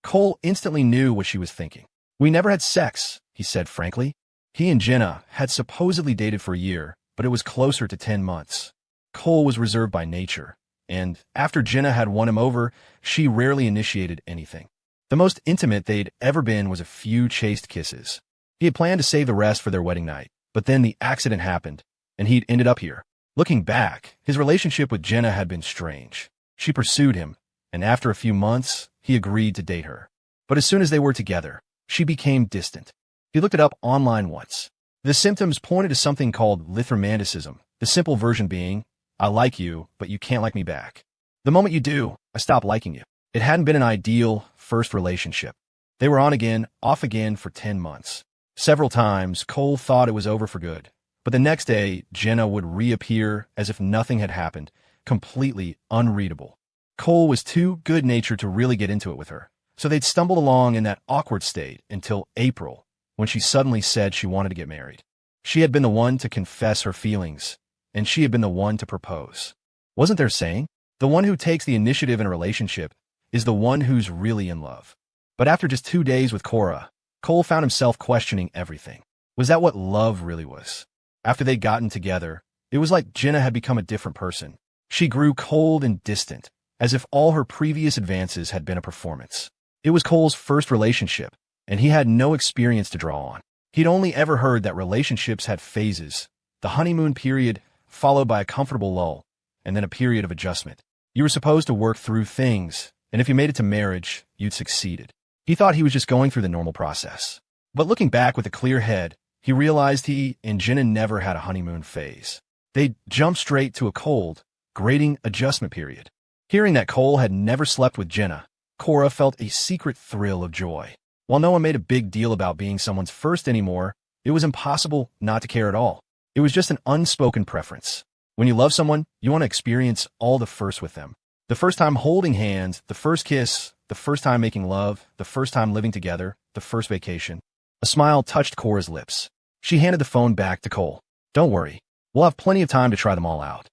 Cole instantly knew what she was thinking. We never had sex, he said frankly. He and Jenna had supposedly dated for a year, but it was closer to 10 months. Cole was reserved by nature, and after Jenna had won him over, she rarely initiated anything. The most intimate they'd ever been was a few chaste kisses. He had planned to save the rest for their wedding night, but then the accident happened, and he'd ended up here. Looking back, his relationship with Jenna had been strange. She pursued him, and after a few months, he agreed to date her. But as soon as they were together, she became distant. He looked it up online once. The symptoms pointed to something called lithromanicism, the simple version being, I like you, but you can't like me back. The moment you do, I stop liking you. It hadn't been an ideal first relationship. They were on again, off again for 10 months. Several times, Cole thought it was over for good. But the next day, Jenna would reappear as if nothing had happened, completely unreadable. Cole was too good-natured to really get into it with her, so they'd stumbled along in that awkward state until April, when she suddenly said she wanted to get married. She had been the one to confess her feelings, and she had been the one to propose. Wasn't there a saying? The one who takes the initiative in a relationship is the one who's really in love. But after just 2 days with Cora, Cole found himself questioning everything. Was that what love really was? After they'd gotten together, it was like Jenna had become a different person. She grew cold and distant, as if all her previous advances had been a performance. It was Cole's first relationship, and he had no experience to draw on. He'd only ever heard that relationships had phases, the honeymoon period followed by a comfortable lull, and then a period of adjustment. You were supposed to work through things, and if you made it to marriage, you'd succeeded. He thought he was just going through the normal process. But looking back with a clear head, he realized he and Jenna never had a honeymoon phase. They'd jumped straight to a cold, grating adjustment period. Hearing that Cole had never slept with Jenna, Cora felt a secret thrill of joy. While no one made a big deal about being someone's first anymore, it was impossible not to care at all. It was just an unspoken preference. When you love someone, you want to experience all the firsts with them. The first time holding hands, the first kiss, the first time making love, the first time living together, the first vacation. A smile touched Cora's lips. She handed the phone back to Cole. Don't worry, we'll have plenty of time to try them all out.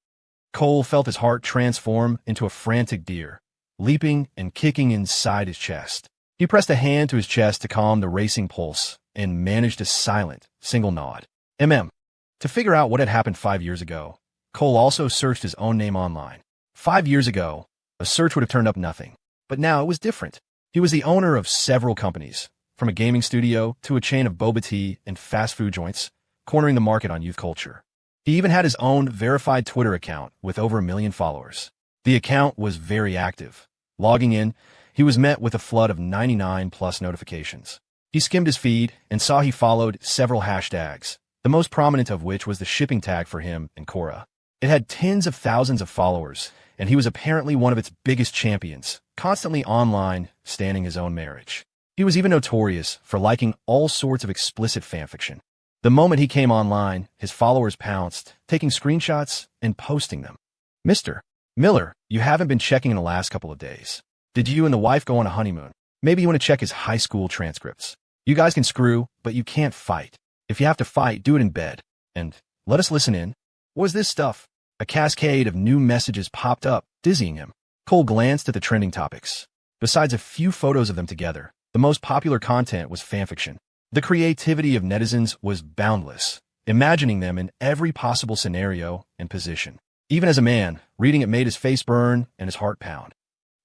Cole felt his heart transform into a frantic deer, leaping and kicking inside his chest. He pressed a hand to his chest to calm the racing pulse and managed a silent, single nod. To figure out what had happened 5 years ago, Cole also searched his own name online. 5 years ago, a search would have turned up nothing. But now it was different. He was the owner of several companies, from a gaming studio to a chain of boba tea and fast food joints, cornering the market on youth culture. He even had his own verified Twitter account with over 1 million followers. The account was very active. Logging in, he was met with a flood of 99+ notifications. He skimmed his feed and saw he followed several hashtags, the most prominent of which was the shipping tag for him and Cora. It had tens of thousands of followers, and he was apparently one of its biggest champions, constantly online, standing his own marriage. He was even notorious for liking all sorts of explicit fanfiction. The moment he came online, his followers pounced, taking screenshots and posting them. Mr. Miller, you haven't been checking in the last couple of days. Did you and the wife go on a honeymoon? Maybe you want to check his high school transcripts. You guys can screw, but you can't fight. If you have to fight, do it in bed. And let us listen in. What was this stuff? A cascade of new messages popped up, dizzying him. Cole glanced at the trending topics. Besides a few photos of them together, the most popular content was fanfiction. The creativity of netizens was boundless, imagining them in every possible scenario and position. Even as a man, reading it made his face burn and his heart pound.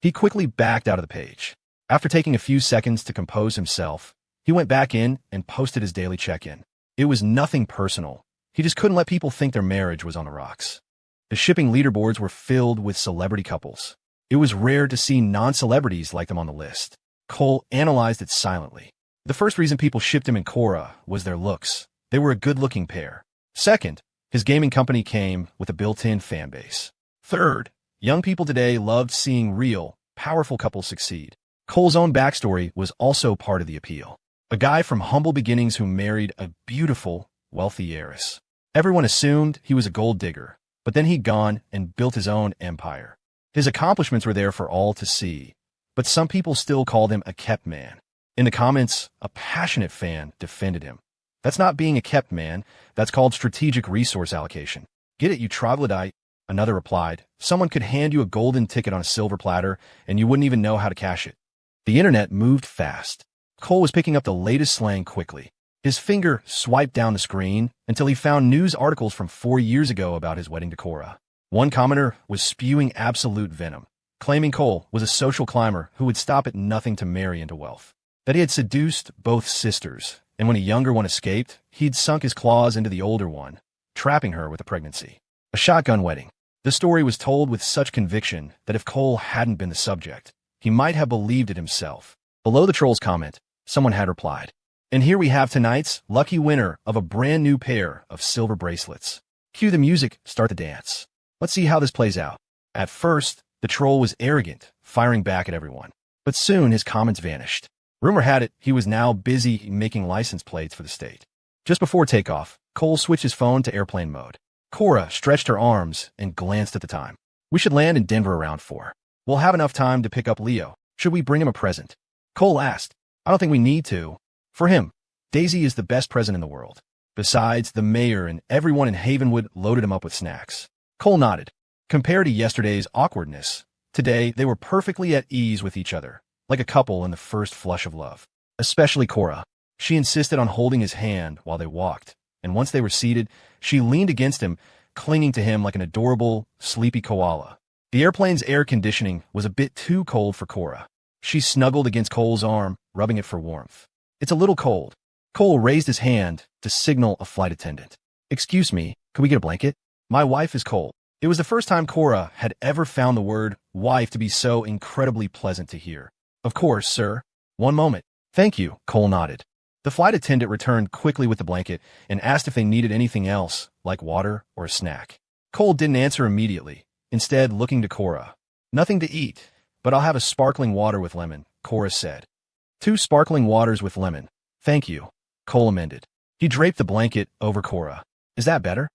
He quickly backed out of the page. After taking a few seconds to compose himself, he went back in and posted his daily check-in. It was nothing personal. He just couldn't let people think their marriage was on the rocks. The shipping leaderboards were filled with celebrity couples. It was rare to see non-celebrities like them on the list. Cole analyzed it silently. The first reason people shipped him and Cora was their looks. They were a good-looking pair. Second, his gaming company came with a built-in fan base. Third, young people today loved seeing real, powerful couples succeed. Cole's own backstory was also part of the appeal. A guy from humble beginnings who married a beautiful, wealthy heiress. Everyone assumed he was a gold digger, but then he'd gone and built his own empire. His accomplishments were there for all to see, but some people still called him a kept man. In the comments, a passionate fan defended him. That's not being a kept man, that's called strategic resource allocation. Get it, you troglodyte? Another replied, someone could hand you a golden ticket on a silver platter, and you wouldn't even know how to cash it. The internet moved fast. Cole was picking up the latest slang quickly. His finger swiped down the screen until he found news articles from 4 years ago about his wedding to Cora. One commenter was spewing absolute venom, claiming Cole was a social climber who would stop at nothing to marry into wealth. That he had seduced both sisters, and when a younger one escaped, he'd sunk his claws into the older one, trapping her with a pregnancy. A shotgun wedding. The story was told with such conviction that if Cole hadn't been the subject, he might have believed it himself. Below the troll's comment, someone had replied, and here we have tonight's lucky winner of a brand new pair of silver bracelets. Cue the music, start the dance. Let's see how this plays out. At first, the troll was arrogant, firing back at everyone. But soon his comments vanished. Rumor had it he was now busy making license plates for the state. Just before takeoff, Cole switched his phone to airplane mode. Cora stretched her arms and glanced at the time. We should land in Denver around 4. We'll have enough time to pick up Leo. Should we bring him a present? Cole asked. I don't think we need to. For him, Daisy is the best present in the world. Besides, the mayor and everyone in Havenwood loaded him up with snacks. Cole nodded. Compared to yesterday's awkwardness, today they were perfectly at ease with each other, like a couple in the first flush of love. Especially Cora. She insisted on holding his hand while they walked, and once they were seated, she leaned against him, clinging to him like an adorable, sleepy koala. The airplane's air conditioning was a bit too cold for Cora. She snuggled against Cole's arm, rubbing it for warmth. It's a little cold. Cole raised his hand to signal a flight attendant. Excuse me, could we get a blanket? My wife is cold. It was the first time Cora had ever found the word wife to be so incredibly pleasant to hear. Of course, sir. One moment. Thank you, Cole nodded. The flight attendant returned quickly with the blanket and asked if they needed anything else, like water or a snack. Cole didn't answer immediately, instead looking to Cora. Nothing to eat, but I'll have a sparkling water with lemon, Cora said. 2 sparkling waters with lemon. Thank you, Cole amended. He draped the blanket over Cora. Is that better?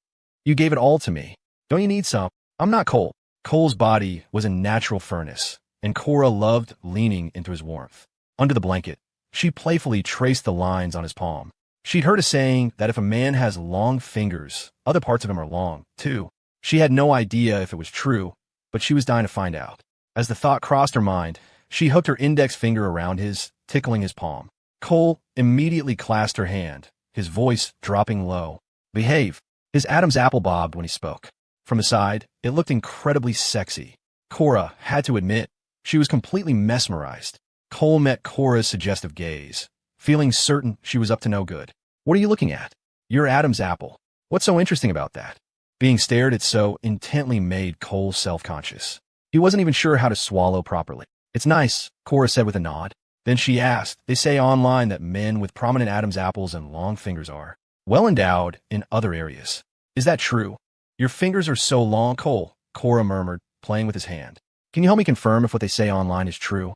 You gave it all to me. Don't you need some? I'm not cold. Cole's body was a natural furnace, and Cora loved leaning into his warmth. Under the blanket, she playfully traced the lines on his palm. She'd heard a saying that if a man has long fingers, other parts of him are long, too. She had no idea if it was true, but she was dying to find out. As the thought crossed her mind, she hooked her index finger around his, tickling his palm. Cole immediately clasped her hand, his voice dropping low. Behave. His Adam's apple bobbed when he spoke. From the side, it looked incredibly sexy. Cora had to admit, she was completely mesmerized. Cole met Cora's suggestive gaze, feeling certain she was up to no good. What are you looking at? Your Adam's apple. What's so interesting about that? Being stared at so intently made Cole self-conscious. He wasn't even sure how to swallow properly. It's nice, Cora said with a nod. Then she asked, they say online that men with prominent Adam's apples and long fingers are well endowed in other areas. Is that true? Your fingers are so long, Cole, Cora murmured, playing with his hand. Can you help me confirm if what they say online is true?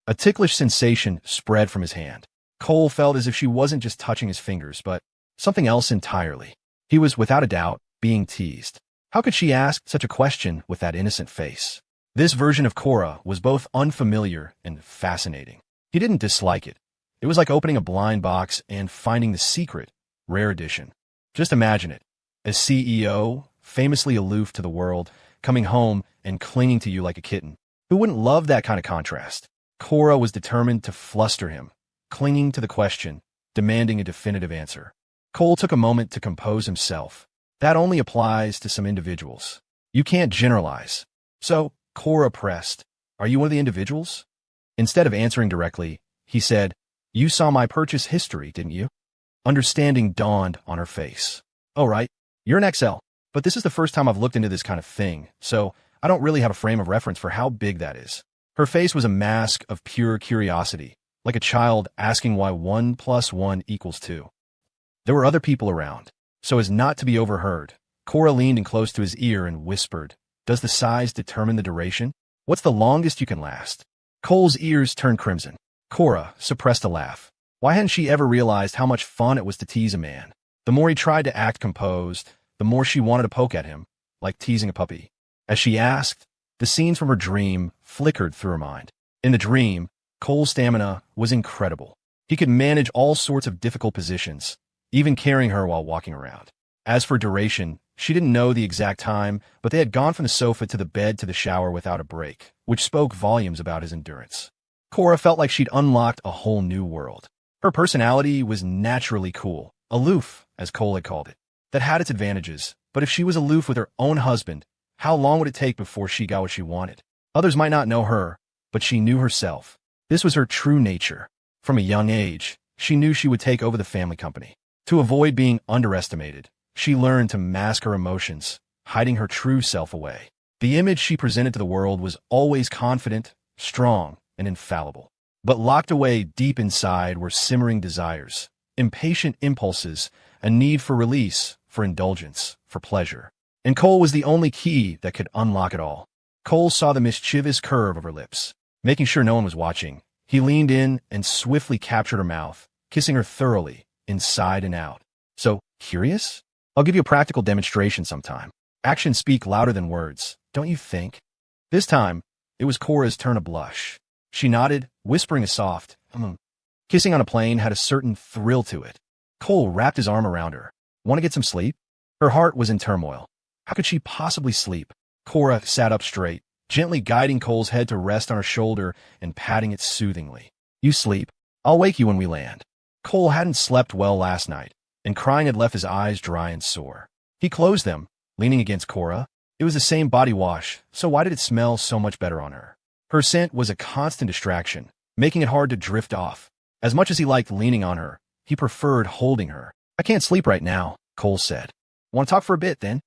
A ticklish sensation spread from his hand. Cole felt as if she wasn't just touching his fingers, but something else entirely. He was, without a doubt, being teased. How could she ask such a question with that innocent face? This version of Cora was both unfamiliar and fascinating. He didn't dislike it. It was like opening a blind box and finding the secret, rare edition. Just imagine it. As CEO, famously aloof to the world, coming home and clinging to you like a kitten. Who wouldn't love that kind of contrast? Cora was determined to fluster him, clinging to the question, demanding a definitive answer. Cole took a moment to compose himself. That only applies to some individuals. You can't generalize. So, Cora pressed, are you one of the individuals? Instead of answering directly, he said, you saw my purchase history, didn't you? Understanding dawned on her face. Oh, right. You're an XL. But this is the first time I've looked into this kind of thing, so I don't really have a frame of reference for how big that is. Her face was a mask of pure curiosity, like a child asking why 1 + 1 = 2. There were other people around. So as not to be overheard, Cora leaned in close to his ear and whispered, does the size determine the duration? What's the longest you can last? Cole's ears turned crimson. Cora suppressed a laugh. Why hadn't she ever realized how much fun it was to tease a man? The more he tried to act composed, the more she wanted to poke at him, like teasing a puppy. As she asked, the scenes from her dream flickered through her mind. In the dream, Cole's stamina was incredible. He could manage all sorts of difficult positions, even carrying her while walking around. As for duration, she didn't know the exact time, but they had gone from the sofa to the bed to the shower without a break, which spoke volumes about his endurance. Cora felt like she'd unlocked a whole new world. Her personality was naturally cool, aloof, as Cole had called it. That had its advantages, but if she was aloof with her own husband, how long would it take before she got what she wanted? Others might not know her, but she knew herself. This was her true nature. From a young age, she knew she would take over the family company. To avoid being underestimated, she learned to mask her emotions, hiding her true self away. The image she presented to the world was always confident, strong, and infallible. But locked away deep inside were simmering desires, impatient impulses, a need for release, for indulgence, for pleasure. And Cole was the only key that could unlock it all. Cole saw the mischievous curve of her lips. Making sure no one was watching, he leaned in and swiftly captured her mouth, kissing her thoroughly, inside and out. So, curious? I'll give you a practical demonstration sometime. Actions speak louder than words, don't you think? This time, It was Cora's turn to blush. She nodded, whispering a soft, Kissing on a plane had a certain thrill to it. Cole wrapped his arm around her. Want to get some sleep? Her heart was in turmoil. How could she possibly sleep? Cora sat up straight, gently guiding Cole's head to rest on her shoulder and patting it soothingly. You sleep. I'll wake you when we land. Cole hadn't slept well last night, and crying had left his eyes dry and sore. He closed them, leaning against Cora. It was the same body wash, so why did it smell so much better on her? Her scent was a constant distraction, making it hard to drift off. As much as he liked leaning on her, he preferred holding her. I can't sleep right now, Cole said. Want to talk for a bit, then?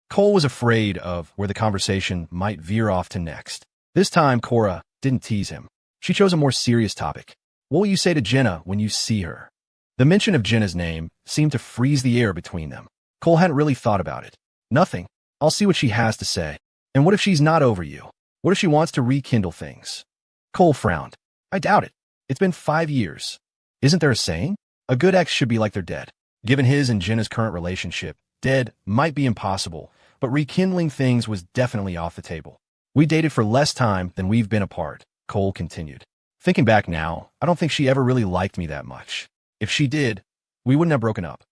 Cole was afraid of where the conversation might veer off to next. This time, Cora didn't tease him. She chose a more serious topic. What will you say to Jenna when you see her? The mention of Jenna's name seemed to freeze the air between them. Cole hadn't really thought about it. Nothing. I'll see what she has to say. And what if she's not over you? What if she wants to rekindle things? Cole frowned. I doubt it. It's been 5 years. Isn't there a saying? A good ex should be like they're dead. Given his and Jenna's current relationship, dead might be impossible, but rekindling things was definitely off the table. We dated for less time than we've been apart, Cole continued. Thinking back now, I don't think she ever really liked me that much. If she did, we wouldn't have broken up.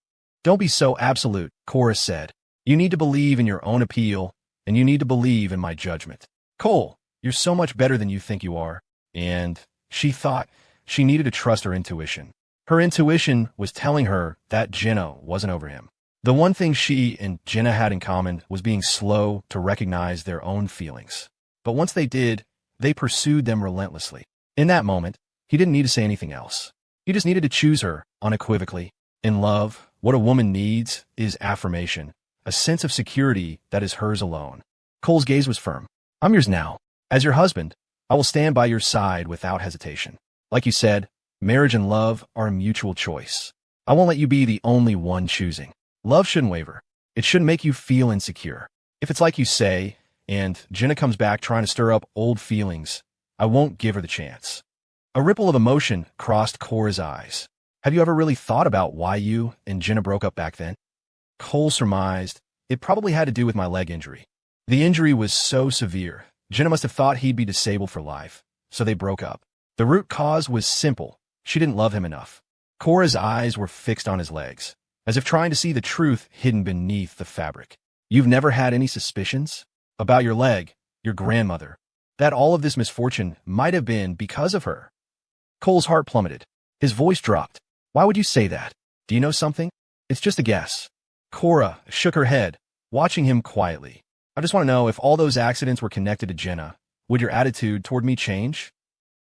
Don't be so absolute, Cora said. You need to believe in your own appeal, and you need to believe in my judgment. Cole, you're so much better than you think you are. And she thought she needed to trust her intuition. Her intuition was telling her that Jenna wasn't over him. The one thing she and Jenna had in common was being slow to recognize their own feelings. But once they did, they pursued them relentlessly. In that moment, he didn't need to say anything else. He just needed to choose her unequivocally. In love, what a woman needs is affirmation, a sense of security that is hers alone. Cole's gaze was firm. I'm yours now. As your husband, I will stand by your side without hesitation. Like you said, marriage and love are a mutual choice. I won't let you be the only one choosing. Love shouldn't waver. It shouldn't make you feel insecure. If it's like you say, and Jenna comes back trying to stir up old feelings, I won't give her the chance. A ripple of emotion crossed Cora's eyes. Have you ever really thought about why you and Jenna broke up back then? Cole surmised it probably had to do with my leg injury. The injury was so severe, Jenna must have thought he'd be disabled for life, so they broke up. The root cause was simple. She didn't love him enough. Cora's eyes were fixed on his legs, as if trying to see the truth hidden beneath the fabric. You've never had any suspicions? About your leg, your grandmother, that all of this misfortune might have been because of her? Cole's heart plummeted. His voice dropped. Why would you say that? Do you know something? It's just a guess. Cora shook her head, watching him quietly. I just want to know if all those accidents were connected to Jenna. Would your attitude toward me change?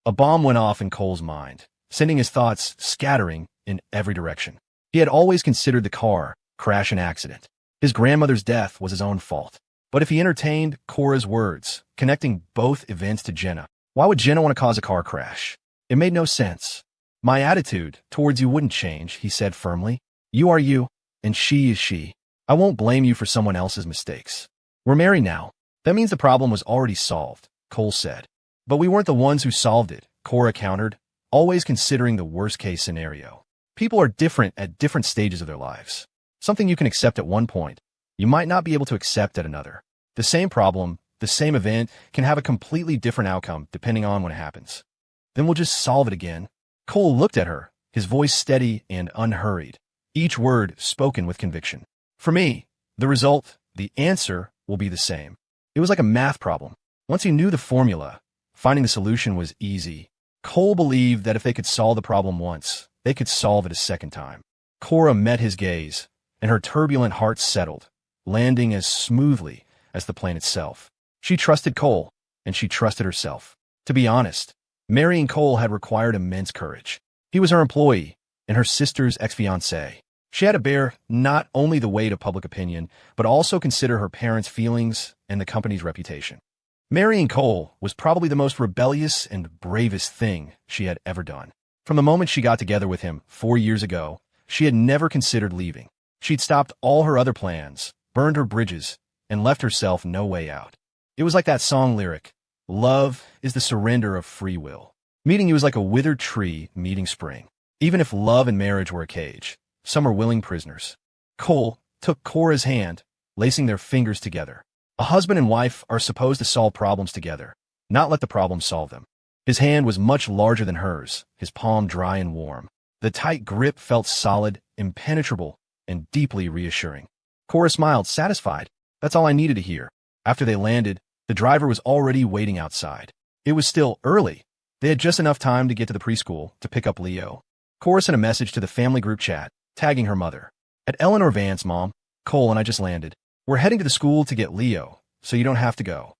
A bomb went off in Cole's mind, sending his thoughts scattering in every direction. He had always considered the car crash an accident. His grandmother's death was his own fault. But if he entertained Cora's words, connecting both events to Jenna, why would Jenna want to cause a car crash? It made no sense. My attitude towards you wouldn't change, he said firmly. You are you, and she is she. I won't blame you for someone else's mistakes. We're married now. That means the problem was already solved, Cole said. But we weren't the ones who solved it, Cora countered, always considering the worst-case scenario. People are different at different stages of their lives. Something you can accept at one point, you might not be able to accept at another. The same problem, the same event, can have a completely different outcome depending on when it happens. Then we'll just solve it again. Cole looked at her, his voice steady and unhurried, each word spoken with conviction. For me, the result, the answer, will be the same. It was like a math problem. Once he knew the formula, finding the solution was easy. Cole believed that if they could solve the problem once, they could solve it a second time. Cora met his gaze, and her turbulent heart settled, landing as smoothly as the plane itself. She trusted Cole, and she trusted herself. To be honest, marrying Cole had required immense courage. He was her employee, and her sister's ex-fiancé. She had to bear not only the weight of public opinion, but also consider her parents' feelings and the company's reputation. Marrying Cole was probably the most rebellious and bravest thing she had ever done. From the moment she got together with him 4 years ago, she had never considered leaving. She'd stopped all her other plans, burned her bridges, and left herself no way out. It was like that song lyric, love is the surrender of free will. Meeting you is like a withered tree meeting spring. Even if love and marriage were a cage, some are willing prisoners. Cole took Cora's hand, lacing their fingers together. A husband and wife are supposed to solve problems together, not let the problem solve them. His hand was much larger than hers, his palm dry and warm. The tight grip felt solid, impenetrable, and deeply reassuring. Cora smiled, satisfied. That's all I needed to hear. After they landed, the driver was already waiting outside. It was still early. They had just enough time to get to the preschool to pick up Leo. Cora sent a message to the family group chat, tagging her mother. At Eleanor Vance, Mom, Cole and I just landed. We're heading to the school to get Leo, so you don't have to go.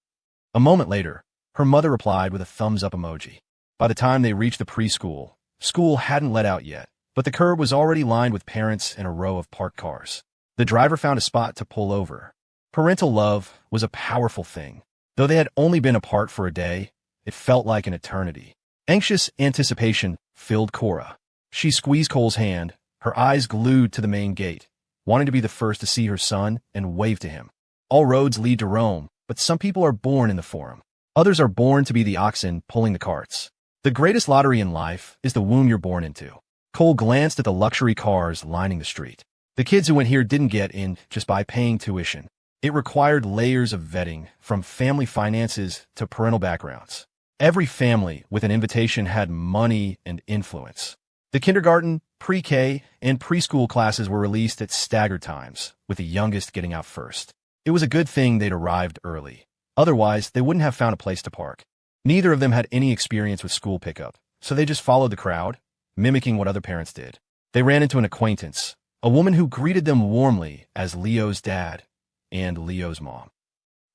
A moment later, her mother replied with a thumbs-up emoji. By the time they reached the preschool, school hadn't let out yet, but the curb was already lined with parents and a row of parked cars. The driver found a spot to pull over. Parental love was a powerful thing. Though they had only been apart for a day, it felt like an eternity. Anxious anticipation filled Cora. She squeezed Cole's hand, her eyes glued to the main gate, wanting to be the first to see her son and wave to him. All roads lead to Rome, but some people are born in the Forum. Others are born to be the oxen pulling the carts. The greatest lottery in life is the womb you're born into. Cole glanced at the luxury cars lining the street. The kids who went here didn't get in just by paying tuition. It required layers of vetting, from family finances to parental backgrounds. Every family with an invitation had money and influence. The kindergarten, pre-K, and preschool classes were released at staggered times, with the youngest getting out first. It was a good thing they'd arrived early. Otherwise, they wouldn't have found a place to park. Neither of them had any experience with school pickup, so they just followed the crowd, mimicking what other parents did. They ran into an acquaintance, a woman who greeted them warmly as Leo's dad and Leo's mom.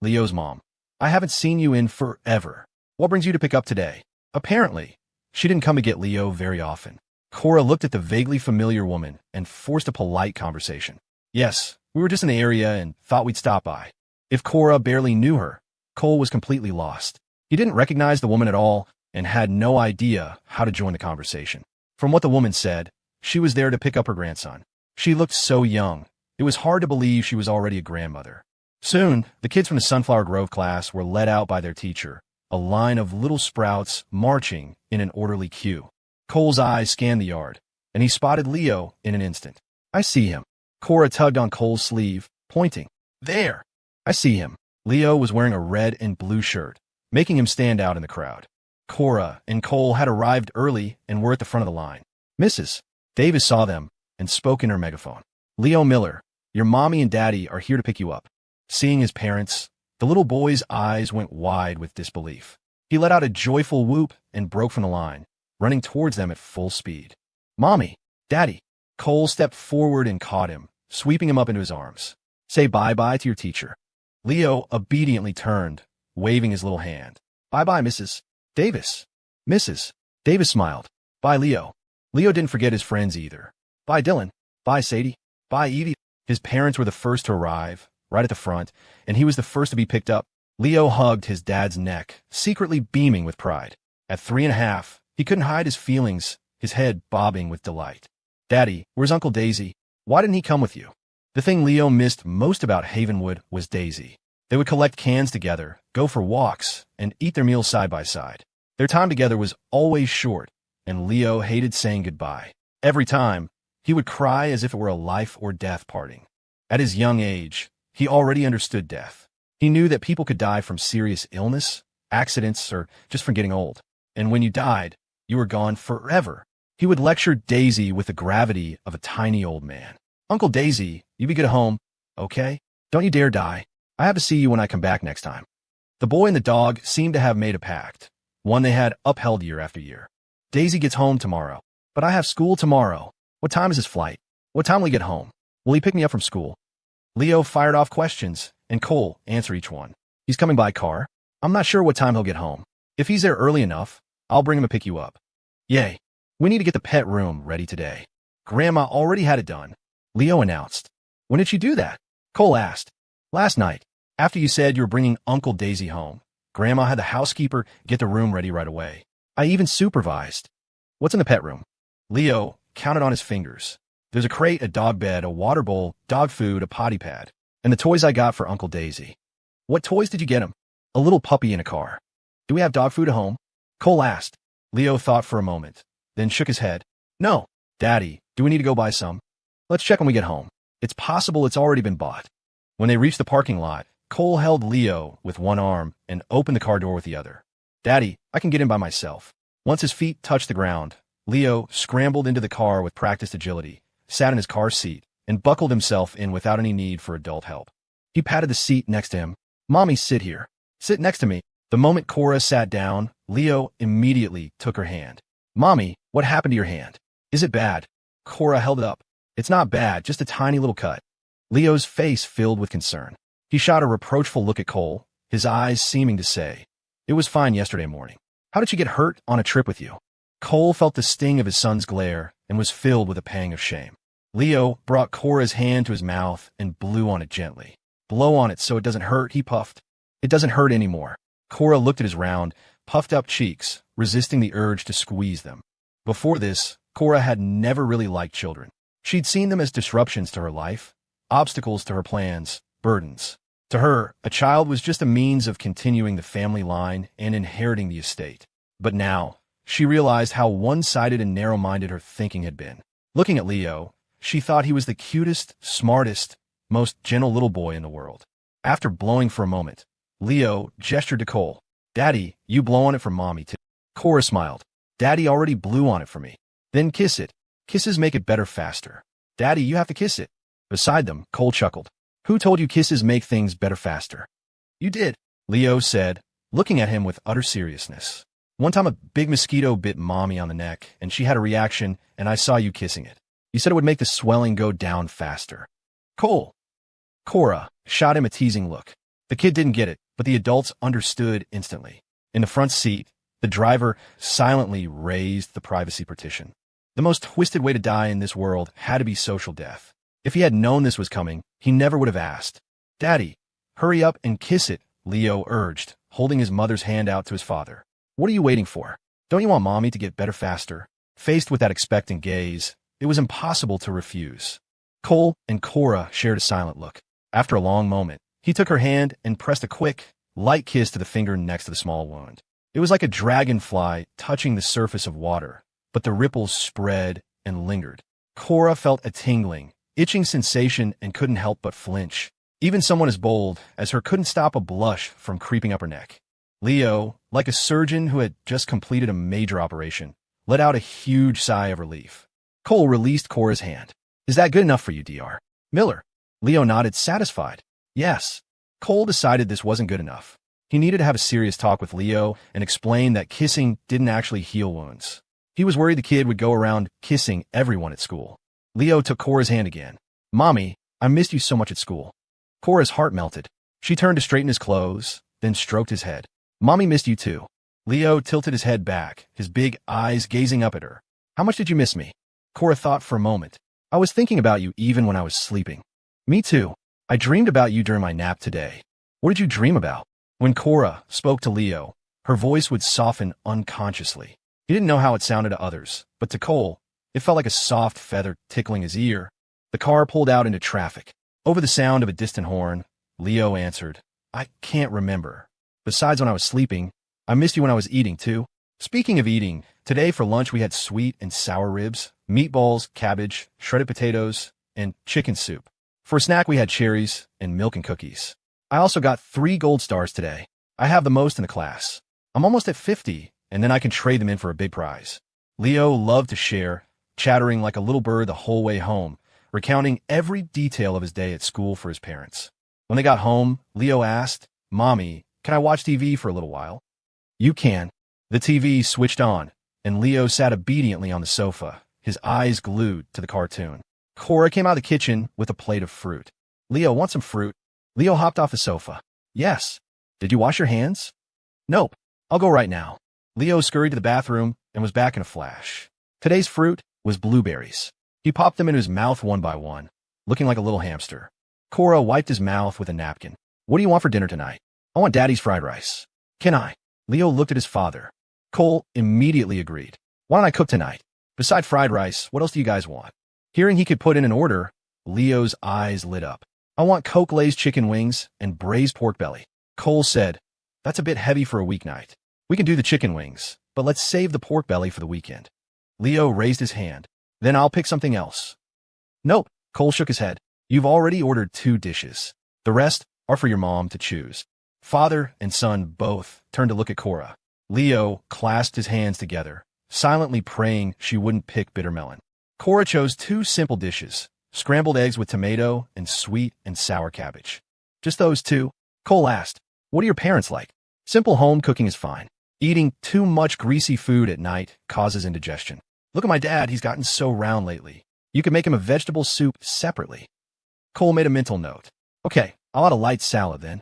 Leo's mom, I haven't seen you in forever. What brings you to pick up today? Apparently, she didn't come to get Leo very often. Cora looked at the vaguely familiar woman and forced a polite conversation. Yes, we were just in the area and thought we'd stop by. If Cora barely knew her, Cole was completely lost. He didn't recognize the woman at all and had no idea how to join the conversation. From what the woman said, she was there to pick up her grandson. She looked so young, it was hard to believe she was already a grandmother. Soon, the kids from the Sunflower Grove class were led out by their teacher, a line of little sprouts marching in an orderly queue. Cole's eyes scanned the yard, and he spotted Leo in an instant. I see him. Cora tugged on Cole's sleeve, pointing. There! I see him. Leo was wearing a red and blue shirt, making him stand out in the crowd. Cora and Cole had arrived early and were at the front of the line. Mrs. Davis saw them and spoke in her megaphone. Leo Miller, your mommy and daddy are here to pick you up. Seeing his parents, the little boy's eyes went wide with disbelief. He let out a joyful whoop and broke from the line, running towards them at full speed. Mommy, Daddy. Cole stepped forward and caught him, sweeping him up into his arms. Say bye-bye to your teacher. Leo obediently turned, waving his little hand. Bye-bye, Mrs. Davis. Mrs. Davis smiled. Bye, Leo. Leo didn't forget his friends either. Bye, Dylan. Bye, Sadie. Bye, Evie. His parents were the first to arrive, right at the front, and he was the first to be picked up. Leo hugged his dad's neck, secretly beaming with pride. At 3.5, he couldn't hide his feelings, his head bobbing with delight. Daddy, where's Uncle Daisy? Why didn't he come with you? The thing Leo missed most about Havenwood was Daisy. They would collect cans together, go for walks, and eat their meals side by side. Their time together was always short, and Leo hated saying goodbye. Every time, he would cry as if it were a life or death parting. At his young age, he already understood death. He knew that people could die from serious illness, accidents, or just from getting old. And when you died, you were gone forever. He would lecture Daisy with the gravity of a tiny old man. Uncle Daisy, you be good at home, okay? Don't you dare die. I have to see you when I come back next time. The boy and the dog seemed to have made a pact, one they had upheld year after year. Daisy gets home tomorrow, but I have school tomorrow. What time is his flight? What time will he get home? Will he pick me up from school? Leo fired off questions, and Cole answered each one. He's coming by car. I'm not sure what time he'll get home. If he's there early enough, I'll bring him to pick you up. Yay. We need to get the pet room ready today. Grandma already had it done, Leo announced. When did she do that? Cole asked. Last night, after you said you were bringing Uncle Daisy home. Grandma had the housekeeper get the room ready right away. I even supervised. What's in the pet room? Leo counted on his fingers. There's a crate, a dog bed, a water bowl, dog food, a potty pad, and the toys I got for Uncle Daisy. What toys did you get him? A little puppy in a car. Do we have dog food at home? Cole asked. Leo thought for a moment, then shook his head. No. Daddy, do we need to go buy some? Let's check when we get home. It's possible it's already been bought. When they reached the parking lot, Cole held Leo with one arm and opened the car door with the other. Daddy, I can get in by myself. Once his feet touched the ground, Leo scrambled into the car with practiced agility, sat in his car seat, and buckled himself in without any need for adult help. He patted the seat next to him. Mommy, sit here. Sit next to me. The moment Cora sat down, Leo immediately took her hand. Mommy, what happened to your hand? Is it bad? Cora held it up. It's not bad, just a tiny little cut. Leo's face filled with concern. He shot a reproachful look at Cole, his eyes seeming to say, "It was fine yesterday morning. How did you get hurt on a trip with you?" Cole felt the sting of his son's glare and was filled with a pang of shame. Leo brought Cora's hand to his mouth and blew on it gently. "Blow on it so it doesn't hurt," he puffed. "It doesn't hurt anymore." Cora looked at his round, puffed-up cheeks, resisting the urge to squeeze them. Before this, Cora had never really liked children. She'd seen them as disruptions to her life, obstacles to her plans, burdens. To her, a child was just a means of continuing the family line and inheriting the estate. But now, she realized how one-sided and narrow-minded her thinking had been. Looking at Leo, she thought he was the cutest, smartest, most gentle little boy in the world. After blowing for a moment, Leo gestured to Cole. "Daddy, you blow on it for Mommy, too." Cora smiled. "Daddy already blew on it for me." "Then kiss it. Kisses make it better faster." "Daddy, you have to kiss it." Beside them, Cole chuckled. "Who told you kisses make things better faster?" "You did," Leo said, looking at him with utter seriousness. "One time a big mosquito bit Mommy on the neck, and she had a reaction, and I saw you kissing it. You said it would make the swelling go down faster." Cole. Cora shot him a teasing look. The kid didn't get it, but the adults understood instantly. In the front seat, the driver silently raised the privacy partition. The most twisted way to die in this world had to be social death. If he had known this was coming, he never would have asked. "Daddy, hurry up and kiss it," Leo urged, holding his mother's hand out to his father. "What are you waiting for? Don't you want Mommy to get better faster?" Faced with that expectant gaze, it was impossible to refuse. Cole and Cora shared a silent look. After a long moment, he took her hand and pressed a quick, light kiss to the finger next to the small wound. It was like a dragonfly touching the surface of water, but the ripples spread and lingered. Cora felt a tingling, itching sensation and couldn't help but flinch. Even someone as bold as her couldn't stop a blush from creeping up her neck. Leo, like a surgeon who had just completed a major operation, let out a huge sigh of relief. Cole released Cora's hand. "Is that good enough for you, Dr. Miller?" Leo nodded, satisfied. "Yes." Cole decided this wasn't good enough. He needed to have a serious talk with Leo and explain that kissing didn't actually heal wounds. He was worried the kid would go around kissing everyone at school. Leo took Cora's hand again. "Mommy, I missed you so much at school." Cora's heart melted. She turned to straighten his clothes, then stroked his head. "Mommy missed you too." Leo tilted his head back, his big eyes gazing up at her. "How much did you miss me?" Cora thought for a moment. "I was thinking about you even when I was sleeping." "Me too. I dreamed about you during my nap today." "What did you dream about?" When Cora spoke to Leo, her voice would soften unconsciously. He didn't know how it sounded to others, but to Cole, it felt like a soft feather tickling his ear. The car pulled out into traffic. Over the sound of a distant horn, Leo answered, "I can't remember. Besides when I was sleeping, I missed you when I was eating too." Speaking of eating, today for lunch we had sweet and sour ribs, meatballs, cabbage, shredded potatoes, and chicken soup. For a snack we had cherries and milk and cookies. I also got 3 gold stars today. I have the most in the class. I'm almost at 50, and then I can trade them in for a big prize. Leo loved to share, chattering like a little bird the whole way home, recounting every detail of his day at school for his parents. When they got home, Leo asked, "Mommy, can I watch TV for a little while?" "You can." The TV switched on, and Leo sat obediently on the sofa, his eyes glued to the cartoon. Cora came out of the kitchen with a plate of fruit. "Leo, want some fruit?" Leo hopped off the sofa. "Yes." "Did you wash your hands?" "Nope. I'll go right now." Leo scurried to the bathroom and was back in a flash. Today's fruit was blueberries. He popped them into his mouth one by one, looking like a little hamster. Cora wiped his mouth with a napkin. "What do you want for dinner tonight?" "I want Daddy's fried rice." "Can I?" Leo looked at his father. Cole immediately agreed. "Why don't I cook tonight? Beside fried rice, what else do you guys want?" Hearing he could put in an order, Leo's eyes lit up. "I want Coke Lay's chicken wings and braised pork belly." Cole said, "That's a bit heavy for a weeknight. We can do the chicken wings, but let's save the pork belly for the weekend." Leo raised his hand. "Then I'll pick something else." "Nope," Cole shook his head. "You've already ordered 2 dishes. The rest are for your mom to choose." Father and son both turned to look at Cora. Leo clasped his hands together, silently praying she wouldn't pick bitter melon. Cora chose two simple dishes, scrambled eggs with tomato and sweet and sour cabbage. Just those two? Cole asked. What are your parents like? Simple home cooking is fine. Eating too much greasy food at night causes indigestion. Look at my dad, he's gotten so round lately. You could make him a vegetable soup separately. Cole made a mental note. Okay, I'll add a light salad then.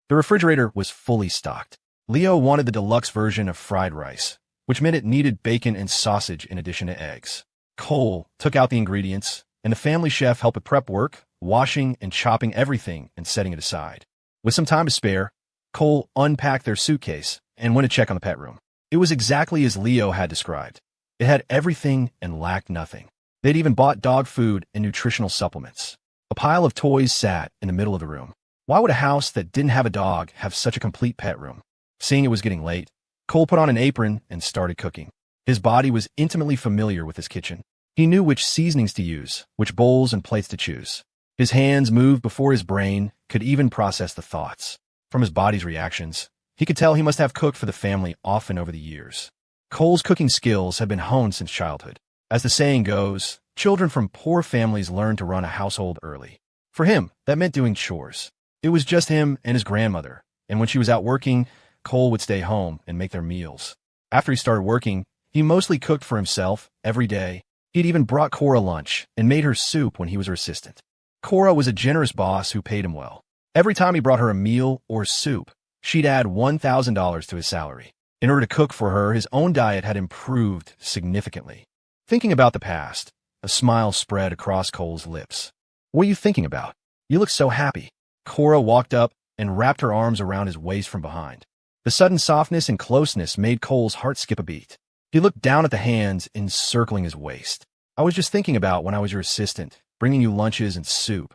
The refrigerator was fully stocked. Leo wanted the deluxe version of fried rice, which meant it needed bacon and sausage in addition to eggs. Cole took out the ingredients, and the family chef helped with prep work, washing and chopping everything and setting it aside. With some time to spare, Cole unpacked their suitcase and went to check on the pet room. It was exactly as Leo had described. It had everything and lacked nothing. They'd even bought dog food and nutritional supplements. A pile of toys sat in the middle of the room. Why would a house that didn't have a dog have such a complete pet room? Seeing it was getting late, Cole put on an apron and started cooking. His body was intimately familiar with his kitchen. He knew which seasonings to use, which bowls and plates to choose. His hands moved before his brain could even process the thoughts. From his body's reactions, he could tell he must have cooked for the family often over the years. Cole's cooking skills had been honed since childhood. As the saying goes, children from poor families learn to run a household early. For him, that meant doing chores. It was just him and his grandmother, and when she was out working, Cole would stay home and make their meals. After he started working, he mostly cooked for himself every day. He'd even brought Cora lunch and made her soup when he was her assistant. Cora was a generous boss who paid him well. Every time he brought her a meal or soup, she'd add $1,000 to his salary. In order to cook for her, his own diet had improved significantly. Thinking about the past, a smile spread across Cole's lips. What are you thinking about? You look so happy. Cora walked up and wrapped her arms around his waist from behind. The sudden softness and closeness made Cole's heart skip a beat. He looked down at the hands encircling his waist. I was just thinking about when I was your assistant, bringing you lunches and soup.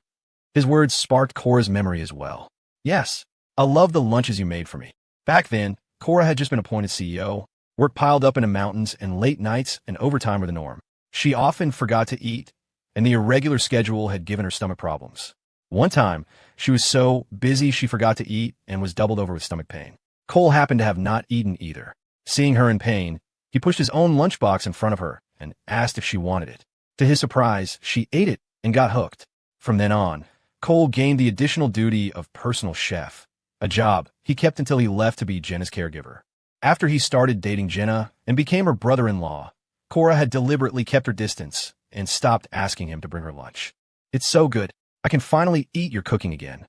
His words sparked Cora's memory as well. Yes, I love the lunches you made for me. Back then, Cora had just been appointed CEO. Work piled up in the mountains, and late nights and overtime were the norm. She often forgot to eat, and the irregular schedule had given her stomach problems. One time, she was so busy she forgot to eat and was doubled over with stomach pain. Cole happened to have not eaten either. Seeing her in pain, he pushed his own lunchbox in front of her and asked if she wanted it. To his surprise, she ate it and got hooked. From then on, Cole gained the additional duty of personal chef, a job he kept until he left to be Jenna's caregiver. After he started dating Jenna and became her brother-in-law, Cora had deliberately kept her distance and stopped asking him to bring her lunch. It's so good. I can finally eat your cooking again.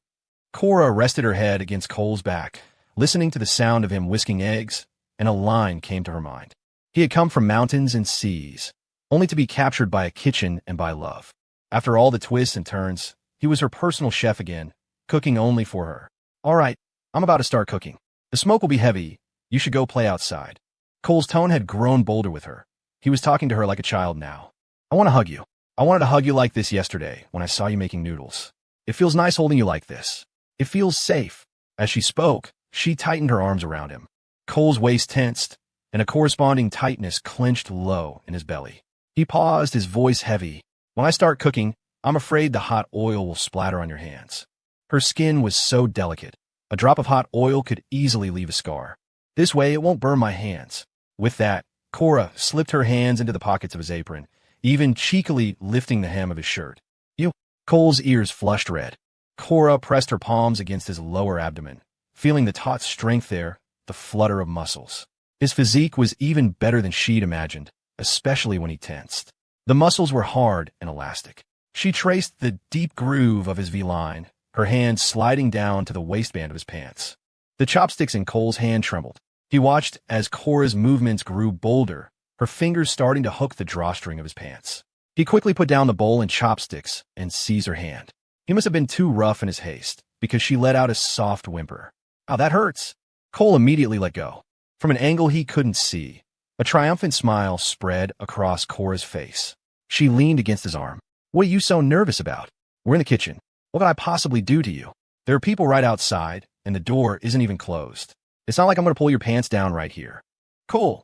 Cora rested her head against Cole's back, listening to the sound of him whisking eggs, and a line came to her mind. He had come from mountains and seas, only to be captured by a kitchen and by love. After all the twists and turns, he was her personal chef again, cooking only for her. All right, I'm about to start cooking. The smoke will be heavy. You should go play outside. Cole's tone had grown bolder with her. He was talking to her like a child now. I want to hug you. I wanted to hug you like this yesterday when I saw you making noodles. It feels nice holding you like this. It feels safe. As she spoke, she tightened her arms around him. Cole's waist tensed, and a corresponding tightness clenched low in his belly. He paused, his voice heavy. When I start cooking, I'm afraid the hot oil will splatter on your hands. Her skin was so delicate. A drop of hot oil could easily leave a scar. This way, it won't burn my hands. With that, Cora slipped her hands into the pockets of his apron, even cheekily lifting the hem of his shirt. You. Cole's ears flushed red. Cora pressed her palms against his lower abdomen, feeling the taut strength there, the flutter of muscles. His physique was even better than she'd imagined, especially when he tensed. The muscles were hard and elastic. She traced the deep groove of his V-line, her hand sliding down to the waistband of his pants. The chopsticks in Cole's hand trembled. He watched as Cora's movements grew bolder, her fingers starting to hook the drawstring of his pants. He quickly put down the bowl and chopsticks and seized her hand. He must have been too rough in his haste, because she let out a soft whimper. "Ow, that hurts." Cole immediately let go. From an angle he couldn't see, a triumphant smile spread across Cora's face. She leaned against his arm. "What are you so nervous about? We're in the kitchen. What could I possibly do to you? There are people right outside, and the door isn't even closed. It's not like I'm going to pull your pants down right here." Cole.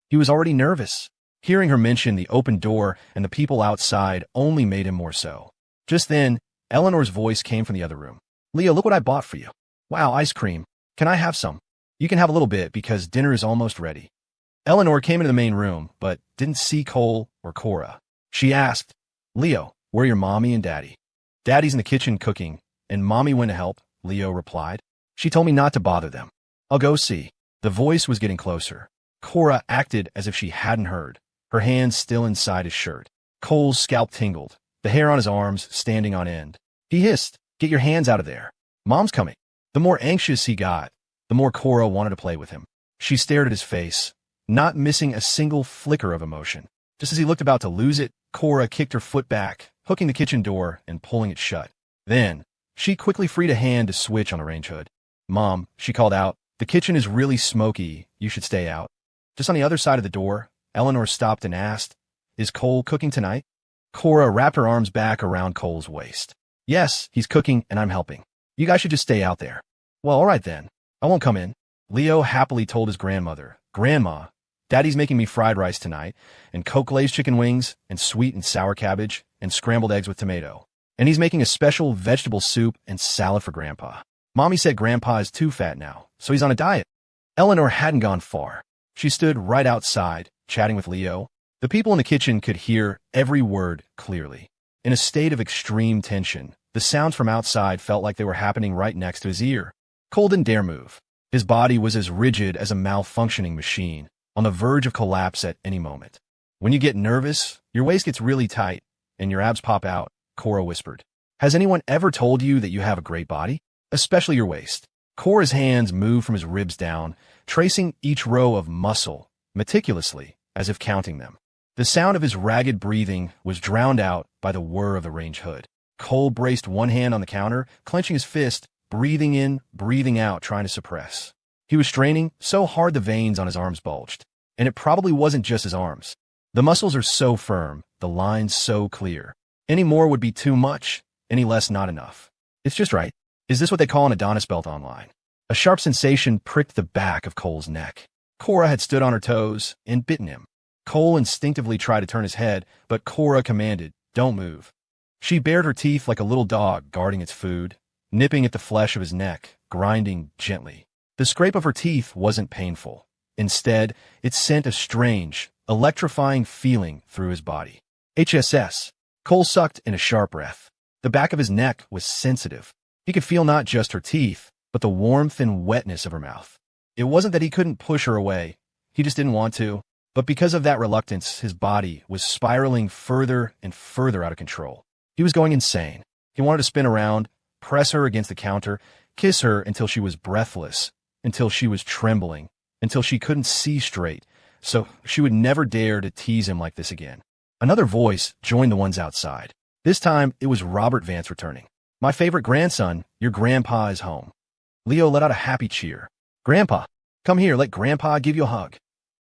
He was already nervous. Hearing her mention the open door and the people outside only made him more so. Just then, Eleanor's voice came from the other room. "Leah, look what I bought for you. Wow, ice cream. Can I have some?" You can have a little bit because dinner is almost ready. Eleanor came into the main room, but didn't see Cole or Cora. She asked, Leo, where are your mommy and daddy? Daddy's in the kitchen cooking, and mommy went to help, Leo replied. She told me not to bother them. I'll go see. The voice was getting closer. Cora acted as if she hadn't heard, her hands still inside his shirt. Cole's scalp tingled, the hair on his arms standing on end. He hissed, get your hands out of there. Mom's coming. The more anxious he got, the more Cora wanted to play with him. She stared at his face, not missing a single flicker of emotion. Just as he looked about to lose it, Cora kicked her foot back, hooking the kitchen door and pulling it shut. Then, she quickly freed a hand to switch on the range hood. Mom, she called out, the kitchen is really smoky. You should stay out. Just on the other side of the door, Eleanor stopped and asked, is Cole cooking tonight? Cora wrapped her arms back around Cole's waist. Yes, he's cooking and I'm helping. You guys should just stay out there. Well, all right then. I won't come in. Leo happily told his grandmother, Grandma, Daddy's making me fried rice tonight, and Coke-glazed chicken wings, and sweet and sour cabbage, and scrambled eggs with tomato. And he's making a special vegetable soup and salad for Grandpa. Mommy said Grandpa is too fat now, so he's on a diet. Eleanor hadn't gone far. She stood right outside, chatting with Leo. The people in the kitchen could hear every word clearly. In a state of extreme tension, the sounds from outside felt like they were happening right next to his ear. Cole didn't dare move. His body was as rigid as a malfunctioning machine, on the verge of collapse at any moment. When you get nervous, your waist gets really tight, and your abs pop out, Cora whispered. Has anyone ever told you that you have a great body? Especially your waist. Cora's hands moved from his ribs down, tracing each row of muscle, meticulously, as if counting them. The sound of his ragged breathing was drowned out by the whir of the range hood. Cole braced one hand on the counter, clenching his fist, breathing in, breathing out, trying to suppress. He was straining so hard the veins on his arms bulged. And it probably wasn't just his arms. The muscles are so firm, the lines so clear. Any more would be too much, any less not enough. It's just right. Is this what they call an Adonis belt online? A sharp sensation pricked the back of Cole's neck. Cora had stood on her toes and bitten him. Cole instinctively tried to turn his head, but Cora commanded, don't move. She bared her teeth like a little dog guarding its food, nipping at the flesh of his neck, grinding gently. The scrape of her teeth wasn't painful. Instead, it sent a strange, electrifying feeling through his body. HSS. Cole sucked in a sharp breath. The back of his neck was sensitive. He could feel not just her teeth, but the warmth and wetness of her mouth. It wasn't that he couldn't push her away. He just didn't want to. But because of that reluctance, his body was spiraling further and further out of control. He was going insane. He wanted to spin around, press her against the counter, kiss her until she was breathless, until she was trembling, until she couldn't see straight, so she would never dare to tease him like this again. Another voice joined the ones outside. This time, it was Robert Vance returning. My favorite grandson, your grandpa is home. Leo let out a happy cheer. Grandpa, come here, let Grandpa give you a hug.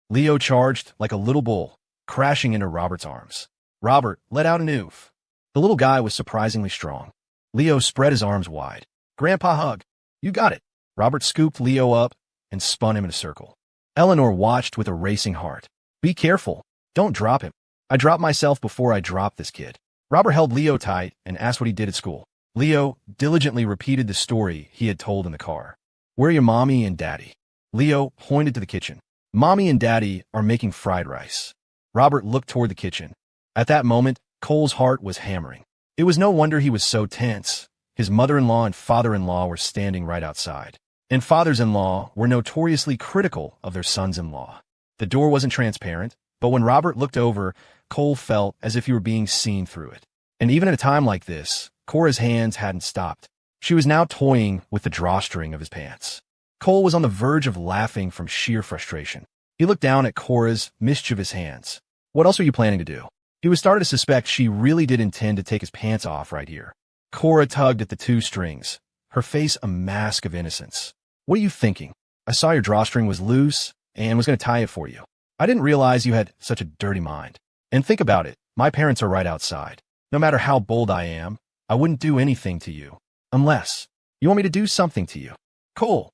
Leo charged like a little bull, crashing into Robert's arms. Robert let out an oof. The little guy was surprisingly strong. Leo spread his arms wide. Grandpa hug. You got it. Robert scooped Leo up and spun him in a circle. Eleanor watched with a racing heart. Be careful. Don't drop him. I dropped myself before I dropped this kid. Robert held Leo tight and asked what he did at school. Leo diligently repeated the story he had told in the car. Where are your mommy and daddy? Leo pointed to the kitchen. Mommy and daddy are making fried rice. Robert looked toward the kitchen. At that moment, Cole's heart was hammering. It was no wonder he was so tense. His mother-in-law and father-in-law were standing right outside. And fathers-in-law were notoriously critical of their sons-in-law. The door wasn't transparent, but when Robert looked over, Cole felt as if he were being seen through it. And even at a time like this, Cora's hands hadn't stopped. She was now toying with the drawstring of his pants. Cole was on the verge of laughing from sheer frustration. He looked down at Cora's mischievous hands. What else are you planning to do? He was starting to suspect she really did intend to take his pants off right here. Cora tugged at the two strings, her face a mask of innocence. What are you thinking? I saw your drawstring was loose and was going to tie it for you. I didn't realize you had such a dirty mind. And think about it. My parents are right outside. No matter how bold I am, I wouldn't do anything to you. Unless you want me to do something to you. Cole.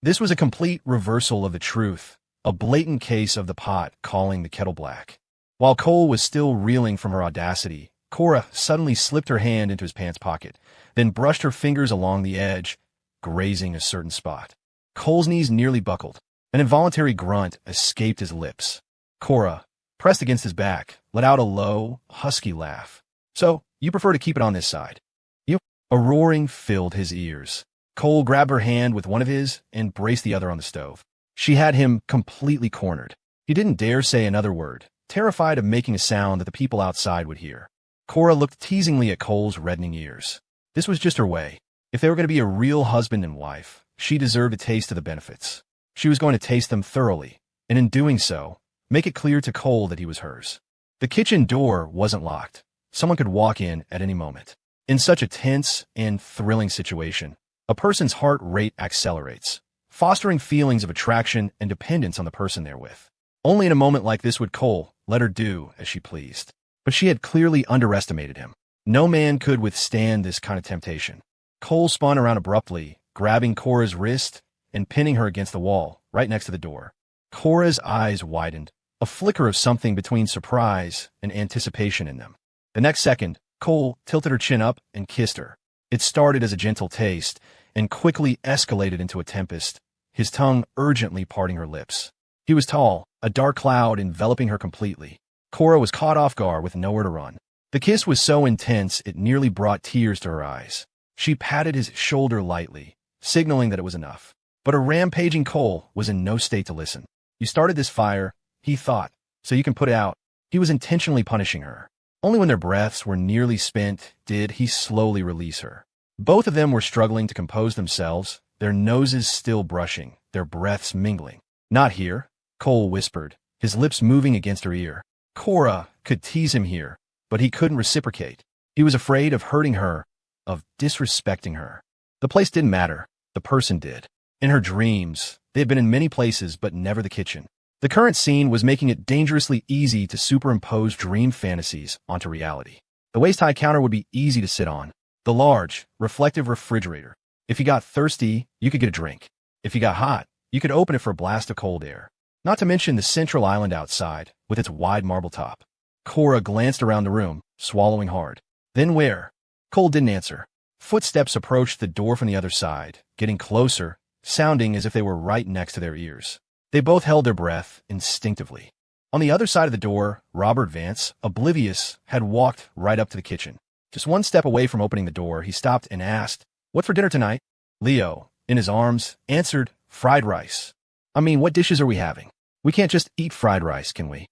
This was a complete reversal of the truth, a blatant case of the pot calling the kettle black. While Cole was still reeling from her audacity, Cora suddenly slipped her hand into his pants pocket, then brushed her fingers along the edge, grazing a certain spot. Cole's knees nearly buckled. An involuntary grunt escaped his lips. Cora, pressed against his back, let out a low, husky laugh. "So, you prefer to keep it on this side?" "You?" A roaring filled his ears. Cole grabbed her hand with one of his and braced the other on the stove. She had him completely cornered. He didn't dare say another word, terrified of making a sound that the people outside would hear. Cora looked teasingly at Cole's reddening ears. This was just her way. If they were going to be a real husband and wife, she deserved a taste of the benefits. She was going to taste them thoroughly, and in doing so, make it clear to Cole that he was hers. The kitchen door wasn't locked. Someone could walk in at any moment. In such a tense and thrilling situation, a person's heart rate accelerates, fostering feelings of attraction and dependence on the person they're with. Only in a moment like this would Cole let her do as she pleased. But she had clearly underestimated him. No man could withstand this kind of temptation. Cole spun around abruptly, grabbing Cora's wrist and pinning her against the wall, right next to the door. Cora's eyes widened, a flicker of something between surprise and anticipation in them. The next second, Cole tilted her chin up and kissed her. It started as a gentle taste and quickly escalated into a tempest, his tongue urgently parting her lips. He was tall, a dark cloud enveloping her completely. Cora was caught off guard with nowhere to run. The kiss was so intense it nearly brought tears to her eyes. She patted his shoulder lightly, signaling that it was enough. But a rampaging Cole was in no state to listen. "You started this fire," he thought, "so you can put it out." He was intentionally punishing her. Only when their breaths were nearly spent did he slowly release her. Both of them were struggling to compose themselves, their noses still brushing, their breaths mingling. "Not here," Cole whispered, his lips moving against her ear. Cora could tease him here, but he couldn't reciprocate. He was afraid of hurting her, of disrespecting her. The place didn't matter. The person did. In her dreams, they had been in many places, but never the kitchen. The current scene was making it dangerously easy to superimpose dream fantasies onto reality. The waist-high counter would be easy to sit on. The large, reflective refrigerator. If you got thirsty, you could get a drink. If you got hot, you could open it for a blast of cold air. Not to mention the central island outside, with its wide marble top. Cora glanced around the room, swallowing hard. "Then where?" Cole didn't answer. Footsteps approached the door from the other side, getting closer, sounding as if they were right next to their ears. They both held their breath instinctively. On the other side of the door, Robert Vance, oblivious, had walked right up to the kitchen. Just one step away from opening the door, he stopped and asked, "What for dinner tonight?" Leo, in his arms, answered, "Fried rice." "I mean, what dishes are we having? We can't just eat fried rice, can we?"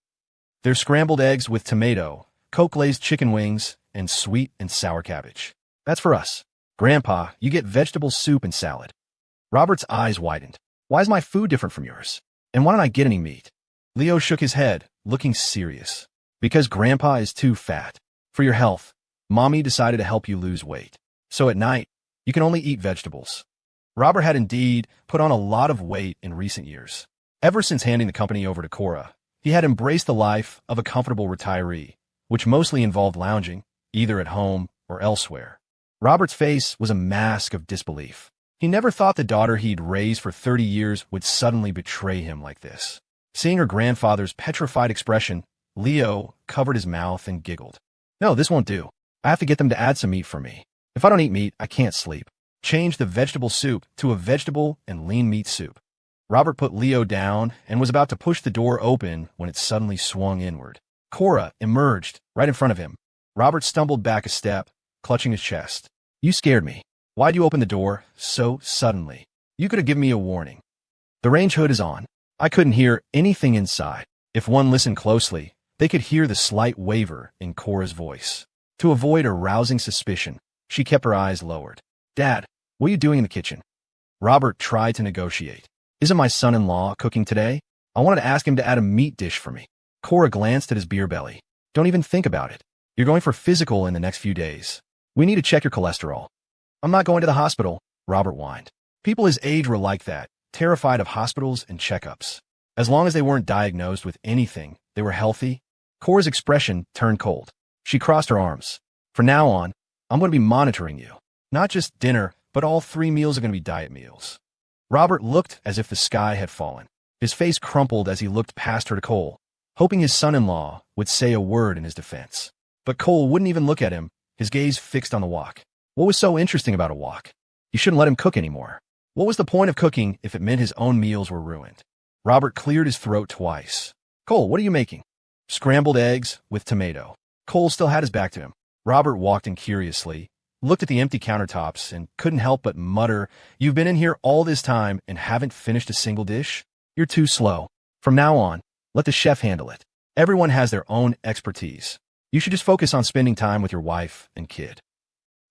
"There's scrambled eggs with tomato, Coke-glazed chicken wings, and sweet and sour cabbage. That's for us. Grandpa, you get vegetable soup and salad." Robert's eyes widened. "Why is my food different from yours? And why don't I get any meat?" Leo shook his head, looking serious. "Because Grandpa is too fat. For your health, Mommy decided to help you lose weight. So at night, you can only eat vegetables." Robert had indeed put on a lot of weight in recent years. Ever since handing the company over to Cora, he had embraced the life of a comfortable retiree, which mostly involved lounging, either at home or elsewhere. Robert's face was a mask of disbelief. He never thought the daughter he'd raised for 30 years would suddenly betray him like this. Seeing her grandfather's petrified expression, Leo covered his mouth and giggled. "No, this won't do. I have to get them to add some meat for me. If I don't eat meat, I can't sleep." Change the vegetable soup to a vegetable and lean meat soup. Robert put Leo down and was about to push the door open when it suddenly swung inward. Cora emerged right in front of him. Robert stumbled back a step, clutching his chest. "You scared me. Why'd you open the door so suddenly? You could have given me a warning." "The range hood is on. I couldn't hear anything inside." If one listened closely, they could hear the slight waver in Cora's voice. To avoid arousing suspicion, she kept her eyes lowered. "Dad, what are you doing in the kitchen?" Robert tried to negotiate. "Isn't my son-in-law cooking today? I wanted to ask him to add a meat dish for me." Cora glanced at his beer belly. "Don't even think about it. You're going for physical in the next few days. We need to check your cholesterol." "I'm not going to the hospital," Robert whined. People his age were like that, terrified of hospitals and checkups. As long as they weren't diagnosed with anything, they were healthy. Cora's expression turned cold. She crossed her arms. "From now on, I'm going to be monitoring you. Not just dinner, but all 3 meals are going to be diet meals." Robert looked as if the sky had fallen. His face crumpled as he looked past her to Cole, hoping his son-in-law would say a word in his defense. But Cole wouldn't even look at him, his gaze fixed on the wok. What was so interesting about a wok? You shouldn't let him cook anymore. What was the point of cooking if it meant his own meals were ruined? Robert cleared his throat twice. Cole, what are you making? Scrambled eggs with tomato. Cole still had his back to him. Robert walked in curiously, looked at the empty countertops, and couldn't help but mutter, "You've been in here all this time and haven't finished a single dish? You're too slow. From now on, let the chef handle it. Everyone has their own expertise. You should just focus on spending time with your wife and kid.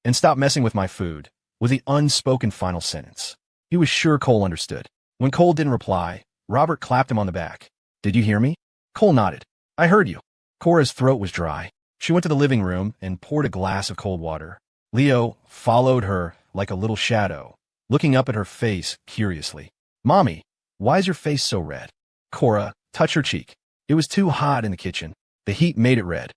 And stop messing with my food," was the unspoken final sentence. He was sure Cole understood. When Cole didn't reply, Robert clapped him on the back. "Did you hear me?" Cole nodded. "I heard you." Cora's throat was dry. She went to the living room and poured a glass of cold water. Leo followed her like a little shadow, looking up at her face curiously. "Mommy, why is your face so red?" Cora touched her cheek. It was too hot in the kitchen. The heat made it red.